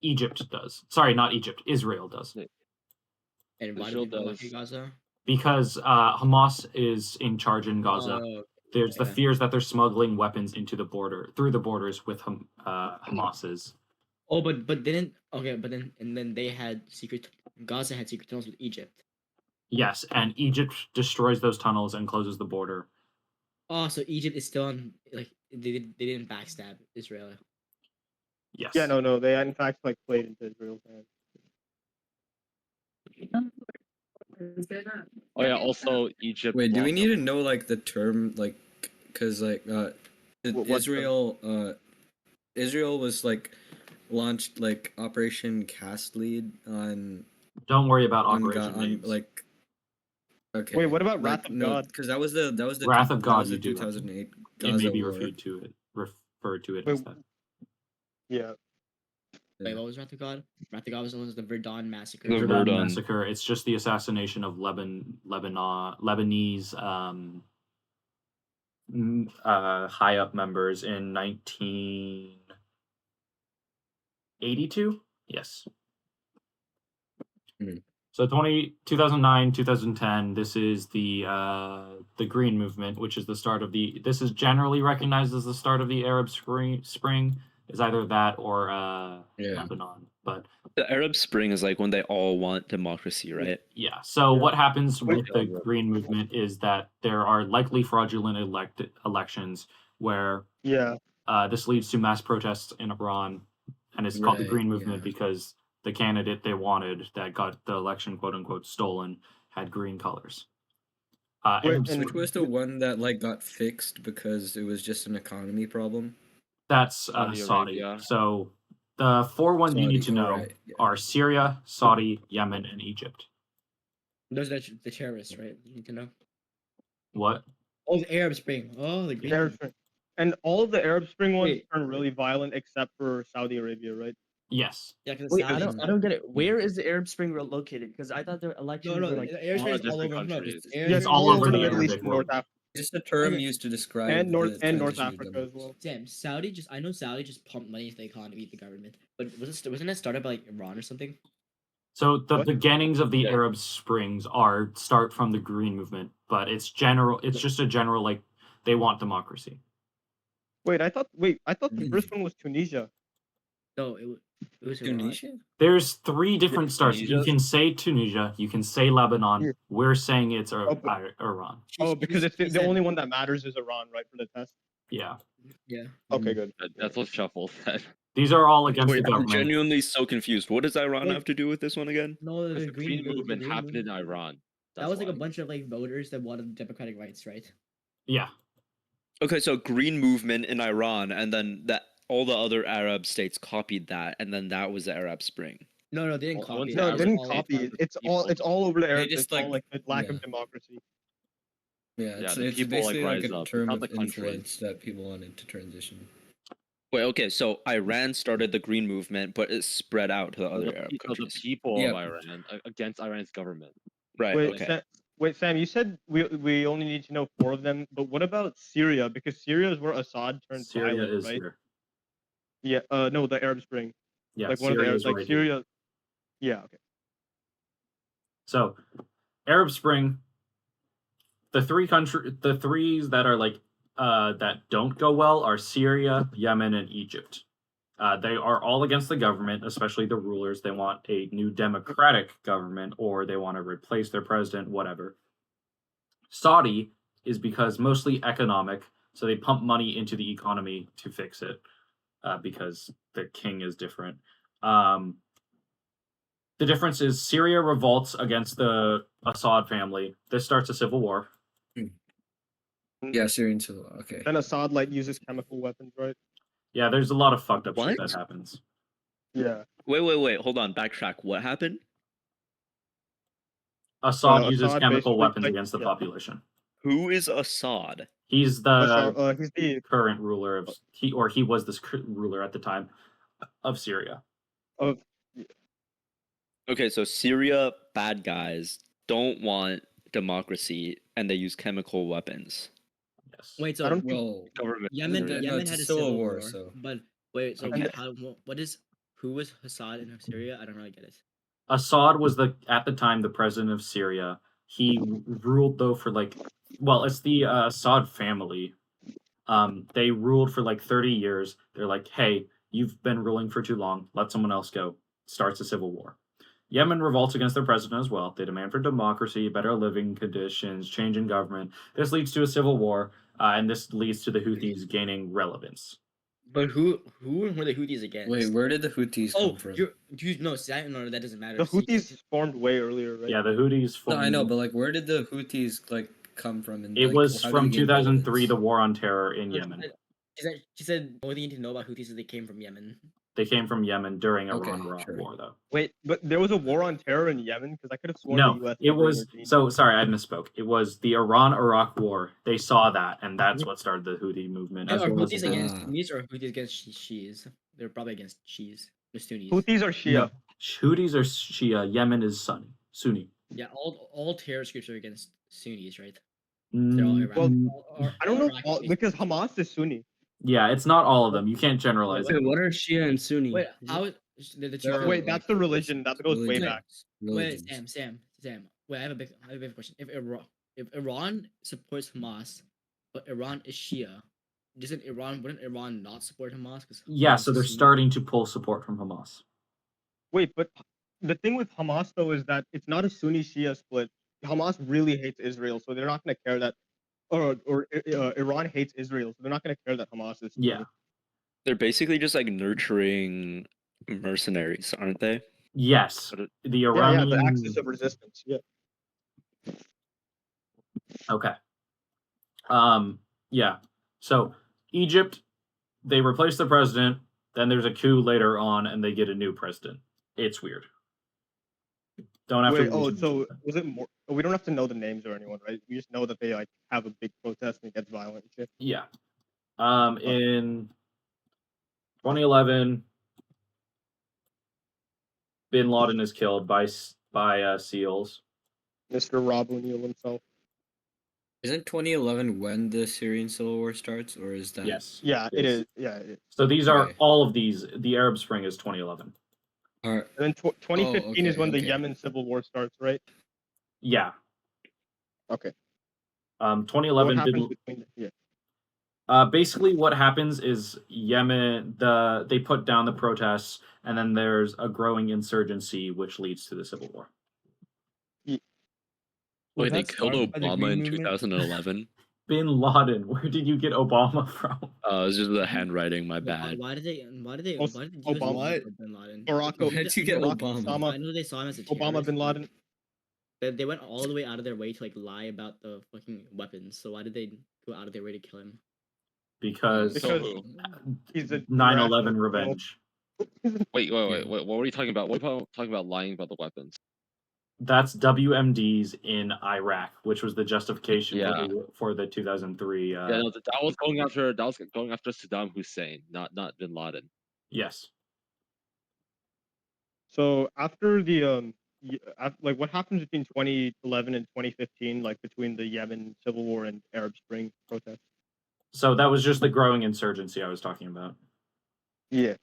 Egypt does. Sorry, not Egypt. Israel does. And why Israel did they blockade does. Gaza? Because Hamas is in charge in Gaza. Oh, There's the okay. fears that they're smuggling weapons into the border through the borders with Hamas's. Oh, but didn't okay, but then they had secret. Gaza had secret tunnels with Egypt. Yes, and Egypt destroys those tunnels and closes the border. Oh, so Egypt is still on like they didn't backstab Israel. Yes. Yeah, no, they in fact like played into Israel's hands. Oh yeah, also Egypt. Wait, do we blocked need the- to know like the term like, cause like What's the- Israel was like launched like Operation Cast Lead on Don't worry about on, Operation on names. like. Okay. Wait, what about like, Wrath of God? Because that was the Wrath of God, that was the you do. 2008 It Gaza may be war. referred to it Wait, as that. Yeah. Wait, what was Wrath of God? Wrath of God was the Verdun massacre. The Verdun Verdun. massacre. It's just the assassination of Lebanese high up members in 1982. Yes. Hmm. So 2009, 2010. This is the Green Movement, which is the start of the. This is generally recognized as the start of the Arab Spring. Is either that or Lebanon, but The Arab Spring is like when they all want democracy, right? yeah. So Yeah. what happens Wait. with the Green Movement is that there are likely fraudulent elections where Yeah. this leads to mass protests in Iran, and it's called the Right, Green Movement yeah. because the candidate they wanted that got the election quote unquote stolen had green colors. Wait, Arab and- Which was the one that like got fixed because it was just an economy problem? That's Saudi Saudi. Arabia. So the four ones you need to Saudi, know alright, yeah. are Syria, Saudi, Yemen, and Egypt. Those are the terrorists, right? You need to know. What? Oh, the Arab Spring. Oh, the Green. Arab Spring. And all of the Arab Spring ones Wait. turned really violent except for Saudi Arabia, right? Yes. Yeah, because Wait, I don't get it. Where is the Arab Spring located? Because I thought the elections No, were like. the Arab Spring is all different over. No, countries. it's Arab Yes, It's Spring all is over the Middle East Arabic and North world. Africa. Just a term Okay. used to describe And North the and North transition of Africa as democracy. well. Damn, Saudi I know Saudi just pumped money into the economy, the government. But wasn't that started by like Iran or something? So the What? beginnings of the Yeah. Arab Springs start from the Green Movement, but it's just a general like they want democracy. Wait, I thought the Mm. first one was Tunisia. No, it was Iran. Tunisia? There's three different starts. You Tunisia? can say Tunisia, you can say Lebanon. Yeah. We're saying it's but- Iran. Oh, because He it's the said- only one that matters is Iran, right, for the test? Yeah. Yeah. Okay, good. That's what Shuffle said. These are all against Wait, the I'm government. genuinely so confused. What does Iran Wait. have to do with this one again? No, Because the the Green Green Movement Green happened in Movement. Iran. That That's was like a why. bunch of like voters that wanted democratic rights, right? Yeah. Okay, so Green Movement in Iran, and then that all the other Arab states copied that, and then that was the Arab Spring. No, they didn't Well, I copy went it. to No, That it was didn't all copy part it. of- It's all over the Arab. just, It's all like- like the lack yeah. of democracy. Yeah, Yeah, it's, the it's people, like, basically like, rise a up. It's term not of the country. influence that people wanted to transition. Wait, okay, so Iran started the Green Movement, but it spread out to the So other the, Arab pe- so the countries. people Yep. of Iran against Iran's government. Right, Wait, okay. Wait, Sam, you said we only need to know 4 of them, but what about Syria? Because Syria is where Assad turned Syria violent, is right? here. Yeah. No, the Arab Spring. Yeah, Like one of the Syria Arab, is like right here. Syria. Yeah. Okay. So, Arab Spring, the threes that are like that don't go well are Syria, Yemen, and Egypt. They are all against the government, especially the rulers. They want a new democratic government, or they want to replace their president, whatever. Saudi is because mostly economic, so they pump money into the economy to fix it, because the king is different. The difference is Syria revolts against the Assad family. This starts a civil war. Yeah, Syrian civil war. Okay. Then Assad like uses chemical weapons, right? Yeah, there's a lot of fucked up shit What? that happens. Yeah. Wait, hold on, backtrack. What happened? Assad uses Assad chemical basically, weapons like, against the yeah. population. Who is Assad? He's the He's the current ruler of he was this ruler at the time of Syria. Okay, so Syria bad guys don't want democracy and they use chemical weapons. Yes. Wait, so I don't think Well, Government. Yemen no, Yemen it's had a a civil civil war, war, so but wait, so Okay. what is who was Assad in Syria? I don't really get it. Assad was at the time the president of Syria. He ruled though for like, well, it's the Assad family. They ruled for like 30 years. They're like, hey, you've been ruling for too long. Let someone else go. Starts a civil war. Yemen revolts against their president as well. They demand for democracy, better living conditions, change in government. This leads to a civil war, and this leads to the Houthis gaining relevance. But who were the Houthis against? wait, where did the Houthis Oh, come from? no, that doesn't matter. the Houthis formed way earlier, right? Yeah, the Houthis. No, I know, but like, where did the Houthis like come from? And It like, was how from did they gain 2003, relevance? the war on terror in She Yemen. said the only thing you need to know about Houthis is they came from Yemen. They came from Yemen during Okay, Iran-Iraq sure. war, though. Wait, but there was a war on terror in Yemen because I could have sworn No, the U.S. it never was intervened. so sorry, I misspoke. It was the Iran-Iraq war. They saw that, and that's what started the Houthi movement. Are As well Houthis as against Ah. Sunnis or Houthis against Shias? They're probably against Shias. The Sunnis. Houthis are Shia. no, Houthis are Shia. Yemen is Sunni. Yeah, all terrorist groups are against Sunnis, right? They're all Iraq. Mm, I don't know Iraqi-based. because Hamas is Sunni. yeah, it's not all of them. You can't generalize Wait, it. What are Shia and Sunni? Wait, how is the two? There are, Wait, that's the like, religion that goes way religions. back. Wait, Religions. Sam. Wait, I have a big question. If Iran supports Hamas, but Iran is Shia, wouldn't Iran not support Hamas? Yeah, so they're starting to pull support from Hamas. Wait, but the thing with Hamas though is that it's not a Sunni Shia split. Hamas really hates Israel, so they're not going to care that, or Iran hates Israel, so they're not going to care that Hamas is Sunni. Yeah. They're basically just like nurturing mercenaries, aren't they? Yes, But the Yeah, Iranian. the axis of resistance. Yeah. Okay. Yeah. So Egypt, they replace the president. Then there's a coup later on, and they get a new president. It's weird. Don't have Wait, to. oh, research so it. was it more? We don't have to know the names or anyone, right? We just know that they like have a big protest and it gets violent and shit. Yeah. In 2011, Bin Laden is killed by SEALs. Mr. Rob O'Neill himself. Isn't 2011 when the Syrian civil war starts, or is that? Yes. Yeah, it Yes. is. Yeah. It is. So these are Okay. all of these. The Arab Spring is 2011. All right. And then 2015 is okay, when the okay. Yemen civil war starts, right? Yeah. Okay. 2011. What happens between? Basically, what happens is Yemen. They put down the protests, and then there's a growing insurgency, which leads to the civil war. Wait, they that killed started by the Obama Green in Movement? 2011? Bin Laden. Where did you get Obama from? It's just the handwriting. My bad. Why did the Os- US Obama- vote for Bin Laden? Barack Why did you get Barack Obama? Osama, I know they saw him as a Obama terrorist, bin but Laden. They went all the way out of their way to like lie about the fucking weapons. So why did they go out of their way to kill him? Because Because he's a 9/11 rational- revenge. Wait. What were you talking about? What about talking about lying about the weapons? That's WMDs in Iraq, which was the justification Yeah. for the 2003. Yeah, no, that was going after Saddam Hussein, not Bin Laden. Yes. So after the like what happens between 2011 and 2015, like between the Yemen civil war and Arab Spring protests? So that was just the growing insurgency I was talking about. Yeah.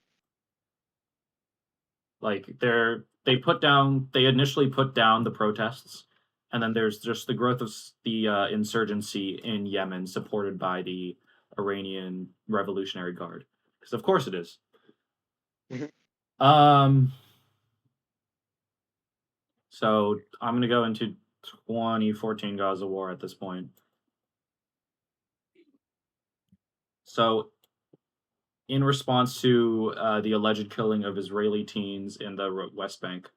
Like they initially put down the protests, and then there's just the growth of the insurgency in Yemen, supported by the Iranian Revolutionary Guard, because of course it is. So I'm gonna go into 2014 Gaza war at this point. So, in response to the alleged killing of Israeli teens in the West Bank.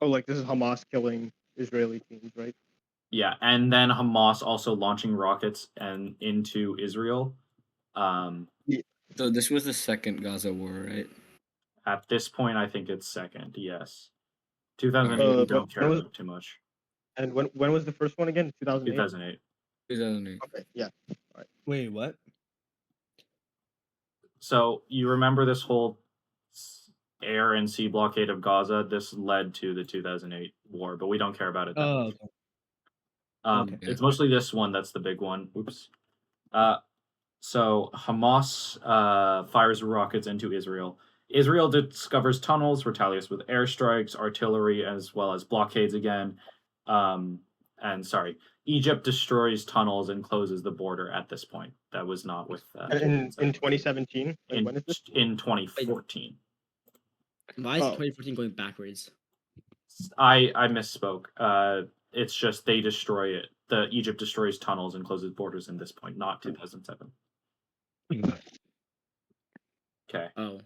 Oh, like this is Hamas killing Israeli teams, right? Yeah, and then Hamas also launching rockets into Israel. So this was the second Gaza war, right? At this point, I think it's second. Yes, 2008. We don't care about too much. And when was the first one again? 2008. 2008. 2008. Okay, yeah. All right. Wait, what? So you remember this whole air and sea blockade of Gaza. This led to the 2008 war, but we don't care about it that Oh, much. okay. Okay. It's mostly this one that's the big one. Oops. So Hamas fires rockets into Israel. Israel discovers tunnels, retaliates with airstrikes, artillery, as well as blockades again. Egypt destroys tunnels and closes the border at this point. That was not with in 2017. Like, when is this? In 2014. Why is 2014 going backwards? I misspoke. It's just they destroy it. The Egypt destroys tunnels and closes borders in this point, not 2007. Okay. Oh.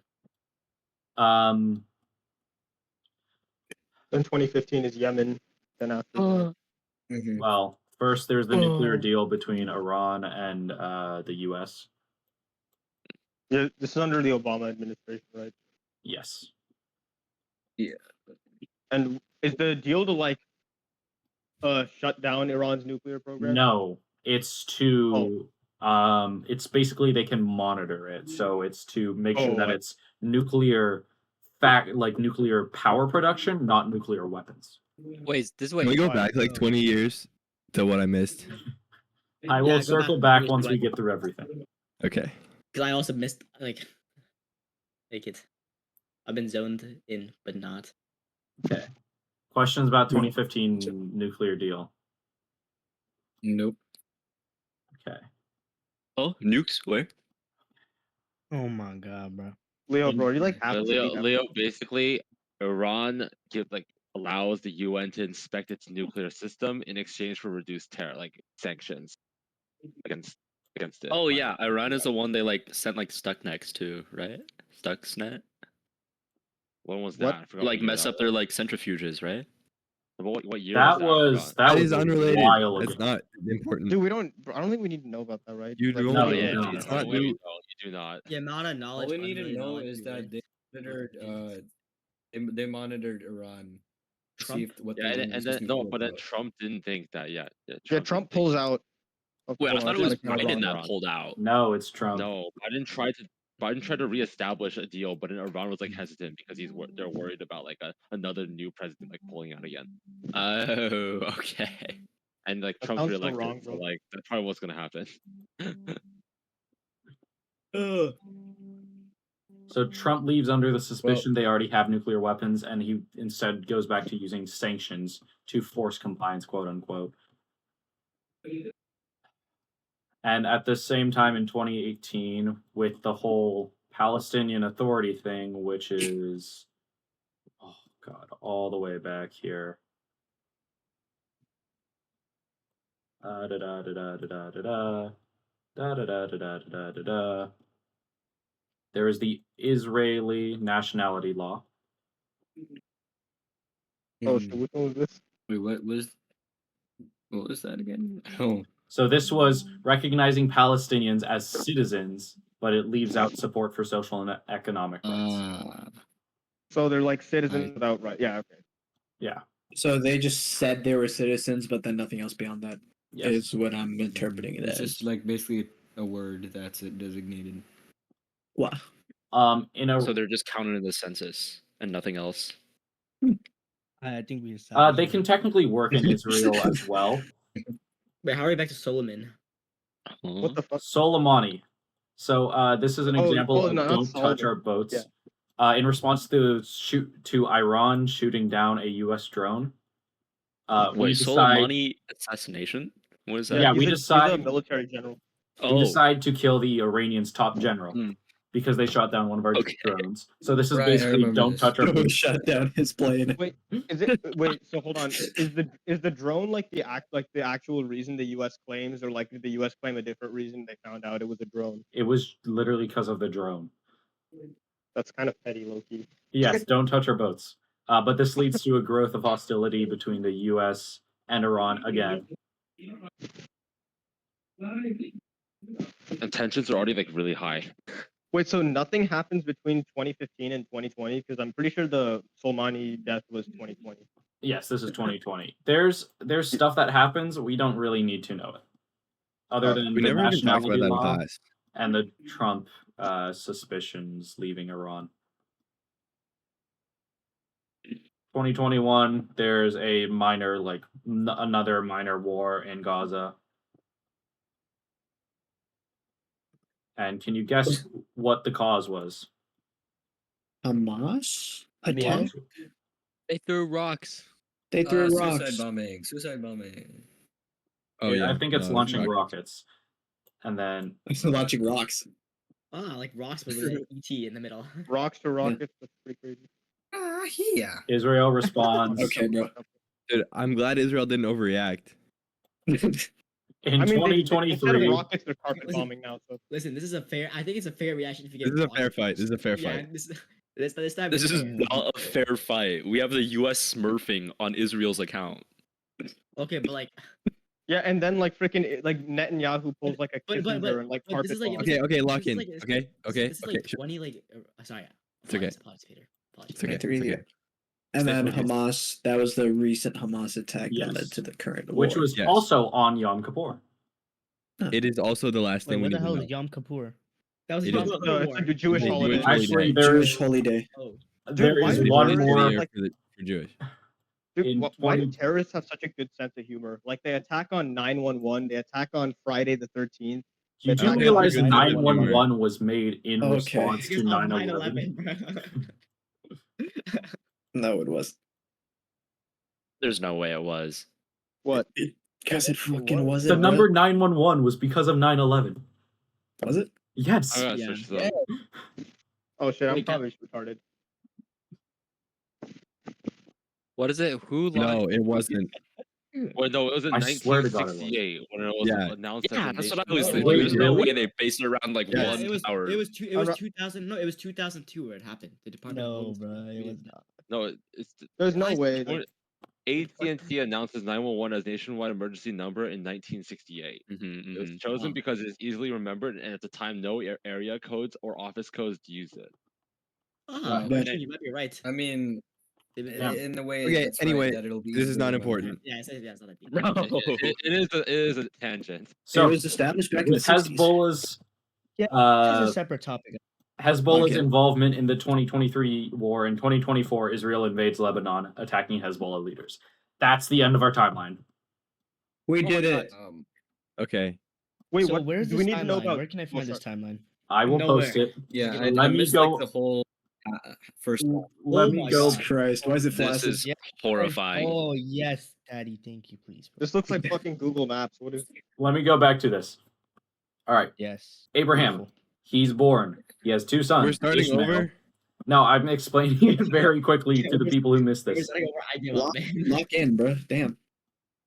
Then 2015 is Yemen. Then after that. Well, first there's the nuclear deal between Iran and the U.S. Yeah, this is under the Obama administration, right? Yes. Yeah. And is the deal to like shut down Iran's nuclear program? No, it's to it's basically they can monitor it, so it's to make sure that it's nuclear nuclear power production, not nuclear weapons. Wait, Can we go back like 20 years to what I missed? I will circle back once we get through everything. Okay. Because I also missed like it. I've been zoned in, but not. Okay. Questions about 2015 nuclear deal? Nope. Okay. Oh, nukes? Where? Oh my god, bro. Leo, bro, you like half Leo, basically, Iran allows the UN to inspect its nuclear system in exchange for reduced terror, like sanctions against it. Oh yeah, Iran is the one they sent Stuxnet to, right? Stuxnet. When was that? I forgot Like what year mess that up their centrifuges, right? What year That was that is was unrelated. A while That's ago. not important. Dude, I don't think we need to know about that, right? You do No, only. you don't. It's not No, you new. do not. The amount of knowledge. All we need to unrelated know knowledge is we that read. they monitored Iran to see Trump? if what Yeah, they and then no, but then Trump didn't think that yet. Yeah, Trump pulls out. Wait, I thought it was Biden Biden that pulled out. No, it's Trump. No, Biden tried to reestablish a deal, but then Iran was hesitant because they're worried about another new president pulling out again. Oh, okay. And Trump's sounds so reelected, wrong, so bro. that's probably what's gonna happen. So Trump leaves under the suspicion they already have nuclear weapons, and he instead goes back to using sanctions to force compliance, quote unquote. And at the same time in 2018, with the whole Palestinian Authority thing, which is, oh god, all the way back here. Da da da da da da da da da da da da da da da. There is the Israeli nationality law. Oh, so which one was this? Wait, what was that again? Oh. So this was recognizing Palestinians as citizens, but it leaves out support for social and economic rights. So they're citizens without right. Yeah, okay. Yeah. So they just said they were citizens, but then nothing else beyond that is Yes. what I'm interpreting it It's as. just basically a word that's designated. What? So they're just counted in the census and nothing else. I think we. They can technically work in Israel as well. Wait, how are we back to Solomon? What the fuck? Soleimani. So this is an example of not don't touch Solomon. our boats. In response to Iran shooting down a U.S. drone. Wait, we decide. Soleimani assassination? What is that? Yeah, we he's decide. a military general. We decide to kill the Iranian's top general because they shot down one of our drones. So this is Right, I basically remember don't this. touch our boats. Shut down his plane. Wait, so hold on. Is the drone the actual reason the U.S. claims, or did the U.S. claim a different reason they found out it was a drone? It was literally because of the drone. That's kind of petty, low-key. Yes, don't touch our boats. But this leads to a growth of hostility between the U.S. and Iran again. And tensions are already really high. Wait, so nothing happens between 2015 and 2020? Because I'm pretty sure the Soleimani death was 2020. Yes, this is 2020. There's stuff that happens. We don't really need to know it, other than We the never even talked about nationality that in law class. and the Trump suspicions leaving Iran. 2021, there's a minor, another minor war in Gaza. And can you guess what the cause was? Hamas Yeah. attack. They threw rocks. They threw Suicide rocks. bombing. Suicide bombing. Oh yeah, I think it's launching rockets. And then Launching rocks. Ah, like rocks, but with an ET in the middle. Rocks to rockets. That's pretty crazy. Yeah. Israel responds. Okay, bro. Dude, I'm glad Israel didn't overreact. In I mean, instead 2023, of rockets, they're carpet bombing now. So Listen, this is a fair. I think it's a fair reaction if you get. This is a fair blocked. fight. This is a fair Yeah, fight. this time. This it's is fair. not a fair fight. We have the U.S. smurfing on Israel's account. Okay, but like. yeah, and then like freaking like Netanyahu pulls like a But Kissinger and like but carpet this is like bomb. Okay, lock this is in. like- Okay, okay, This is okay. like 20 like. Sorry. It's okay. Apologies, Peter. Apologies. It's okay. Three, It's yeah. okay. And Stay then focused. Hamas. That was the recent Hamas attack Yes. that led to the current which war. was Yes. also on Yom Kippur. It is also the last Wait, thing we what the need to hell know. is Yom Kippur? That was It Yom is- Kippur No, it's War. like a Jewish It's a holiday. Jewish holiday. Actually, there Jewish is holy day. Oh. there why is do It's the one terrorists busiest more. year like- for Jewish. Dude, In why do 20 terrorists have such a good sense of humor? Like they attack on 9/11, they attack on Friday the 13th. You do Okay. realize Okay. 911 was made in Okay. response to Because of 9/11. 9/11. No, it was. There's no way it was. What? Because it fucking What? wasn't. The number 911 was because of 9/11. Was it? Yes. I gotta Yeah. switch this up. Oh shit, I'm Wait, probably retarded. What is it? Who No, launched? it wasn't. Well, no, it was in I swear to God it was. 1968 when it was Yeah. announced Yeah, that the that's what I nation was was thinking. Wait, There's no really? way they based it around like Yes. one it was tower. it was 2000. No, it was 2002 where it happened. The Department of No, Homeland bro, Security. it was not. No, it's There's no Guys, way. when AT&T announces 911 as nationwide emergency number in 1968. It was chosen Wow. because it's easily remembered, and at the time, no area codes or office codes used it. Ah, But- actually, you might be right. I mean, Yeah. in a way, Okay, that's anyway, right, that it'll be this is easily not remembered. important. Yeah, it's not that deep. No. It is a tangent. So it was established back in the with 60s. Hezbollah's Yeah, This is a separate topic. Hezbollah's Okay. involvement in the 2023 war. In 2024, Israel invades Lebanon, attacking Hezbollah leaders. That's the end of our timeline. We Oh my did God, it. Wait, So what? where's Do this we need to know timeline? about? Where can I find this timeline? I will Nowhere. post it. Yeah, Let I me missed go- like the whole first. Let Oh me my go. God. Christ, why is it This flaccid? is Yeah. horrifying. Oh yes, Daddy. Thank you, please. Bro. This looks like fucking Google Maps. What is? Let me go back to this. All right, Yes. Abraham. Beautiful. He's born. He has two sons. We're starting Ishmael. over. No, I'm explaining it very quickly to the people who missed We're this. starting over. I give up, Lock, man. lock in, bro. Damn.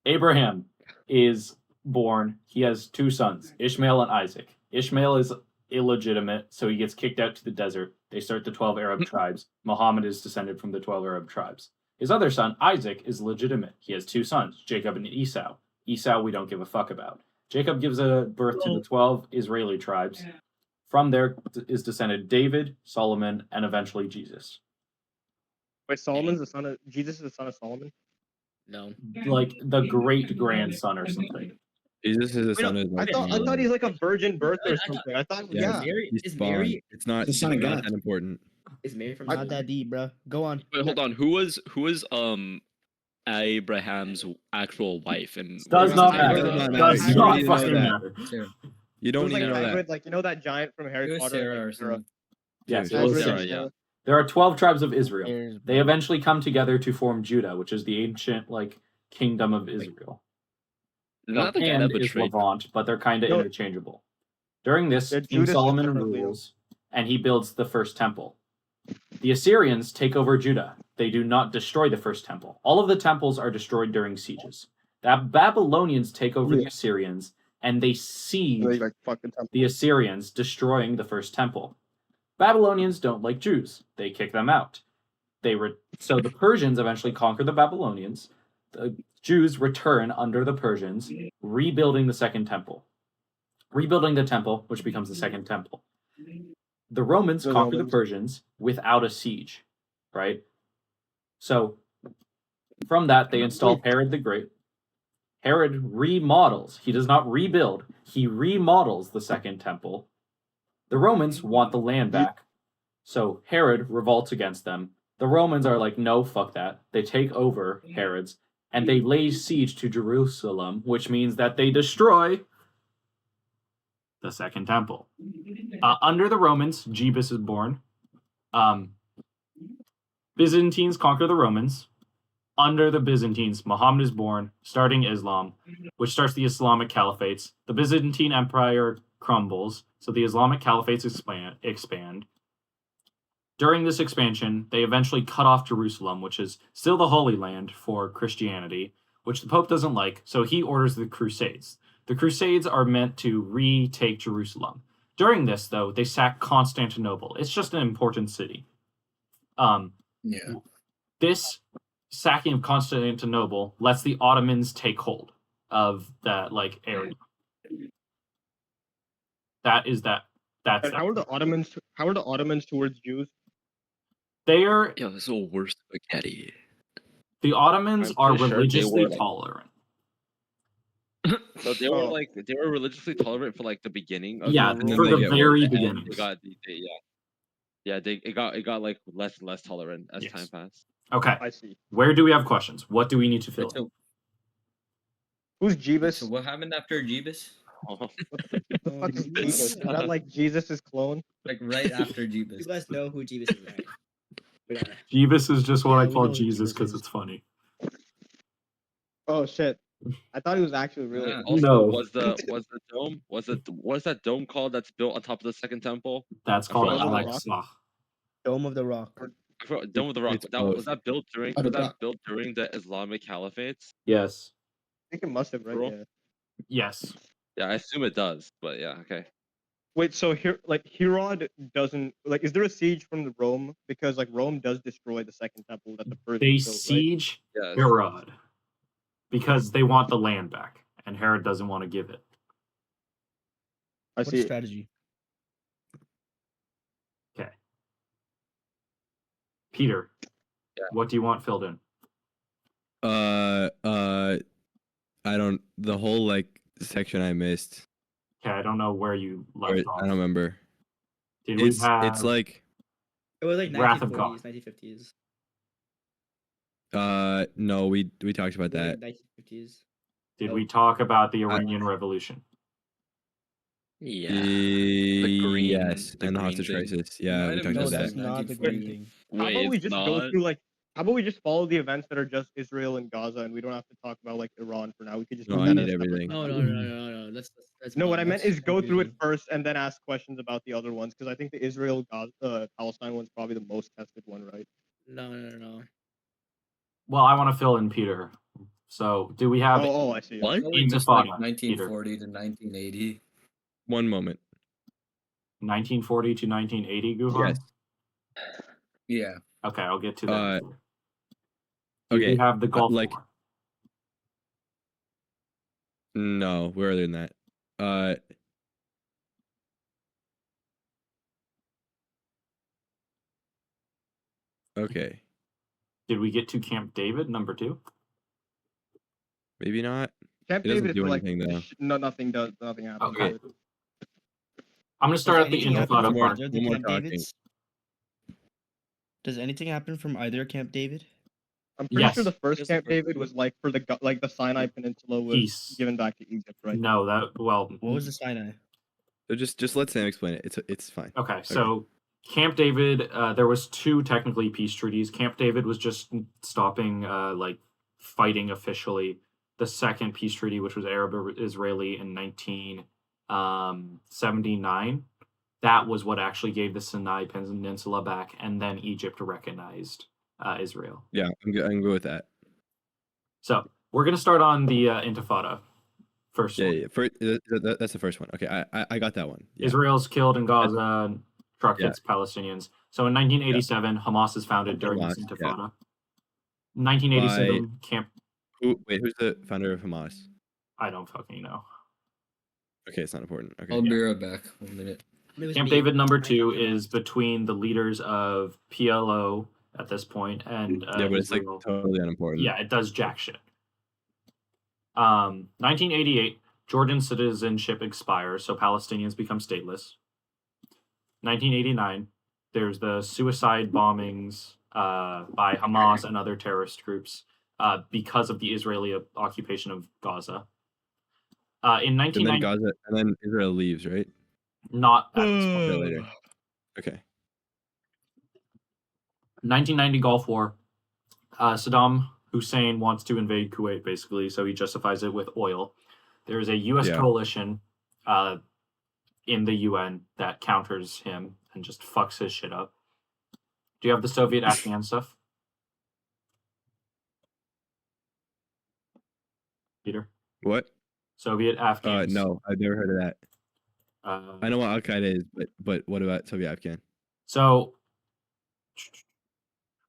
Abraham is born. He has two sons, Ishmael and Isaac. Ishmael is illegitimate, so he gets kicked out to the desert. They start the 12 Arab tribes. Muhammad is descended from the 12 Arab tribes. His other son, Isaac, is legitimate. He has two sons, Jacob and Esau. Esau, we don't give a fuck about. Jacob gives birth to the 12 Israeli tribes. From there is descended David, Solomon, and eventually Jesus. Wait, Solomon's the son of Jesus. Is the son of Solomon. No. Like the great grandson or something. Jesus is the Wait, son no, of. I like, thought he's like a virgin birth or I thought- something. I thought Yeah, yeah. Mary he's is spawned. Mary It's not The son of not God. that important. is Mary from Not that deep, bro. Go on. Wait, hold on. Who was Abraham's actual wife? And Does not I matter. heard about Does that. not You don't fucking need to know matter. Sarah. You It don't was need like to know that. Hagrid, like you know that giant from Harry It was Potter. Sarah like, or something. Yes, Yeah, it was Hagrid Sarah. and yeah. There are 12 tribes of Israel. There's- They eventually come together to form Judah, which is the ancient kingdom of Israel. not the guy And that is betrayed. Levant, but they're kind of No. interchangeable. During this, Yeah, King Judas is Solomon differently. rules, and he builds the first temple. The Assyrians take over Judah. They do not destroy the first temple. All of the temples are destroyed during sieges. The Babylonians take over the Assyrians, and they siege like fucking temple. the Assyrians, destroying the first temple. Babylonians don't like Jews. They kick them out. So the Persians eventually conquer the Babylonians. The Jews return under the Persians, rebuilding the second temple. Rebuilding the temple, which becomes the second temple. The Romans The conquer the Romans. Persians without a siege, right? So from that, they install Herod the Great. Herod remodels. He does not rebuild. He remodels the second temple. The Romans want the land back. So Herod revolts against them, The Romans are like, no, fuck that. They take over Herod's and they lay siege to Jerusalem, which means that they destroy the Second Temple. Under the Romans, Jebus is born. Byzantines conquer the Romans. Under the Byzantines, Muhammad is born, starting Islam, which starts the Islamic Caliphates. The Byzantine Empire crumbles, so the Islamic Caliphates expand. During this expansion, they eventually cut off Jerusalem, which is still the Holy Land for Christianity, which the Pope doesn't like, so he orders the Crusades. The Crusades are meant to retake Jerusalem. During this, though, they sack Constantinople. It's just an important city. This sacking of Constantinople lets the Ottomans take hold of that area. That's And how are the Ottomans? How are the Ottomans towards Jews? They are. Yo, this is the worst spaghetti. The Ottomans are pretty sure they religiously were, like- tolerant. So they were they were religiously tolerant for like the beginning of Yeah, their rule, for the but very towards end, beginnings. it got like less and less tolerant as Yes. time passed. Okay. I see. Where do we have questions? What do we need to fill in? Who's Jebus? So what happened after Jebus? What the fuck is Jebus? Is that like Jesus' clone? Like right after Jebus. You guys know who Jeebus is, right? Yeah. Jeebus is just what Yeah, I we call know who Jesus Jeebus because is. it's funny. Oh shit! I thought he was actually really. Yeah. Also, No. was that dome called that's built on top of the Second Temple? That's I called forgot what Alexa. Dome of the Rock. I forgot, Dome of the Rock. It's That was that built during the Islamic Caliphates? Yes. I think it must have, right? Bro. Yeah. Yes. Yeah, I assume it does, but yeah, okay. Wait, so here, Herod doesn't like. Is there a siege from the Rome? Because like Rome does destroy the Second Temple that the Persians They built, right? siege Yes. Herod because they want the land back, and Herod doesn't want to give it. I What's see. strategy? Okay. Peter, Yeah. what do you want filled in? I don't. The whole section I missed. Okay, I don't know where you left I off. don't remember. Did we have It's like It was like Wrath of 1940s, 1950s. no, we talked about It was that. like 1950s. did Oh. we talk about the Iranian Revolution? Yeah. green- Yes, the and the green hostage thing. crisis. Yeah, we Might have talked No, about missed that. that's not the green thing. How Wait, about we it's just go not? through how about we just follow the events that are just Israel and Gaza, and we don't have to talk about like Iran for now. We could just No, do I that need as a separate everything. No, topic. no, no, no, no. That's No, what I meant is go through it confusing. first and then ask questions about the other ones because I think the Israel Palestine one's probably the most tested one, right? No, no, no, no. Well, I want to fill in Peter. So, do we have Oh, I see. What? Probably just like Intifada, 1940 to 1980. One moment. 1940 to 1980, Guhan? Yes. Yeah. Okay, I'll get to that. Do Okay. we have the Gulf like War? no, we're other than that. Okay. Did we get to Camp David, number 2? Maybe not. Camp It doesn't David do is like anything though. nothing happens. Okay. with it. I'm going to start Does at the anything happen Intifada from part. either of the One more Camp talking. Davids? Does anything happen from either Camp David? I'm pretty sure Yes. the first Just the Camp first David was like for the Sinai Peninsula was Peace. given back to Egypt, right? No, that, well, What was the Sinai? So just let Sam explain it. It's fine. okay, so Camp David, there was 2 technically peace treaties. Camp David was just stopping fighting officially. The second peace treaty, which was Arab-Israeli in 1979, that was what actually gave the Sinai Peninsula back, and then Egypt recognized Israel. Yeah, I'm good with that. So we're gonna start on the Intifada first. Yeah, one. yeah. That's the first one. Okay, I got that one. Yeah. Israel's killed in Gaza, truck hits Palestinians. So in 1987, Hamas is founded during this Hamas, Intifada. 1987, Who's the founder of Hamas? I don't fucking know. Okay, it's not important. Okay. I'll be right back. 1 minute. Camp David number 2 is between the leaders of PLO at this point and Yeah, but it's like Israel. totally unimportant. Yeah, it does jack shit. 1988, Jordan citizenship expires, so Palestinians become stateless. 1989, there's the suicide bombings by Hamas and other terrorist groups because of the Israeli occupation of Gaza. In And then 1990, Gaza, and then Israel leaves, right? not at this point. Or later. Okay. 1990 Gulf War. Saddam Hussein wants to invade Kuwait, basically, so he justifies it with oil. There is a U.S. Yeah. coalition in the UN that counters him and just fucks his shit up. Do you have the Soviet Afghan stuff, Peter? What? Soviet Afghans. No, I've never heard of that. I know what Al Qaeda is, but what about Soviet Afghan? So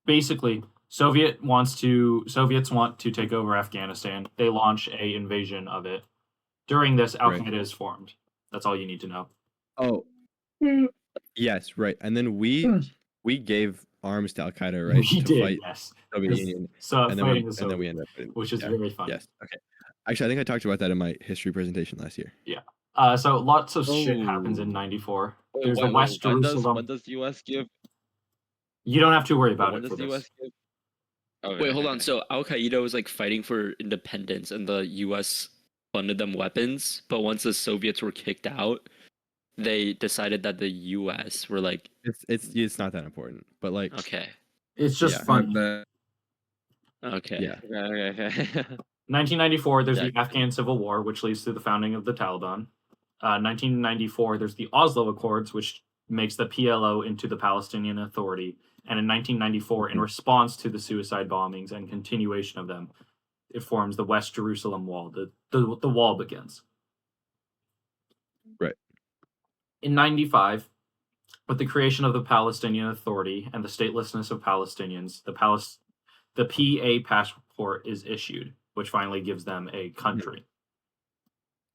basically, Soviets want to take over Afghanistan. They launch a invasion of it. During this, Al Qaeda is formed. That's all you need to know. Oh, yes, right. And then we gave arms to Al Qaeda, right? We to did, fight yes. Soviet Union. So And then we ended up fighting. which is very fun. Yes. Okay. Actually, I think I talked about that in my history presentation last year. Yeah. So lots of shit happens in '94. There's the West Jerusalem. When does the U.S. give? You don't have to worry about When it does for the this. U.S. give? Okay, Wait, hold okay. on. So Al Qaeda was like fighting for independence, and the U.S. funded them weapons. But once the Soviets were kicked out, they decided that the U.S. were like, It's not that important, but like okay, It's just Yeah. fun. okay, yeah. Okay. 1994, there's Yeah. the Afghan Civil War, which leads to the founding of the Taliban. 1994, there's the Oslo Accords, which makes the PLO into the Palestinian Authority. And in 1994, in response to the suicide bombings and continuation of them, it forms the West Jerusalem Wall. The wall begins. Right. In 95, with the creation of the Palestinian Authority and the statelessness of Palestinians, the PA passport is issued, which finally gives them a country.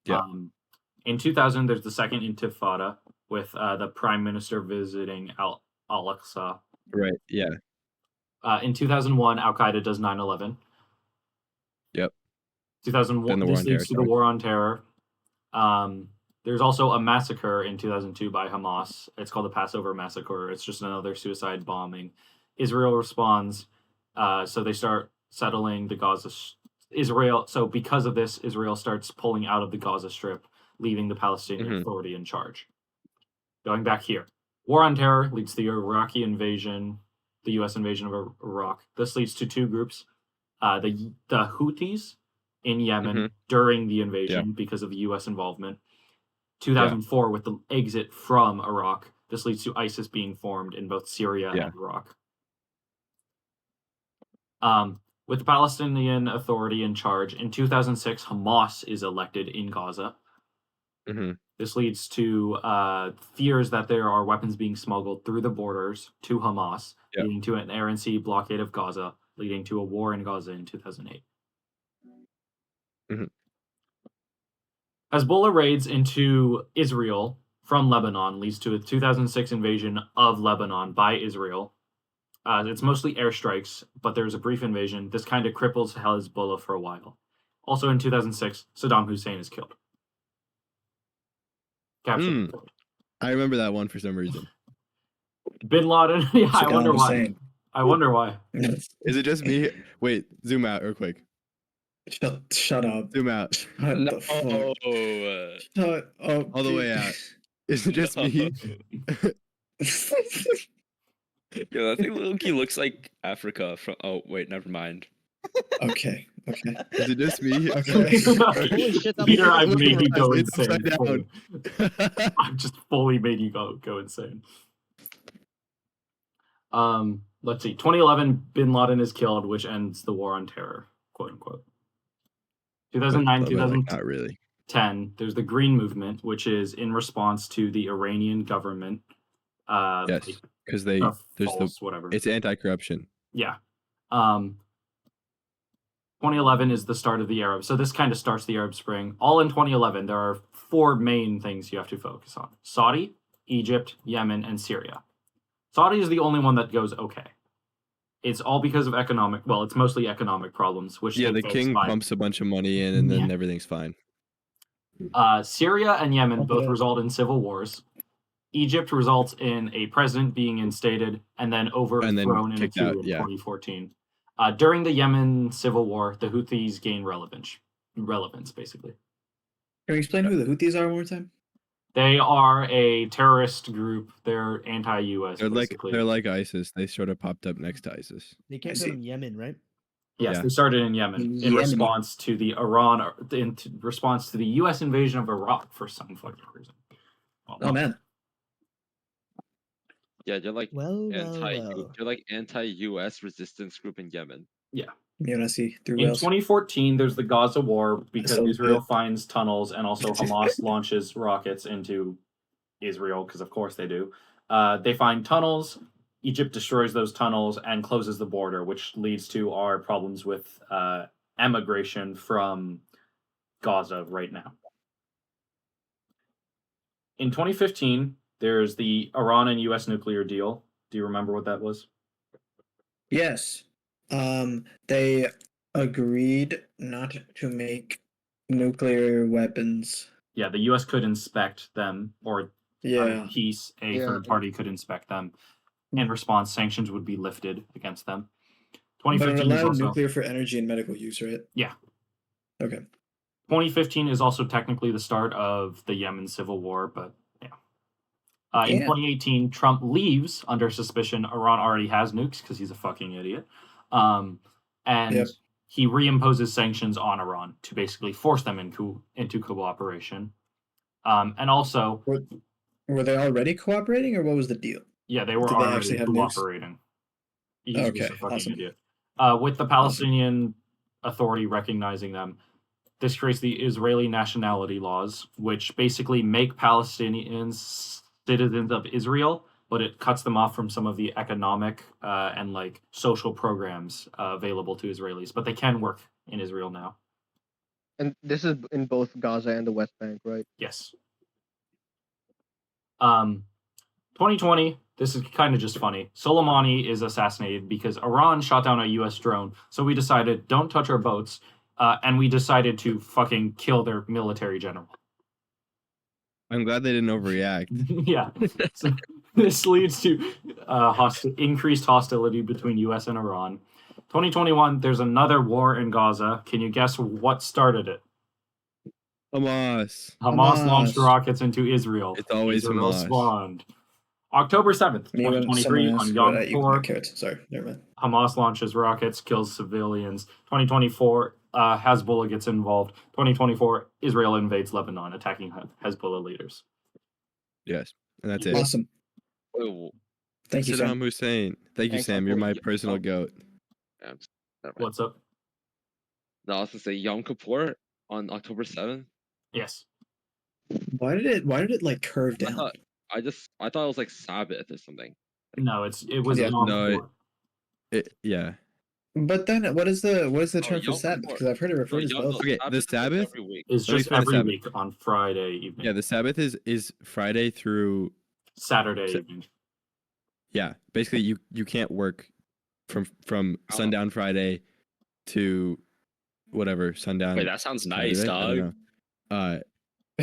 Yeah. In 2000, there's the second Intifada with the Prime Minister visiting Al-Aqsa. Right. Yeah. In 2001, Al Qaeda does 9/11. Yep. 2001. Then the War This on leads to Terror the War on Terror. There's also a massacre in 2002 by Hamas. It's called the Passover Massacre. It's just another suicide bombing. Israel responds. So they start settling the Gaza. So because of this, Israel starts pulling out of the Gaza Strip, leaving the Palestinian Authority in charge. Going back here, War on Terror leads to the Iraqi invasion, the U.S. invasion of Iraq. This leads to two groups: the Houthis in Yemen during the invasion because of the U.S. involvement. 2004 with the exit from Iraq. This leads to ISIS being formed in both Syria and Iraq. With the Palestinian Authority in charge, in 2006, Hamas is elected in Gaza. This leads to fears that there are weapons being smuggled through the borders to Hamas, leading to an air and sea blockade of Gaza, leading to a war in Gaza in 2008. Hezbollah raids into Israel from Lebanon leads to a 2006 invasion of Lebanon by Israel. It's mostly airstrikes, but there's a brief invasion. This kind of cripples Hezbollah for a while. Also in 2006, Saddam Hussein is killed. Captured. I remember that one for some reason. Bin Laden. Yeah, I Saddam wonder why. Hussein. I wonder why. Is it just me? Wait, zoom out real quick. Shut up. Zoom out. Shut the fuck. Shut up. All the way out. Is it just me? Yo, I think Loki looks like Africa from. Oh wait, never mind. Okay. Is it just me? Holy shit, that Peter, was I've made you go It's insane. upside down. I've just fully made you go insane. Let's see. 2011, Bin Laden is killed, which ends the war on terror, quote unquote. 2009, 2010. Not really. There's the Green Movement, which is in response to the Iranian government. Yes, because whatever. It's anti-corruption. Yeah. 2011 is the start of the Arab. So this kind of starts the Arab Spring. All in 2011, there are four main things you have to focus on: Saudi, Egypt, Yemen, and Syria. Saudi is the only one that goes okay. It's all because of it's mostly economic problems, which the king pumps a bunch of money in, and then everything's fine. Syria and Yemen both result in civil wars. Egypt results in a president being instated and then overthrown in a kicked coup out, in yeah. 2014. During the Yemen civil war, the Houthis gain relevance, basically. Can you explain who the Houthis are one more time? They are a terrorist group. They're anti-US, They're basically. like ISIS. They sort of popped up next to ISIS. They came from Yemen, right? Yes, Yeah. they started in Yemen in response to the response to the U.S. invasion of Iraq for some fucking reason. Oh man. Yeah, you're like Well. you're like anti-US resistance group in Yemen. Yeah. You want to see through In Wales? 2014, there's the Gaza war because So Israel good. finds tunnels and also Hamas launches rockets into Israel because of course they do. They find tunnels. Egypt destroys those tunnels and closes the border, which leads to our problems with emigration from Gaza right now. In 2015, there's the Iran and U.S. nuclear deal. Do you remember what that was? Yes. They agreed not to make nuclear weapons. Yeah, the U.S. could inspect them, or Yeah. peace, a Yeah. third party could inspect them. In response, sanctions would be lifted against them. But it 2015 is allowed also nuclear for energy and medical use, right? Yeah. Okay. 2015 is also technically the start of the Yemen civil war, but yeah. In Yeah. 2018, Trump leaves under suspicion Iran already has nukes because he's a fucking idiot. And Yep. he reimposes sanctions on Iran to basically force them into cooperation. And also, Were they already cooperating, or what was the deal? yeah, they were Did they already actually have nukes? cooperating. He's Okay, just a fucking awesome. idiot. With the Palestinian Authority recognizing them, this creates the Israeli nationality laws, which basically make Palestinians citizens of Israel, but it cuts them off from some of the economic and like social programs available to Israelis. But they can work in Israel now. And this is in both Gaza and the West Bank, right? Yes. 2020, this is kind of just funny. Soleimani is assassinated because Iran shot down a U.S. drone. So we decided, don't touch our boats. And we decided to fucking kill their military general. I'm glad they didn't overreact. Yeah. So this leads to increased hostility between U.S. and Iran. 2021, there's another war in Gaza. Can you guess what started it? Hamas. Hamas launched rockets into Israel. It's always Israel Hamas. spawned. October 7th, 2023, on Yom Kippur, Sorry, never mind. Hamas launches rockets, kills civilians. 2024, Hezbollah gets involved. 2024, Israel invades Lebanon, attacking Hezbollah leaders. Yes, and that's it. Awesome. Thank you, Saddam Sam. Hussein. Thank you, Thanks, Sam. You're Uncle. my personal goat. Yeah, never mind. What's up? No, I was gonna say Yom Kippur on October 7th. Yes. Why did it like curve down? I thought it was like Sabbath or something. No, it was Yeah. Yom No, Kippur. Yeah. But then what is the term for Yom Sabbath? Kippur. Because I've heard it referred as both. Okay, the is like Sabbath? every week. It's Let me just explain the every Sabbath. week on Friday evening. Yeah, the Sabbath is Friday through Saturday evening. Yeah, basically you can't work from sundown Friday to whatever sundown. Wait, that sounds nice, Saturday? I don't dog. know.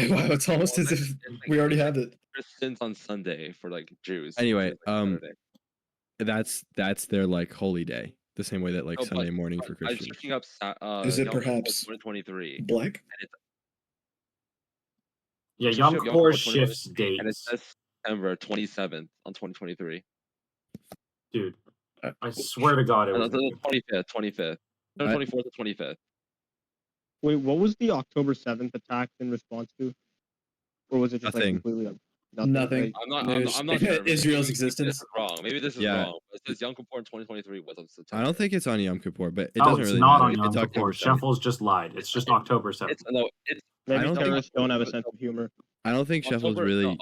Wow, it's almost as if we already have it. Christians on Sunday for like Jews. Anyway, which is, like, Saturday. that's their like holy day, the same way that like Oh, Sunday morning for I was Christians. looking up Is it Yom Kippur perhaps 2023. black? And it's Yeah, searching Yom up Kippur 2023, shifts and it dates. says September 27th on 2023. Dude, I swear to God it No, was. the 25th. No, 24th to 25th. Wait, what was the October 7th attack in response to? Or was it just Nothing. like completely Nothing. Like, I'm not sure. Israel's Maybe existence. this is wrong. Maybe this is Yeah. wrong. It says Yom Kippur in 2023 was on September. I don't think it's on Yom Kippur, but it No, doesn't it's really not matter. on Yom It's October Kippur. 7th. Sheffel's just lied. It's just October 7th. It's maybe I don't think- terrorists don't have a sense of humor. I don't think Sheffel's really.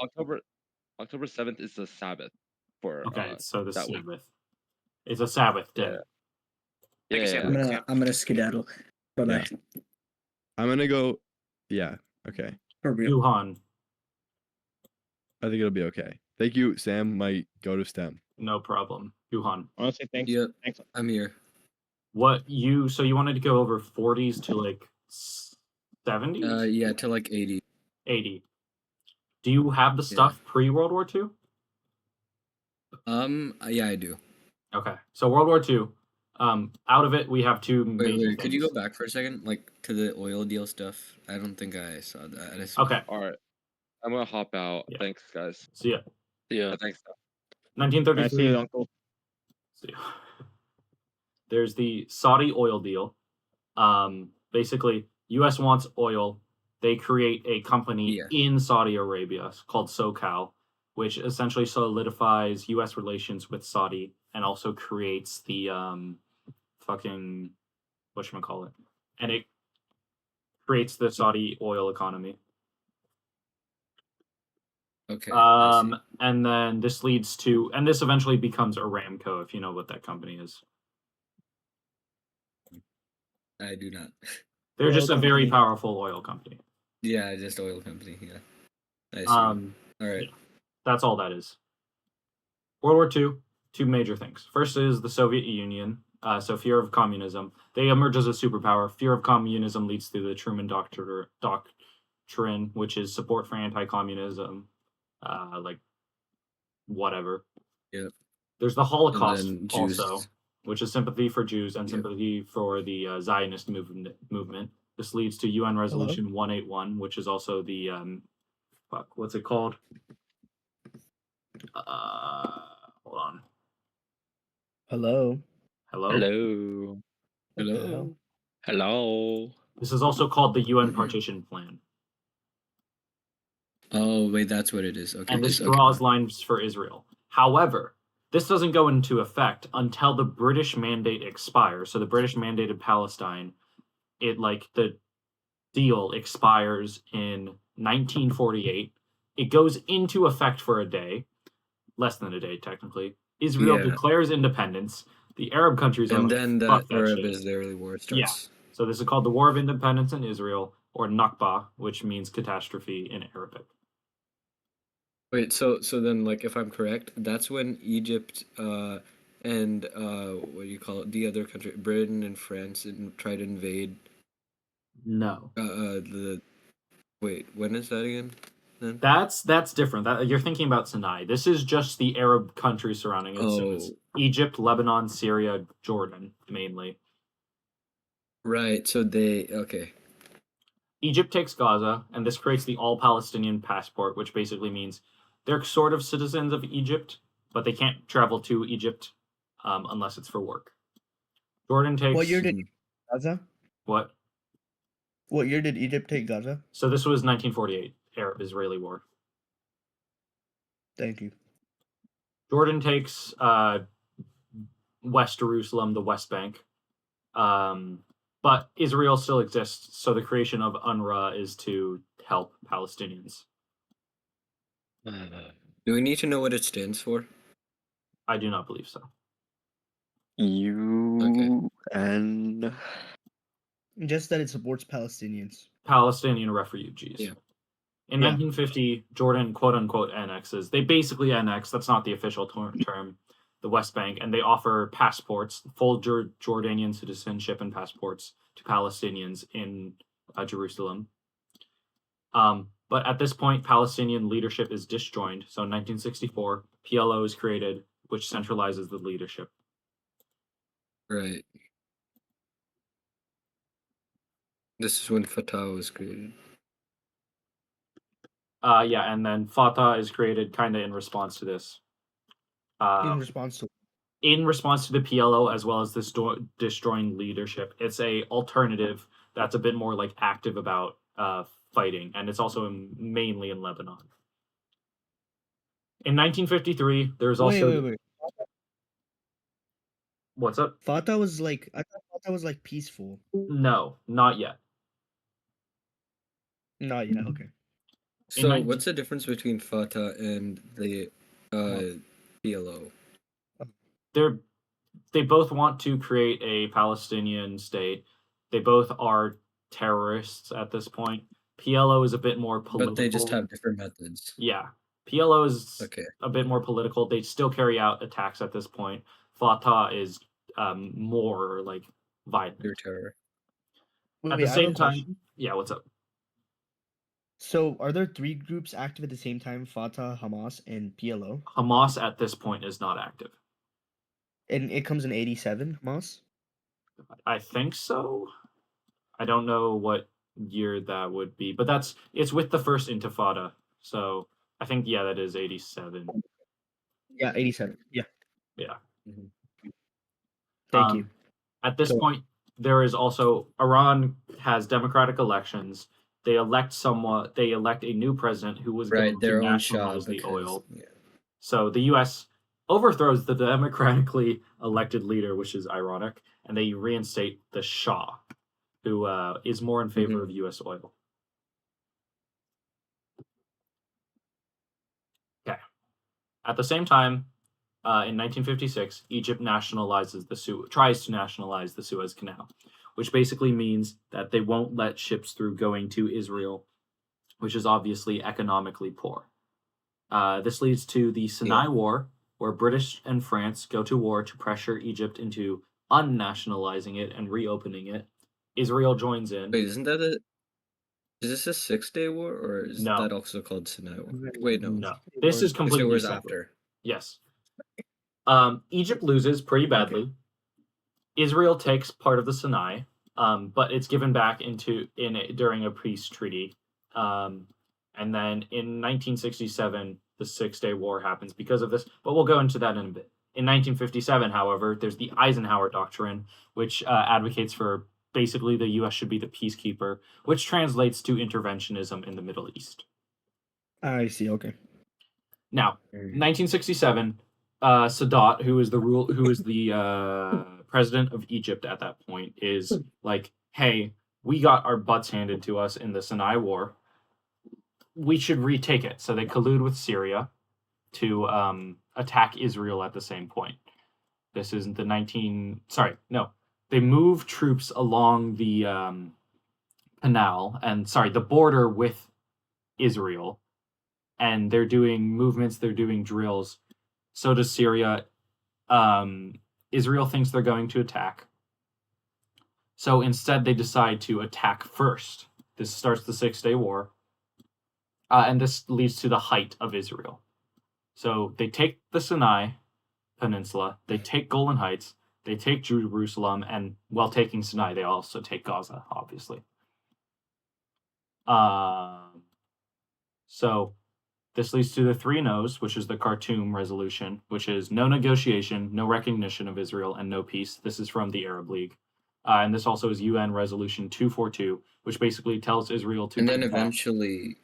October 7th is the Sabbath for Okay, so the that week. Sabbath. It's a Sabbath day. Yeah. I'm gonna skedaddle. Bye bye. Yeah. I'm gonna go. Yeah. Okay. For real. Wuhan, I think it'll be okay. Thank you, Sam. My go to STEM. no problem. Wuhan. Honestly, thanks. Yeah, Thanks. I'm here. So you wanted to go over 40s to like 70s? Yeah, to like 80. 80. Do you have the stuff pre World War II? Yeah, I do. Okay, so World War II. Out of it, we have two major Wait, could you go things. back for a second, like to the oil deal stuff? I don't think I saw that. Okay. All right. I'm gonna hop out. Yeah. Thanks, guys. See ya. Yeah. Thanks. 1933. I see you, Uncle. See ya. There's the Saudi oil deal. Basically, U.S. wants oil. They create a company in Saudi Arabia called SoCal, which essentially solidifies U.S. relations with Saudi and also creates the fucking whatchamacallit. And it creates the Saudi oil economy. Okay. And then this leads to, and this eventually becomes Aramco, if you know what that company is. I do not. They're just a very powerful oil company. Yeah, just oil company. Yeah. I see. All right. Yeah, that's all that is. World War II, two major things. First is the Soviet Union. So fear of communism. They emerge as a superpower. Fear of communism leads to the Truman Doctrine, which is support for anti-communism. Like whatever. Yep. There's the Holocaust And then Jews. also, which is sympathy for Jews and sympathy for the Zionist movement. This leads to UN Resolution 181, which is also the what's it called? Hold on. Hello. Hello. Hello. Hello. This is also called the UN Partition Plan. Oh wait, that's what it is. Okay. And this draws lines for Israel. However, this doesn't go into effect until the British mandate expires. So the British mandated Palestine, the deal expires in 1948. It goes into effect for a day, less than a day technically. Israel declares independence. The Arab countries are and like, then fuck the that Arab shit. Israeli war starts. Yeah. So this is called the War of Independence in Israel, or Nakba, which means catastrophe in Arabic. Wait, so then like if I'm correct, that's when Egypt and what do you call it? The other country, Britain and France, try to invade. No. When is that again? Then That's different. You're thinking about Sinai. This is just the Arab countries surrounding it. So it's Egypt, Lebanon, Syria, Jordan, mainly. Right. So Egypt takes Gaza, and this creates the all-Palestinian passport, which basically means they're sort of citizens of Egypt, but they can't travel to Egypt unless it's for work. Jordan takes... What year did Gaza? What? What year did Egypt take Gaza? So this was 1948, Arab-Israeli war. Thank you. Jordan takes West Jerusalem, the West Bank. But Israel still exists, so the creation of UNRWA is to help Palestinians. Do we need to know what it stands for? I do not believe so. UN. Just that it supports Palestinians. Palestinian refugees. Yeah. In 1950, Jordan quote-unquote annexes. They basically annex, that's not the official term, the West Bank, and they offer passports, full Jordanian citizenship and passports to Palestinians in Jerusalem. But at this point, Palestinian leadership is disjoined. So in 1964, PLO is created, which centralizes the leadership. Right. This is when Fatah was created. And then Fatah is created kind of in response to this. In response to the PLO, as well as this destroying leadership. It's a alternative that's a bit more like active about fighting, and it's also mainly in Lebanon. In 1953, there's also... Wait. What's up? Fatah was like... I thought Fatah was like peaceful. No, not yet. Not yet, okay. So what's the difference between Fatah and the PLO? They both want to create a Palestinian state. They both are terrorists at this point. PLO is a bit more political. But they just have different methods. Yeah. PLO is a bit more political. They still carry out attacks at this point. Fatah is more like violent. They're terror. At the same time... Yeah, what's up? So are there 3 groups active at the same time? Fatah, Hamas, and PLO? Hamas at this point is not active. And it comes in 87, Hamas? I think so. I don't know what year that would be, but it's with the first Intifada. So I think that is 87. Yeah, 87. Yeah. Yeah. Thank you. At this So- point, there is also Iran has democratic elections. They elect a new president who was going to their own nationalize Shah the because oil. So the U.S. overthrows the democratically elected leader, which is ironic, and they reinstate the Shah, who is more in favor of U.S. oil. Okay. At the same time, in 1956, Egypt tries to nationalize the Suez Canal, which basically means that they won't let ships through going to Israel, which is obviously economically poor. This leads to the Sinai War, where British and France go to war to pressure Egypt into unnationalizing it and reopening it. Israel joins in. Wait, is this a 6-day war, or is No. that also called Sinai War? Wait, no. No. This is 6-day completely war is separate. after. Yes. Egypt loses pretty badly. Israel takes part of the Sinai, but it's given back during a peace treaty. And then in 1967, the 6-Day War happens because of this, but we'll go into that in a bit. In 1957, however, there's the Eisenhower Doctrine, which advocates for basically the U.S. should be the peacekeeper, which translates to interventionism in the Middle East. I see. Okay. Now, 1967, Sadat, who is the president of Egypt at that point, is like, "Hey, we got our butts handed to us in the Sinai War. We should retake it." So they collude with Syria to attack Israel at the same point. This is they move troops along the canal and the border with Israel. And they're doing movements, they're doing drills. So does Syria. Israel thinks they're going to attack. So instead, they decide to attack first. This starts the 6-Day War. And this leads to the height of Israel. So they take the Sinai Peninsula, they take Golan Heights, they take Jerusalem, and while taking Sinai, they also take Gaza, obviously. So this leads to the 3 no's, which is the Khartoum Resolution, which is no negotiation, no recognition of Israel, and no peace. This is from the Arab League. And this also is UN Resolution 242, which basically tells Israel to... And then eventually...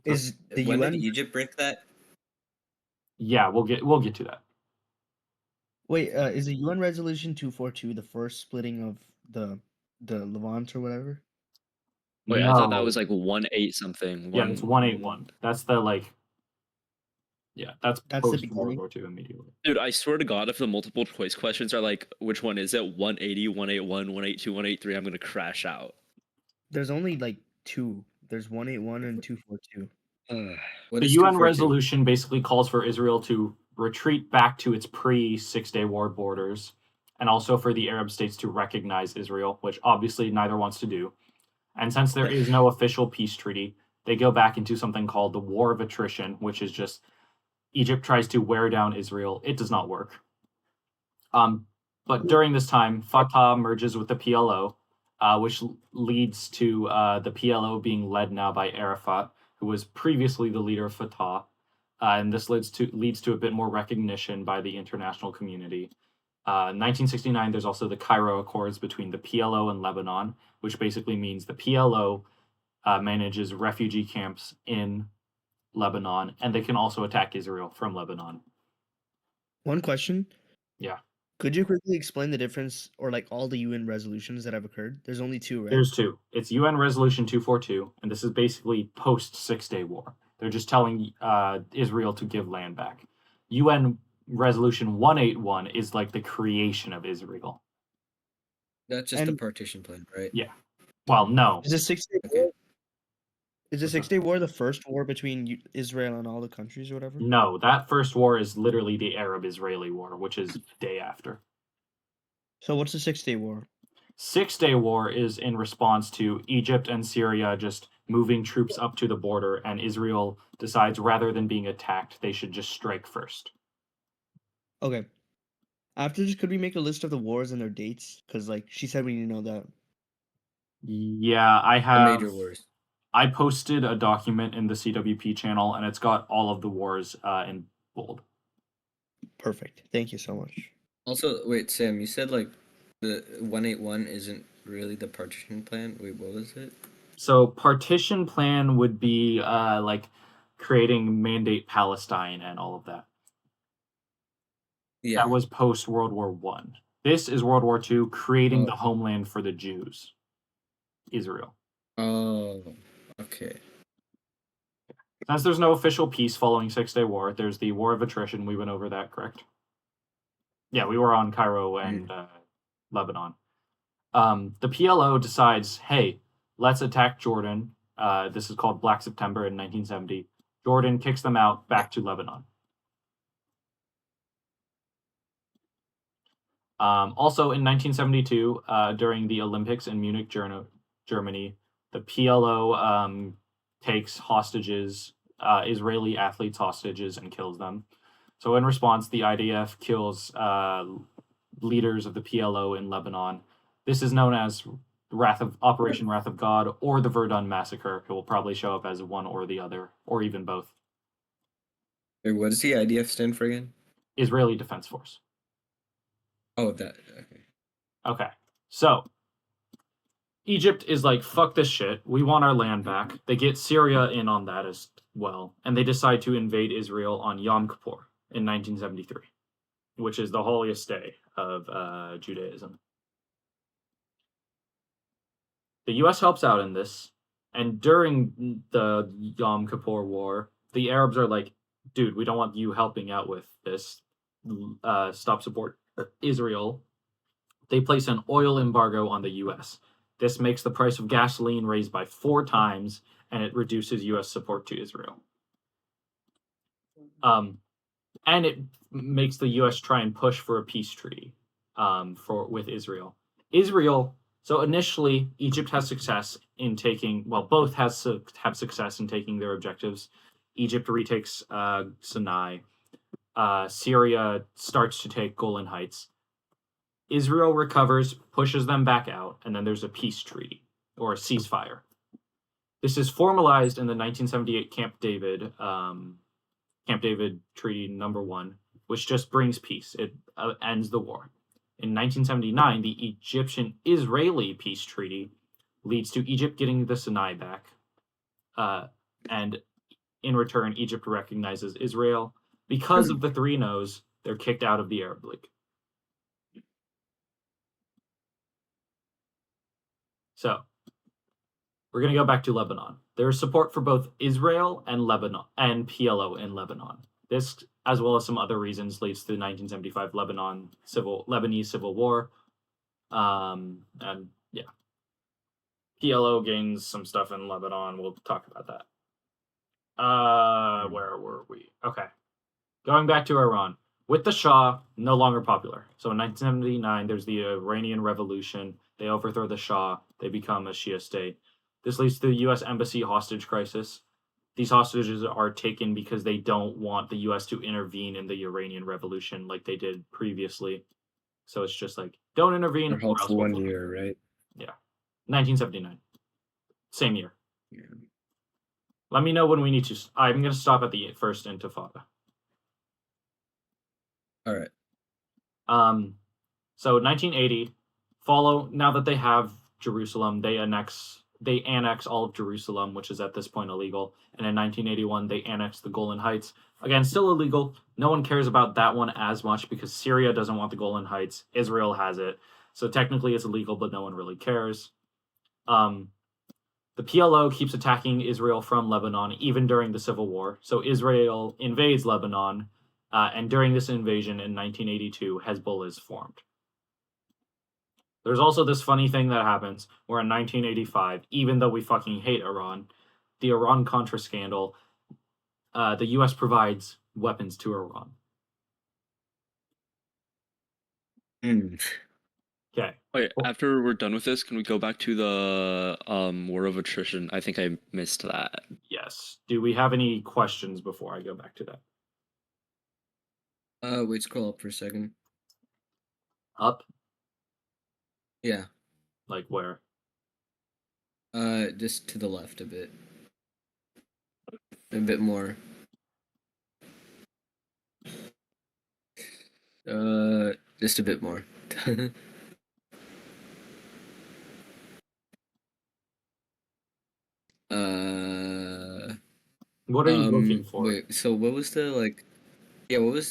Is the when UN... did Egypt break that? Yeah, we'll get to that. Wait, is the UN Resolution 242 the first splitting of the Levant or whatever? Wait, I thought that was like 1-8 something. Yeah, it's 181. That's the that's the post beginning. World War II immediately. Dude, I swear to God, if the multiple choice questions are like, which one is it? 180, 181, 182, 183, I'm gonna crash out. There's only like 2. There's 181 and 242. The UN resolution basically calls for Israel to retreat back to its pre-6-Day War borders, and also for the Arab states to recognize Israel, which obviously neither wants to do. And since there is no official peace treaty, they go back into something called the War of Attrition, which is just Egypt tries to wear down Israel. It does not work. But during this time, Fatah merges with the PLO, which leads to the PLO being led now by Arafat, who was previously the leader of Fatah. And this leads to a bit more recognition by the international community. In 1969, there's also the Cairo Accords between the PLO and Lebanon, which basically means the PLO manages refugee camps in Lebanon, and they can also attack Israel from Lebanon. One question. Yeah. Could you quickly explain the difference, or like all the UN resolutions that have occurred? There's only 2, right? There's 2. It's UN Resolution 242, and this is basically post-6-Day War. They're just telling Israel to give land back. UN Resolution 181 is like the creation of Israel. That's just a partition plan, right? Yeah. Well, no. Is the 6-Day War? Is the 6-Day War the first war between Israel and all the countries or whatever? No, that first war is literally the Arab-Israeli War, which is day after. So what's the 6-Day War? 6-Day War is in response to Egypt and Syria just moving troops up to the border, and Israel decides rather than being attacked, they should just strike first. Okay. After this, could we make a list of the wars and their dates? Because like she said, we need to know that. Yeah, I The have. major wars. I posted a document in the CWP channel, and it's got all of the wars in bold. Perfect. Thank you so much. Also, wait, Sam, you said like the 181 isn't really the partition plan. Wait, what was it? So partition plan would be like creating Mandate Palestine and all of that. Yeah. That was post World War One. This is World War II, creating Oh. the homeland for the Jews, Israel. Oh, okay. Since there's no official peace following 6-Day War, there's the War of Attrition. We went over that, correct? Yeah, we were on Cairo and Lebanon. The PLO decides, hey, let's attack Jordan. This is called Black September in 1970. Jordan kicks them out back to Lebanon. Also in 1972, during the Olympics in Munich, Germany, the PLO takes hostages, Israeli athletes hostages, and kills them. So in response, the IDF kills leaders of the PLO in Lebanon. This is known as Operation Wrath of God or the Verdun Massacre. It will probably show up as one or the other, or even both. Wait, what does the IDF stand for again? Israeli Defense Force. Oh, that. Okay. Okay, so Egypt is like, fuck this shit. We want our land back. They get Syria in on that as well, and they decide to invade Israel on Yom Kippur in 1973, which is the holiest day of Judaism. The U.S. helps out in this, and during the Yom Kippur War, the Arabs are like, dude, we don't want you helping out with this. Stop support Israel. They place an oil embargo on the U.S. This makes the price of gasoline raised by 4 times, and it reduces U.S. support to Israel. And it makes the U.S. try and push for a peace treaty with Israel. So initially, Egypt has success in taking, well, both have success in taking their objectives. Egypt retakes Sinai. Syria starts to take Golan Heights. Israel recovers, pushes them back out, and then there's a peace treaty, or a ceasefire. This is formalized in the 1978 Camp David Treaty number 1, which just brings peace. It ends the war. In 1979, the Egyptian-Israeli peace treaty leads to Egypt getting the Sinai back, and in return, Egypt recognizes Israel. Because of the 3 no's, they're kicked out of the Arab League. So, we're going to go back to Lebanon. There is support for both Israel and Lebanon and PLO in Lebanon. This, as well as some other reasons, leads to the 1975 Lebanese Civil War. And yeah, PLO gains some stuff in Lebanon. We'll talk about that. Where were we? Okay, going back to Iran. With the Shah, no longer popular. So in 1979, there's the Iranian Revolution. They overthrow the Shah. They become a Shia state. This leads to the U.S. Embassy hostage crisis. These hostages are taken because they don't want the U.S. to intervene in the Iranian Revolution like they did previously. So it's just like, don't intervene. Or for 1 year, right? Yeah. 1979. Same year. Yeah. Let me know when we need to. I'm going to stop at the first Intifada. All right. So 1980, now that they have Jerusalem, they annex all of Jerusalem, which is at this point illegal. And in 1981, they annex the Golan Heights. Again, still illegal. No one cares about that one as much because Syria doesn't want the Golan Heights. Israel has it. So technically it's illegal, but no one really cares. The PLO keeps attacking Israel from Lebanon, even during the Civil War. So Israel invades Lebanon, and during this invasion in 1982, Hezbollah is formed. There's also this funny thing that happens where in 1985, even though we fucking hate Iran, the Iran-Contra scandal, the U.S. provides weapons to Iran. Okay. Wait, after we're done with this, can we go back to the war of attrition? I think I missed that. Yes. Do we have any questions before I go back to that? Wait, scroll up for a second. Up? Yeah. Like where? Just to the left a bit. A bit more. Just a bit more. What are you looking for? Wait, so what was the like? Yeah, what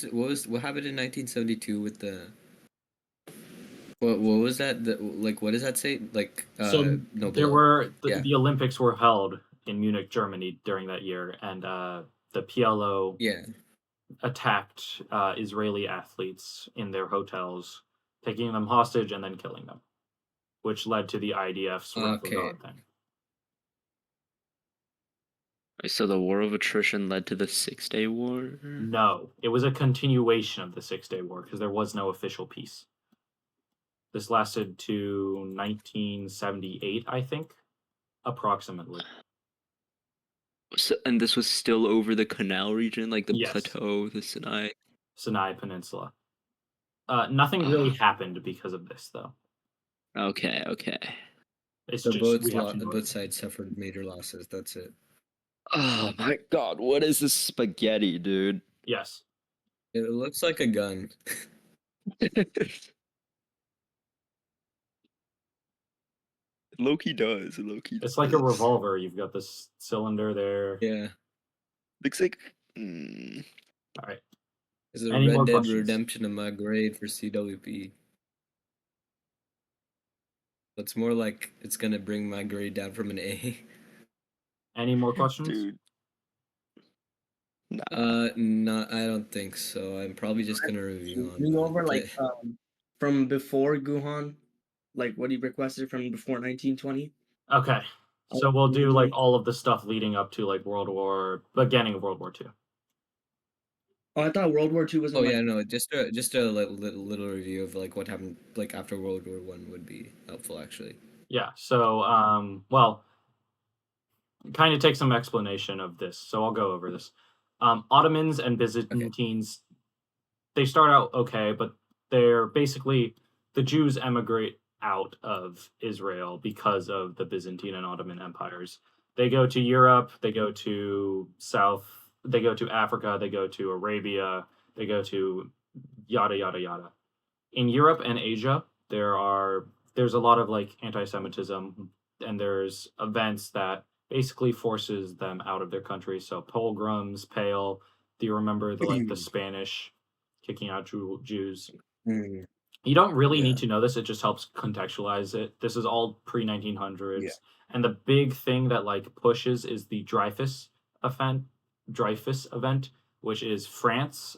happened in 1972 with the? What was that? Like, what does that say? Like, So no, there below. were Yeah. the Olympics were held in Munich, Germany during that year, and the PLO Yeah. attacked Israeli athletes in their hotels, taking them hostage and then killing them, which led to the IDF's Wrath of God thing. So the war of attrition led to the 6-Day War? No, it was a continuation of the 6-Day War because there was no official peace. This lasted to 1978, I think, approximately. So, and this was still over the Canal region, like the Yes. plateau, the Sinai Peninsula. Nothing really happened because of this, though. Okay. It's So just we have to both sides suffered major losses. That's it. Oh my god, what is this spaghetti, dude? Yes. It looks like a gun. Loki does. It's like a revolver. You've got this cylinder there. Yeah. Looks like. All right. Is it Any more Red Dead questions? Redemption of my grade for CWP? It's more like it's gonna bring my grade down from an A. Any more questions? Dude. No, I don't think so. I'm probably just gonna review Can you go over on like from before Guhan, like what he requested from before 1920? Okay. So we'll do like all of the stuff leading up to like beginning of World War II. Oh, I thought World War II was. Oh yeah, no, just a little review of like what happened like after World War I would be helpful actually. Yeah. So well, kind of take some explanation of this. So I'll go over this. Ottomans and Byzantines, they start out okay, but they're basically the Jews emigrate out of Israel because of the Byzantine and Ottoman empires. They go to Europe, they go to they go to Africa, they go to Arabia, they go to yada yada yada. In Europe and Asia, there's a lot of like anti-Semitism, and there's events that basically forces them out of their country. So pogroms, Pale. Do you remember the Spanish kicking out Jews? You don't really need to know this. It just helps contextualize it. This is all pre-1900s. Yeah. And the big thing that like pushes is the Dreyfus event, which is France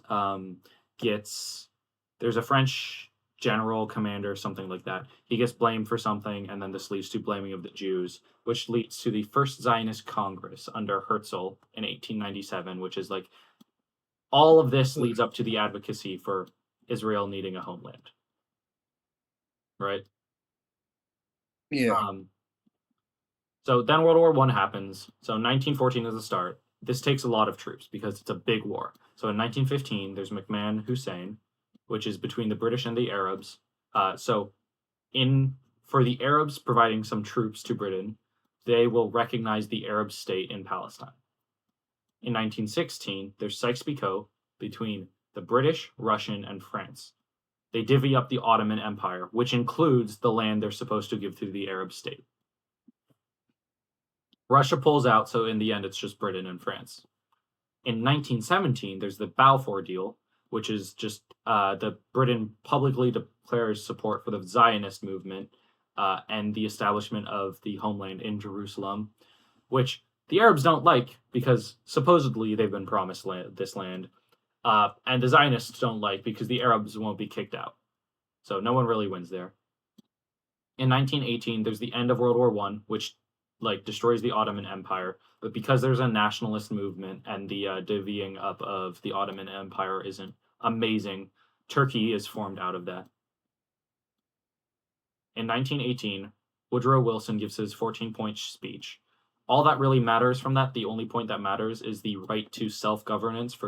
there's a French general, commander, something like that. He gets blamed for something, and then this leads to blaming of the Jews, which leads to the first Zionist Congress under Herzl in 1897, which is like all of this leads up to the advocacy for Israel needing a homeland. Right? Yeah. So then World War I happens. So 1914 is the start. This takes a lot of troops because it's a big war. So in 1915, there's McMahon Hussein, which is between the British and the Arabs. For the Arabs providing some troops to Britain, they will recognize the Arab state in Palestine. In 1916, there's Sykes-Picot between the British, Russian, and France. They divvy up the Ottoman Empire, which includes the land they're supposed to give to the Arab state. Russia pulls out, so in the end, it's just Britain and France. In 1917, there's the Balfour Deal, which is just the Britain publicly declares support for the Zionist movement and the establishment of the homeland in Jerusalem, which the Arabs don't like because supposedly they've been promised this land, and the Zionists don't like because the Arabs won't be kicked out. So no one really wins there. In 1918, there's the end of World War I, which like destroys the Ottoman Empire, but because there's a nationalist movement and the divvying up of the Ottoman Empire isn't amazing, Turkey is formed out of that. In 1918, Woodrow Wilson gives his 14-point speech. All that really matters from that, the only point that matters, is the right to self-governance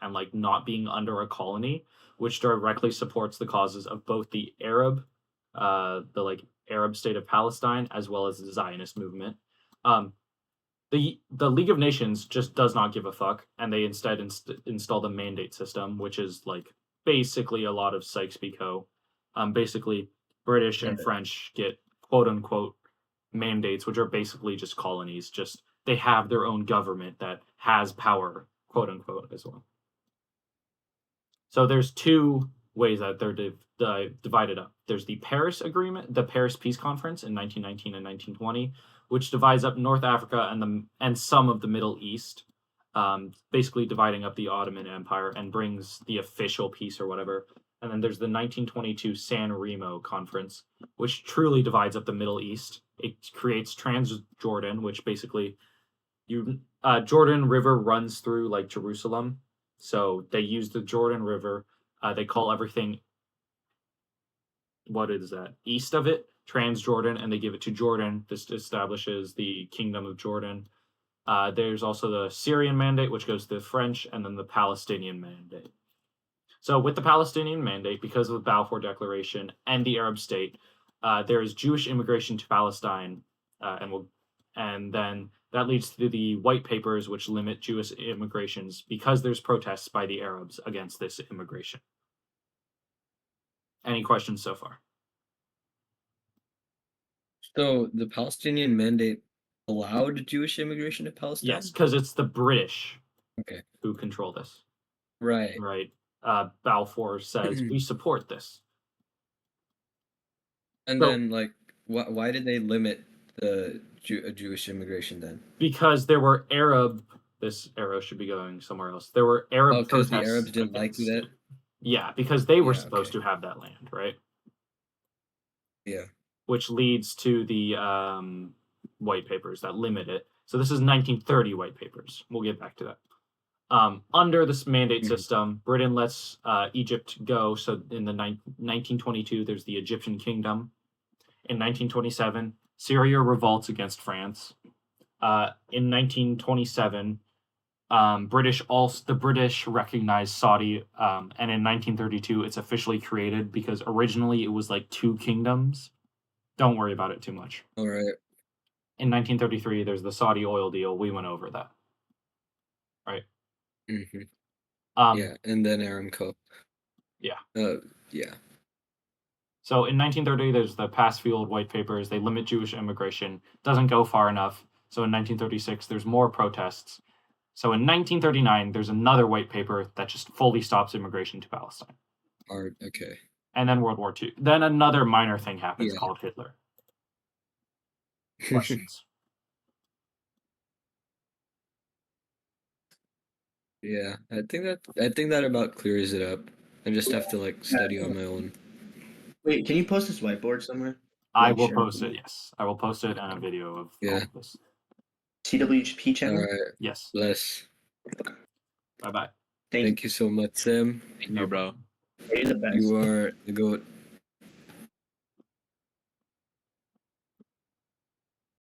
and like not being under a colony, which directly supports the causes of both the Arab state of Palestine, as well as the Zionist movement. The League of Nations just does not give a fuck, and they instead install the mandate system, which is like basically a lot of Sykes-Picot. Basically, British and French get quote unquote mandates, which are basically just colonies. Just they have their own government that has power, quote unquote, as well. So there's two ways that they're divided up. There's the Paris Agreement, the Paris Peace Conference in 1919 and 1920, which divides up North Africa and some of the Middle East, basically dividing up the Ottoman Empire and brings the official peace or whatever. And then there's the 1922 San Remo Conference, which truly divides up the Middle East. It creates Transjordan, which basically Jordan River runs through like Jerusalem. So they use the Jordan River. They call everything, what is that, east of it, Transjordan, and they give it to Jordan. This establishes the Kingdom of Jordan. There's also the Syrian Mandate, which goes to the French, and then the Palestinian Mandate. So with the Palestinian Mandate, because of the Balfour Declaration and the Arab State, there is Jewish immigration to Palestine, and then that leads to the White Papers, which limit Jewish immigrations because there's protests by the Arabs against this immigration. Any questions so far? So the Palestinian Mandate allowed Jewish immigration to Palestine? Yes, because it's the British Okay. who control this. Right. Right. Balfour says, we support this. And then, like, why did they limit the Jewish immigration then? Because there were this arrow should be going somewhere else. There were Arab because protests. the Arabs didn't like that? Yeah, because they were supposed to have that land, right? Yeah. Which leads to the White Papers that limit it. So this is 1930 White Papers. We'll get back to that. Under this mandate system, Britain lets Egypt go. So in the 1922, there's the Egyptian Kingdom. In 1927, Syria revolts against France. In 1927, the British recognized Saudi, and in 1932, it's officially created because originally it was like two kingdoms. Don't worry about it too much. All right. In 1933, there's the Saudi oil deal. We went over that. Right. Yeah, and then Aramco. Yeah. Yeah. So in 1930, there's the Passfield White Papers. They limit Jewish immigration. Doesn't go far enough. So in 1936, there's more protests. So in 1939, there's another White Paper that just fully stops immigration to Palestine. Okay. And then World War II. Then another minor thing happens called Hitler. Questions? Yeah, I think that about clears it up. I just have to like study on my own. Wait, can you post this whiteboard somewhere? I will post it, yes. I will post it and a video of all of this. CWP channel? All right. Yes. Bless. Bye-bye. Thank you so much, Sam. Thank you, bro. You're the best. You are the GOAT.